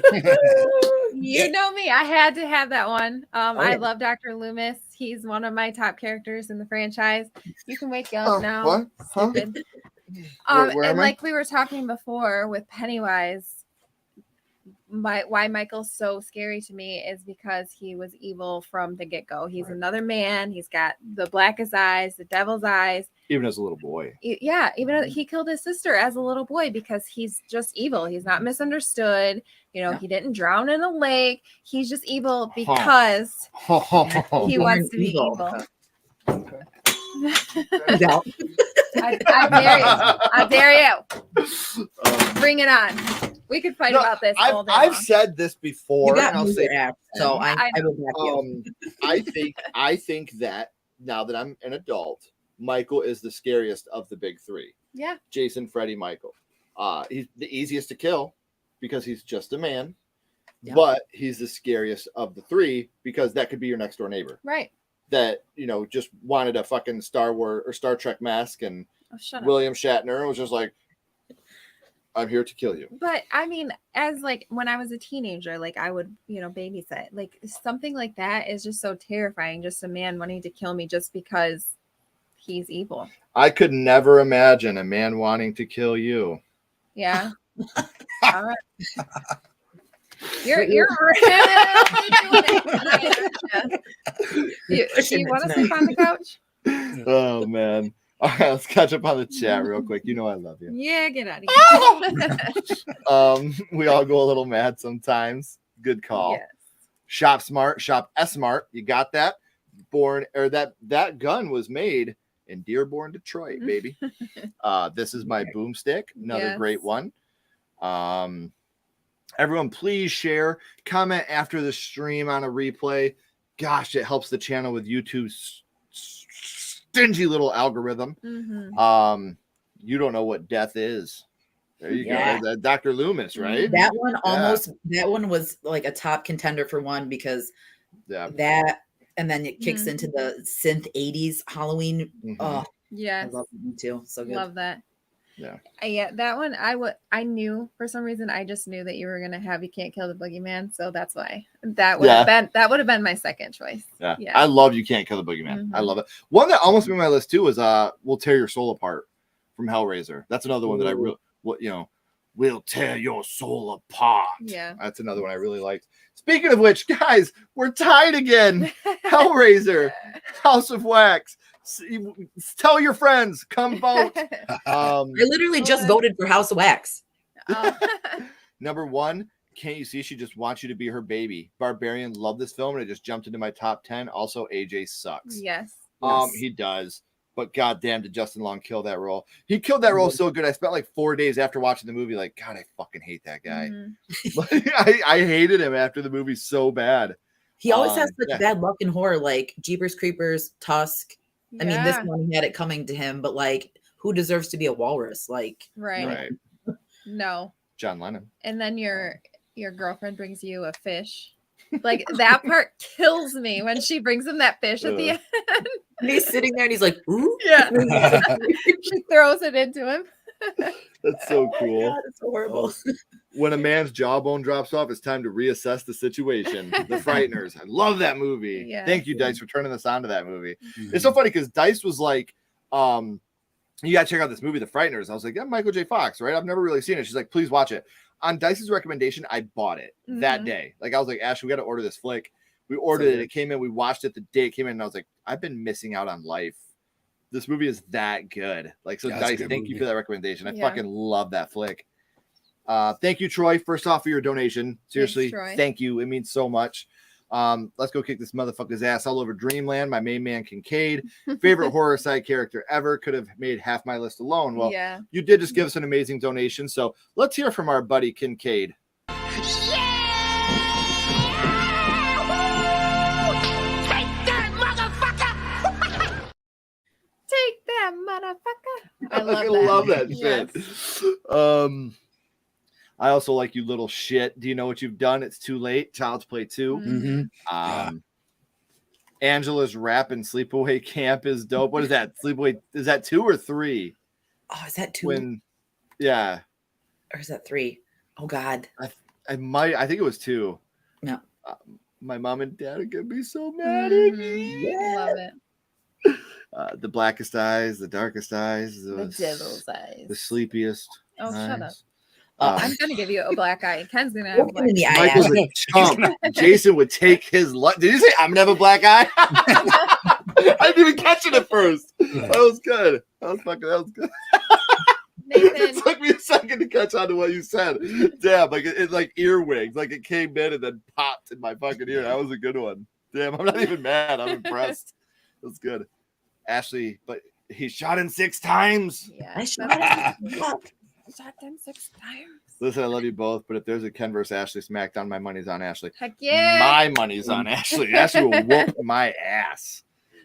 Speaker 2: You know me. I had to have that one. I love Dr. Loomis. He's one of my top characters in the franchise. You can wake up now.
Speaker 6: What? Huh?
Speaker 2: Stupid.
Speaker 6: Where
Speaker 2: and
Speaker 6: am I?
Speaker 2: like we were talking before with Pennywise, why Michael's so scary to me is because he was evil from the get-go. He's another man. He's got the blackest eyes, the devil's eyes.
Speaker 6: Even as a little boy.
Speaker 2: Yeah, even though he killed his sister as a little boy because he's just evil. He's not misunderstood. You know, he didn't drown in a lake. He's just evil because he wants to be evil. I dare you. Bring it on. We could fight about this all day
Speaker 6: I've
Speaker 2: long.
Speaker 6: said this before.
Speaker 7: You got
Speaker 6: and I'll
Speaker 7: me
Speaker 6: say
Speaker 7: there, so I will back you.
Speaker 6: I think that now that I'm an adult, Michael is the scariest of the big 3.
Speaker 2: Yeah.
Speaker 6: Jason, Freddy, Michael. He's the easiest to kill because he's just a man. Yeah. But he's the scariest of the 3 because that could be your next door neighbor.
Speaker 2: Right.
Speaker 6: That, you know, just wanted a fucking Star Wars or Star Trek mask, and
Speaker 2: shut up.
Speaker 6: William Shatner was just like, I'm here to kill you.
Speaker 2: But I mean, as like when I was a teenager, like I would, you know, babysit. Like something like that is just so terrifying. Just a man wanting to kill me just because he's evil.
Speaker 6: I could never imagine a man wanting to kill you.
Speaker 2: Yeah. All right. You're really doing it. Do you want to sleep on the couch?
Speaker 6: Oh man. All right, let's catch up on the chat real quick. You know I love you.
Speaker 2: Yeah, get out of here.
Speaker 6: We all go a little mad sometimes. Good call.
Speaker 2: Yes.
Speaker 6: Shop smart, shop S-Smart. You got that? That gun was made in Dearborn, Detroit, baby. This is my boomstick. Another great one. Everyone, please share, comment after the stream on a replay. Gosh, it helps the channel with YouTube's stingy little algorithm. You don't know what death is. There you go. That Dr. Loomis, right?
Speaker 7: That one that one was like a top contender for one because that, and then it kicks into the synth 80s Halloween. Oh,
Speaker 2: yes.
Speaker 7: I love it too. So good.
Speaker 2: Love that.
Speaker 6: Yeah,
Speaker 2: that one I knew for some reason. I just knew that you were gonna have You Can't Kill the Boogeyman, so that's why that would have been my second choice.
Speaker 6: Yeah. I love You Can't Kill the Boogeyman. I love it. One that almost made my list too was We'll Tear Your Soul Apart from Hellraiser. That's another one that I really, We'll Tear Your Soul Apart.
Speaker 2: Yeah,
Speaker 6: that's another one I really liked. Speaking of which, guys, we're tied again. Hellraiser, House of Wax. Tell your friends, come vote.
Speaker 7: I literally just voted for House of Wax.
Speaker 6: Number 1, Can't You See She Just Wants You to Be Her Baby? Barbarian, love this film, and it just jumped into my top 10. Also, AJ sucks.
Speaker 2: Yes.
Speaker 6: He does. But goddamn, did Justin Long kill that role? He killed that role so good. I spent like 4 days after watching the movie, like, God, I fucking hate that guy. I hated him after the movie so bad.
Speaker 7: He always has such bad luck in horror, like Jeepers Creepers, Tusk. I mean, this one he had it coming to him, but like, who deserves to be a walrus? Like,
Speaker 2: right. No.
Speaker 6: John Lennon.
Speaker 2: And then your girlfriend brings you a fish. Like that part kills me when she brings him that fish at the end.
Speaker 7: And he's sitting there and he's like, ooh.
Speaker 2: Yeah. She throws it into him.
Speaker 6: That's so cool.
Speaker 7: God, it's horrible.
Speaker 6: When a man's jawbone drops off, it's time to reassess the situation. The Frighteners. I love that movie.
Speaker 2: Yeah.
Speaker 6: Thank you, Dice, for turning this on to that movie. It's so funny because Dice was like, you got to check out this movie, The Frighteners. I was like, yeah, Michael J. Fox, right? I've never really seen it. She's like, please watch it. On Dice's recommendation, I bought it that day. Like, I was like, Ash, we got to order this flick. We ordered it. It came in. We watched it the day it came in. And I was like, I've been missing out on life. This movie is that good. Like, so Dice, thank you for that recommendation. I fucking love that flick. Thank you, Troy, first off for your donation. Seriously, thank you. It means so much. Let's go kick this motherfucker's ass all over Dreamland. My main man, Kincaid. Favorite horror side character ever. Could have made half my list alone. Well, you did just give us an amazing donation. So let's hear from our buddy, Kincaid.
Speaker 2: Take that, motherfucker. I
Speaker 6: love that shit. I also like You Little Shit. Do you know what you've done? It's too late. Child's Play 2. Angela's rap in Sleepaway Camp is dope. What is that? Sleepaway, is that 2 or 3?
Speaker 7: Oh, is that 2?
Speaker 6: Yeah.
Speaker 7: Or is that 3? Oh God.
Speaker 6: I think it was 2.
Speaker 7: No.
Speaker 6: My mom and dad are gonna be so mad at me.
Speaker 2: Love it.
Speaker 6: The blackest eyes, the darkest eyes,
Speaker 2: The devil's eyes.
Speaker 6: the sleepiest.
Speaker 2: Oh,
Speaker 6: eyes.
Speaker 2: shut up. I'm gonna give you a black eye. Ken's gonna have a black eye.
Speaker 6: Michael's a chump. Jason would take his life. Did you say I'm gonna have a black eye? I didn't even catch it at first. That was good. That was good. It took me a second to catch on to what you said. Damn, like it like earwigs, like it came in and then popped in my fucking ear. That was a good one. Damn, I'm not even mad. I'm impressed. It was good. Ashley, but he shot him 6 times.
Speaker 2: Yeah, I shot them 6 times.
Speaker 6: Listen, I love you both, but if there's a Ken versus Ashley smackdown, my money's on Ashley.
Speaker 2: Heck yeah.
Speaker 6: My money's on Ashley. Ashley will whoop my ass.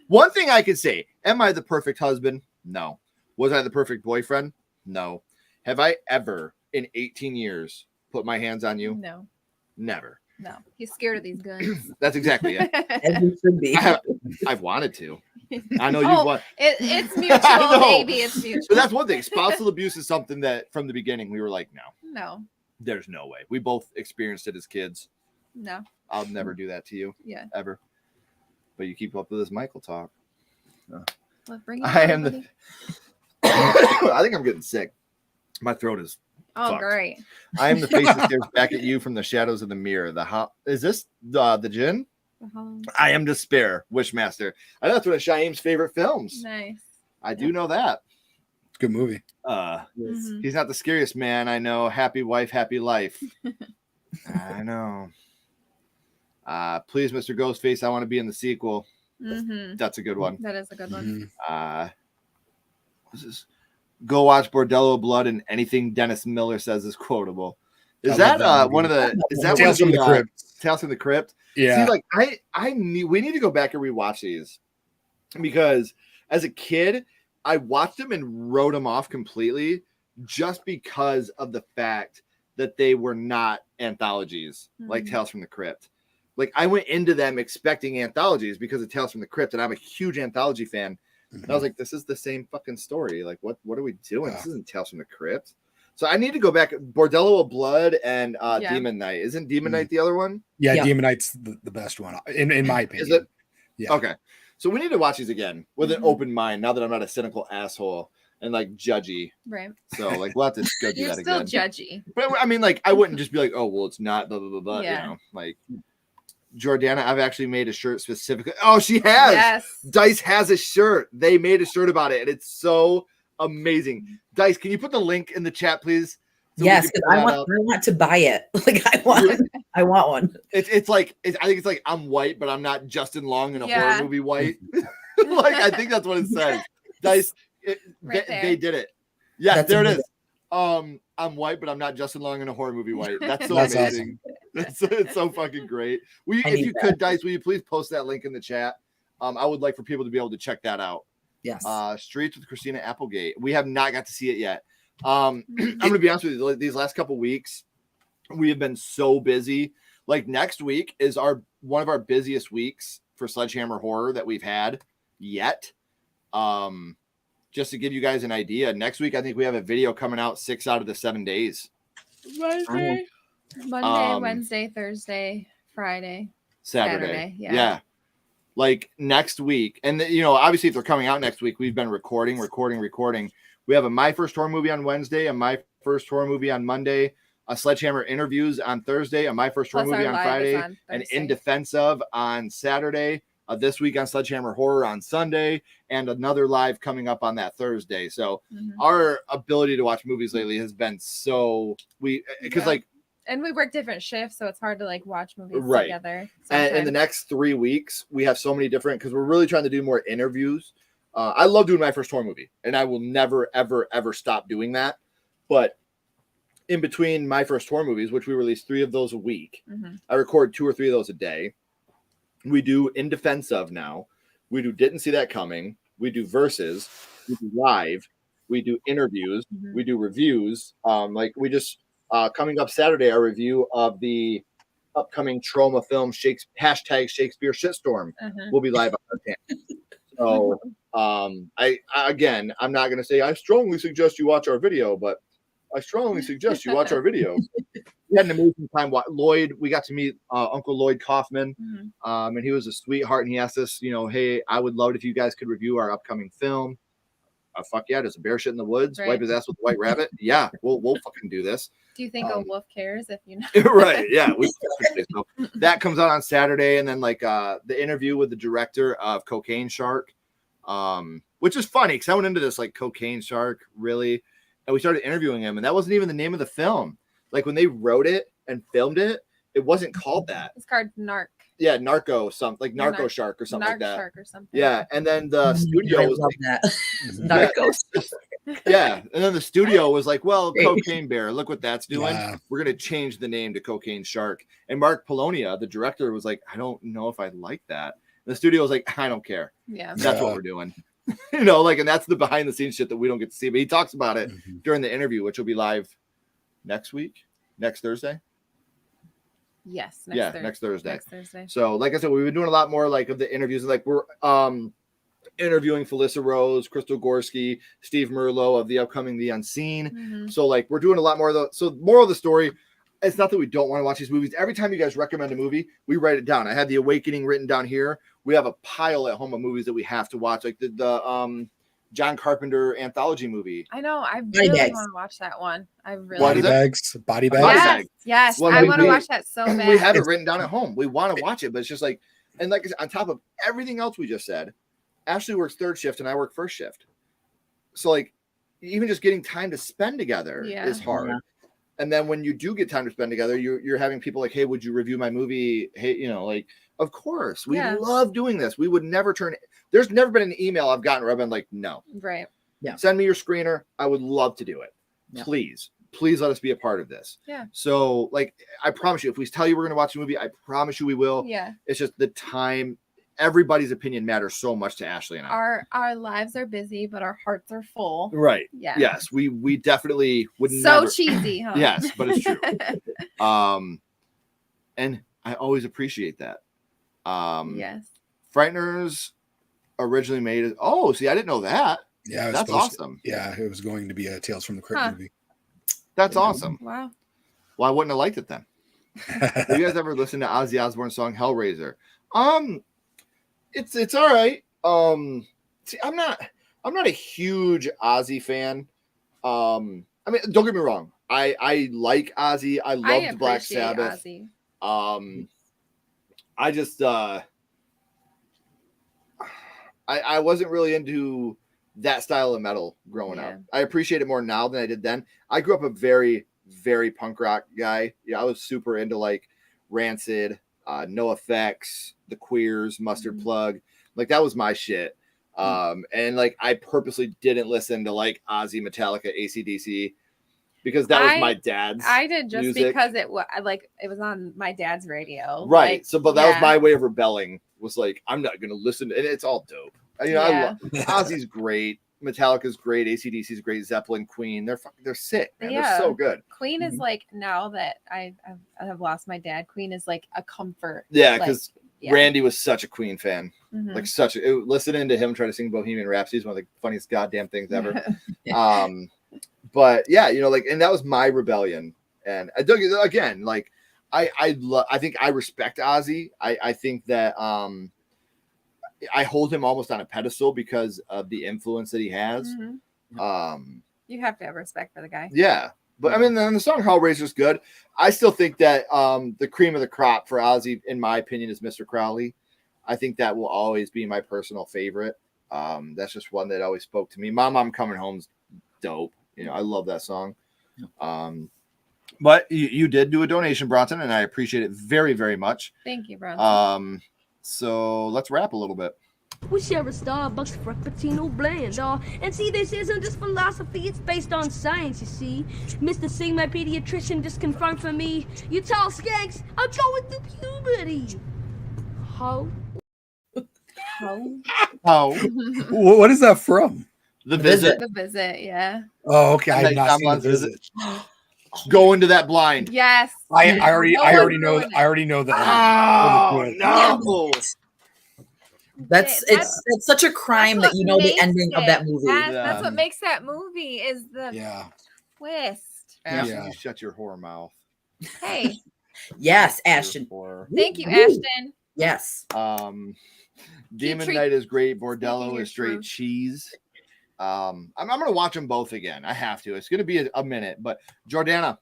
Speaker 6: One thing I could say, am I the perfect husband? No. Was I the perfect boyfriend? No. Have I ever in 18 years put my hands on you?
Speaker 2: No.
Speaker 6: Never.
Speaker 2: No. He's scared of these guns.
Speaker 6: That's exactly it.
Speaker 7: As you should be.
Speaker 6: I've wanted to. I know you've wanted.
Speaker 2: It's mutual, baby. It's mutual.
Speaker 6: But that's one thing. Spousal abuse is something that from the beginning we were like,
Speaker 2: No.
Speaker 6: There's no way. We both experienced it as kids.
Speaker 2: No.
Speaker 6: I'll never do that to you.
Speaker 2: Yeah.
Speaker 6: Ever. But you keep up with this Michael talk.
Speaker 2: Let's bring it
Speaker 6: I
Speaker 2: on,
Speaker 6: am
Speaker 2: buddy.
Speaker 6: I think I'm getting sick. My throat is
Speaker 2: Oh,
Speaker 6: fucked.
Speaker 2: great.
Speaker 6: I am the face that stares back at you from the shadows of the mirror. Is this the djinn? I am despair. Wishmaster. I know that's one of Shaim's favorite films.
Speaker 2: Nice.
Speaker 6: I do know that.
Speaker 8: Good movie.
Speaker 6: He's not the scariest man I know. Happy wife, happy life. I know. Please, Mr. Ghostface, I want to be in the sequel. That's a good one.
Speaker 2: That is a good one.
Speaker 6: This is go watch Bordello of Blood, and anything Dennis Miller says is quotable. Is that one of the? Is that
Speaker 8: Tales from the Crypt?
Speaker 6: Tales from the Crypt.
Speaker 8: Yeah.
Speaker 6: See, like we need to go back and rewatch these because as a kid, I watched them and wrote them off completely just because of the fact that they were not anthologies like Tales from the Crypt. Like I went into them expecting anthologies because of Tales from the Crypt, and I'm a huge anthology fan. And I was like, this is the same fucking story. Like, what are we doing? This isn't Tales from the Crypt. So I need to go back. Bordello of Blood and Demon Knight. Isn't Demon Knight the other one?
Speaker 8: Yeah, Demon Knight's the best one, in my opinion.
Speaker 6: Is it?
Speaker 8: Yeah.
Speaker 6: Okay. So we need to watch these again with an open mind now that I'm not a cynical asshole and like judgy.
Speaker 2: Right.
Speaker 6: So like we'll have to go do
Speaker 2: You're
Speaker 6: that again.
Speaker 2: still judgy.
Speaker 6: But I mean, like, I wouldn't just be like, oh, well, it's not blah, blah, blah, blah.
Speaker 2: Yeah.
Speaker 6: You know, like Jordana, I've actually made a shirt specifically. Oh, she has.
Speaker 2: Yes.
Speaker 6: Dice has a shirt. They made a shirt about it, and it's so amazing. Dice, can you put the link in the chat, please? So
Speaker 7: yes, because I want to buy it. Like I want one.
Speaker 6: It's like I think it's like I'm white, but I'm not Justin Long in a horror movie white. Like I think that's what it says. Dice, they did it. Yeah,
Speaker 7: That's
Speaker 6: there
Speaker 7: amazing.
Speaker 6: it is. I'm white, but I'm not Justin Long in a horror movie white. That's so amazing. Awesome. It's so fucking great. If you could, Dice, will you please post that link in the chat? I would like for people to be able to check that out.
Speaker 7: Yes.
Speaker 6: Streets with Christina Applegate. We have not got to see it yet. I'm going to be honest with you. These last couple weeks, we have been so busy. like next week is one of our busiest weeks for Sledgehammer Horror that we've had yet. Just to give you guys an idea, next week I think we have a video coming out 6 out of the 7 days.
Speaker 2: Monday, Wednesday, Thursday, Friday,
Speaker 6: Saturday.
Speaker 2: Yeah.
Speaker 6: Like next week, and you know, obviously if they're coming out next week, we've been recording. We have a My First Horror Movie on Wednesday, a My First Horror Movie on Monday, a Sledgehammer Interviews on Thursday, a My First Horror Movie on Friday, and In Defense Of on Saturday. This week on Sledgehammer Horror on Sunday, and another live coming up on that Thursday. So our ability to watch movies lately has been
Speaker 2: and we work different shifts, so it's hard to like watch movies together.
Speaker 6: And in the next 3 weeks, we have so many different, because we're really trying to do more interviews. I love doing My First Horror Movie, and I will never, ever, ever stop doing that. But in between My First Horror Movies, which we release 3 of those a week, I record 2 or 3 of those a day. We do In Defense Of now. We do Didn't See That Coming. We do Versus. We do Live. We do Interviews. We do Reviews. Like we just coming up Saturday, our review of the upcoming Trauma film hashtag Shakespeare Shitstorm will be live on our channel. So I'm not gonna say I strongly suggest you watch our video, but I strongly suggest you watch our video. We had an amazing time. Lloyd, we got to meet Uncle Lloyd Kaufman, and he was a sweetheart. And he asked us, you know, hey, I would love it if you guys could review our upcoming film. Fuck yeah, does a bear shit in the woods?
Speaker 2: Right.
Speaker 6: Wipe his ass with a white rabbit? Yeah, we'll fucking do this.
Speaker 2: Do you think a wolf cares if you know?
Speaker 6: Right? Yeah, so that comes out on Saturday, and then like the interview with the director of Cocaine Shark, which is funny because I went into this like Cocaine Shark really, and we started interviewing him, and that wasn't even the name of the film. Like when they wrote it and filmed it, it wasn't called that.
Speaker 2: It's called Narc.
Speaker 6: Yeah, Narco something like Narco Shark or something like that.
Speaker 2: Shark or something.
Speaker 6: Yeah, and then the studio was like
Speaker 7: that. Narcos.
Speaker 6: Yeah, and then the studio was like, well, Cocaine Bear, look what that's doing. Yeah. We're gonna change the name to Cocaine Shark. And Mark Polonia, the director, was like, I don't know if I like that. And the studio was like, I don't care.
Speaker 2: Yeah,
Speaker 6: that's what we're doing. You know, like, and that's the behind the scenes shit that we don't get to see. But he talks about it during the interview, which will be live next Thursday.
Speaker 2: Yes.
Speaker 6: Next Thursday.
Speaker 2: Next Thursday.
Speaker 6: So, like I said, we've been doing a lot more like of the interviews. Like we're interviewing Felissa Rose, Crystal Gorski, Steve Merlot of the upcoming The Unseen. So, like, we're doing a lot more of those. So, moral of the story, it's not that we don't want to watch these movies. Every time you guys recommend a movie, we write it down. I had The Awakening written down here. We have a pile at home of movies that we have to watch, like the John Carpenter anthology movie.
Speaker 2: I know. I really want to watch that one. I really
Speaker 8: Body bags.
Speaker 2: Yes.
Speaker 6: Well,
Speaker 2: I want to watch that so bad.
Speaker 6: We have it written down at home. We want to watch it, but it's just like, and like on top of everything else we just said, Ashley works third shift and I work first shift. So like, even just getting time to spend together is hard. Yeah. And then when you do get time to spend together, you're having people like, hey, would you review my movie? Hey, you know, like, of course, we love doing this. We would never there's never been an email I've gotten where I've been like, no.
Speaker 2: Right.
Speaker 7: Yeah.
Speaker 6: Send me your screener. I would love to do it. Yeah. Please let us be a part of this.
Speaker 2: Yeah.
Speaker 6: So, like, I promise you, if we tell you we're going to watch a movie, I promise you we will.
Speaker 2: Yeah.
Speaker 6: It's just the time. Everybody's opinion matters so much to Ashley and I.
Speaker 2: Our lives are busy, but our hearts are full.
Speaker 6: Right.
Speaker 2: Yeah.
Speaker 6: Yes. We definitely would
Speaker 2: so cheesy, huh?
Speaker 6: Yes, but it's true. And I always appreciate that.
Speaker 2: Yes.
Speaker 6: Frighteners originally made it. Oh, see, I didn't know that.
Speaker 8: Yeah,
Speaker 6: that's awesome.
Speaker 8: It was going to be a Tales from the Crypt movie.
Speaker 6: That's awesome.
Speaker 2: Wow.
Speaker 6: Well, I wouldn't have liked it then. Have you guys ever listened to Ozzy Osbourne's song Hellraiser? It's all right. See, I'm not a huge Ozzy fan. I mean, don't get me wrong. I like Ozzy. I loved Black Sabbath.
Speaker 2: Ozzy.
Speaker 6: I just I wasn't really into that style of metal growing up. I appreciate it more now than I did then. I grew up a very, very punk rock guy. Yeah, I was super into like Rancid, NoFX, The Queers, Mustard Plug. Like that was my shit. And like I purposely didn't listen to like Ozzy, Metallica, AC/DC because that was my dad's.
Speaker 2: I did just
Speaker 6: music.
Speaker 2: Because it was on my dad's radio.
Speaker 6: Right.
Speaker 2: Like,
Speaker 6: so, but that was my way of rebelling. Was like I'm not gonna listen, and it's all dope. You know, I love Ozzy's great. Metallica's great, AC/DC's great, Zeppelin, Queen. They're sick, man.
Speaker 2: Yeah.
Speaker 6: They're so good.
Speaker 2: Queen is like, now that I have lost my dad, Queen is like a comfort.
Speaker 6: Yeah,
Speaker 2: like,
Speaker 6: because
Speaker 2: yeah.
Speaker 6: Randy was such a Queen fan.
Speaker 2: Mhm.
Speaker 6: Like listening to him try to sing Bohemian Rhapsody is one of the funniest goddamn things ever. But yeah, you know, like, and that was my rebellion. And I don't, again, like, I think I respect Ozzy. I think that I hold him almost on a pedestal because of the influence that he has.
Speaker 2: You have to have respect for the guy.
Speaker 6: Yeah. But I mean, the song Hellraiser is good. I still think that the cream of the crop for Ozzy, in my opinion, is Mr. Crowley. I think that will always be my personal favorite. That's just one that always spoke to me. Mom, I'm Coming Home's dope. You know, I love that song. But you did do a donation, Bronson, and I appreciate it very, very much.
Speaker 2: Thank you, Bronson.
Speaker 6: So let's rap a little bit.
Speaker 4: We share a Starbucks Frappuccino blend, and see, this isn't just philosophy, it's based on science, you see. Mr. Singh, my pediatrician, just confirmed for me, you tall skanks are going through puberty. How?
Speaker 8: What is that from?
Speaker 6: The Visit.
Speaker 2: The Visit, yeah.
Speaker 8: Oh, okay. I have not seen The Visit.
Speaker 6: Go into that blind.
Speaker 2: Yes.
Speaker 8: I already know. I already know that.
Speaker 6: Oh no!
Speaker 7: It's such a crime that you know the ending of that movie.
Speaker 2: That's what makes that movie is the twist.
Speaker 6: Ashton, you shut your whore mouth.
Speaker 2: Hey.
Speaker 7: Yes, Ashton.
Speaker 2: Thank you, Ashton.
Speaker 7: Yes.
Speaker 6: Demon Knight is great. Bordello is straight cheese. I'm gonna watch them both again. I have to. It's gonna be a minute, but Jordana,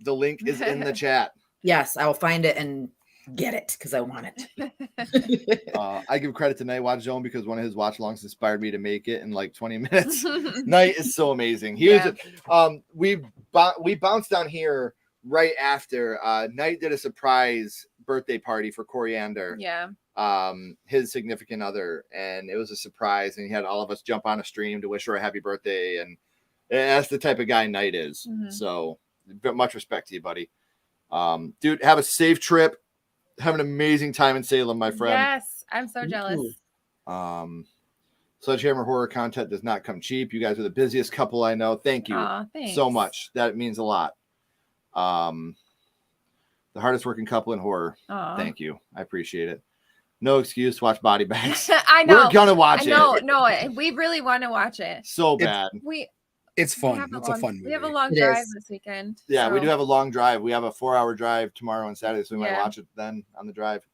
Speaker 6: the link is in the chat.
Speaker 7: Yes, I will find it and get it because I want it.
Speaker 6: I give credit to Night Watch Zone because one of his watch alongs inspired me to make it in like 20 minutes. Night is so amazing. He was we bounced down here right after Night did a surprise birthday party for Coriander.
Speaker 2: Yeah.
Speaker 6: His significant other, and it was a surprise, and he had all of us jump on a stream to wish her a happy birthday, and that's the type of guy Night is. So much respect to you, buddy. Dude, have a safe trip. Have an amazing time in Salem, my friend.
Speaker 2: Yes, I'm so jealous.
Speaker 6: Sledgehammer horror content does not come cheap. You guys are the busiest couple I know. Thank you so much. That means a lot. The hardest working couple in horror. Thank you. I appreciate it. No excuse to watch Body Bags.
Speaker 2: I know.
Speaker 6: We're gonna watch it.
Speaker 2: No, we really want to watch it.
Speaker 6: So bad.
Speaker 8: It's fun. It's a fun movie.
Speaker 2: We have a long drive this weekend.
Speaker 6: Yeah, we do have a long drive. We have a 4-hour drive tomorrow and Saturday, so we might watch it then on the drive.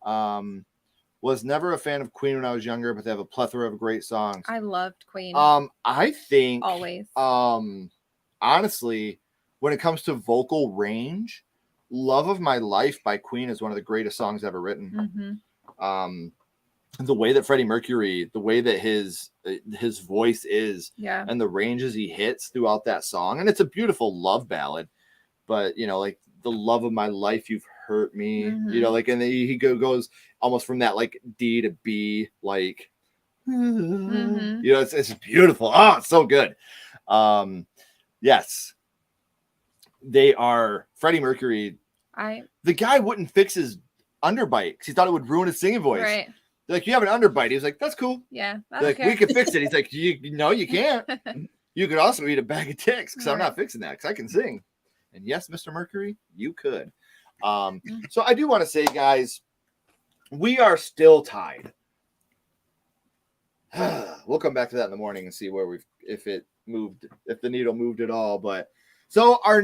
Speaker 6: Was never a fan of Queen when I was younger, but they have a plethora of great songs.
Speaker 2: I loved Queen.
Speaker 6: I think
Speaker 2: always.
Speaker 6: Honestly, when it comes to vocal range, Love of My Life by Queen is one of the greatest songs ever written. The way that Freddie Mercury, the way that his voice is, and the ranges he hits throughout that song, and it's a beautiful love ballad. But you know, like the love of my life, you've hurt me. You know, like, and he goes almost from that like D to B, like you know, it's beautiful. Oh, it's so good. Yes, they are. Freddie Mercury. The guy wouldn't fix his underbite because he thought it would ruin his singing voice.
Speaker 2: Right.
Speaker 6: They're like, you have an underbite. He was like, that's cool.
Speaker 2: Yeah.
Speaker 6: Like, we can fix it. He's like, no, you can't. You could also eat a bag of dicks because I'm not fixing that because I can sing. And yes, Mr. Mercury, you could. So I do want to say, guys, we are still tied. We'll come back to that in the morning and see where if the needle moved at all. But so our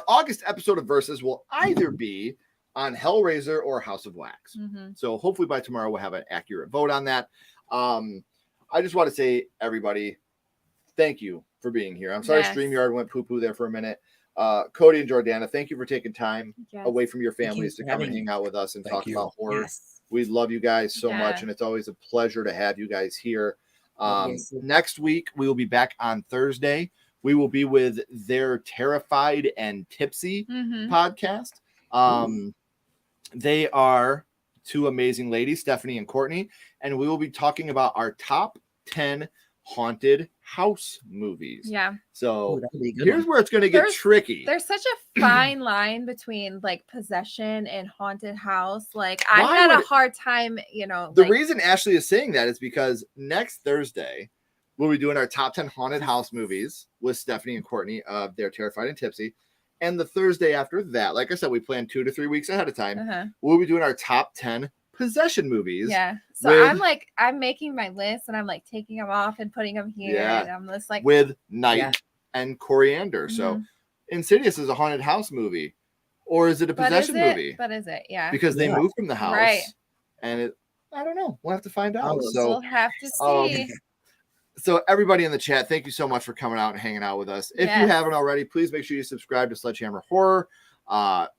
Speaker 6: August episode of Versus will either be on Hellraiser or House of Wax. So hopefully by tomorrow we'll have an accurate vote on that. I just want to say, everybody, thank you for being here. I'm sorry StreamYard went poo-poo there for a minute. Cody and Jordana, thank you for taking time away from your families to come and hang out with us and talk about horror. We love you guys so much, and it's always a pleasure to have you guys here. Next week, we will be back on Thursday. We will be with their Terrified and Tipsy podcast. They are two amazing ladies, Stephanie and Courtney, and we will be talking about our top 10 haunted house movies.
Speaker 2: Yeah.
Speaker 6: So here's where it's going to get tricky.
Speaker 2: There's such a fine line between like possession and haunted house. Like I had a hard time, you know.
Speaker 6: The reason Ashley is saying that is because next Thursday we'll be doing our top 10 haunted house movies with Stephanie and Courtney of They're Terrified and Tipsy. And the Thursday after that, like I said, we plan 2 to 3 weeks ahead of time. We'll be doing our top 10 possession movies.
Speaker 2: Yeah. So I'm making my list and I'm like taking them off and putting them here. And I'm just like
Speaker 6: with Night and Coriander. So Insidious is a haunted house movie. Or is it a possession movie?
Speaker 2: But is it? Yeah.
Speaker 6: Because they moved from the house.
Speaker 2: Right.
Speaker 6: And I don't know. We'll have to find out.
Speaker 2: We'll have to see.
Speaker 6: So everybody in the chat, thank you so much for coming out and hanging out with us. If you haven't already, please make sure you subscribe to Sledgehammer Horror.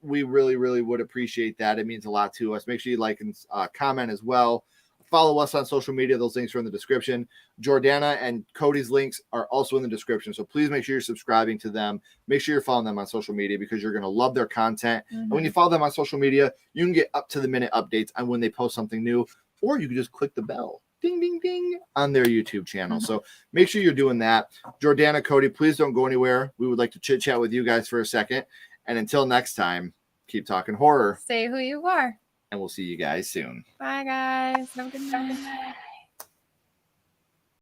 Speaker 6: We really, really would appreciate that. It means a lot to us. Make sure you like and comment as well. Follow us on social media. Those links are in the description. Jordana and Cody's links are also in the description. So please make sure you're subscribing to them. Make sure you're following them on social media because you're going to love their content. And when you follow them on social media, you can get up to the minute updates on when they post something new, or you can just click the bell. Ding, ding, ding on their YouTube channel. So make sure you're doing that. Jordana, Cody, please don't go anywhere. We would like to chit chat with you guys for a second. And until next time, keep talking horror.
Speaker 2: Say who you are.
Speaker 6: And we'll see you guys soon.
Speaker 2: Bye, guys. Have a good night.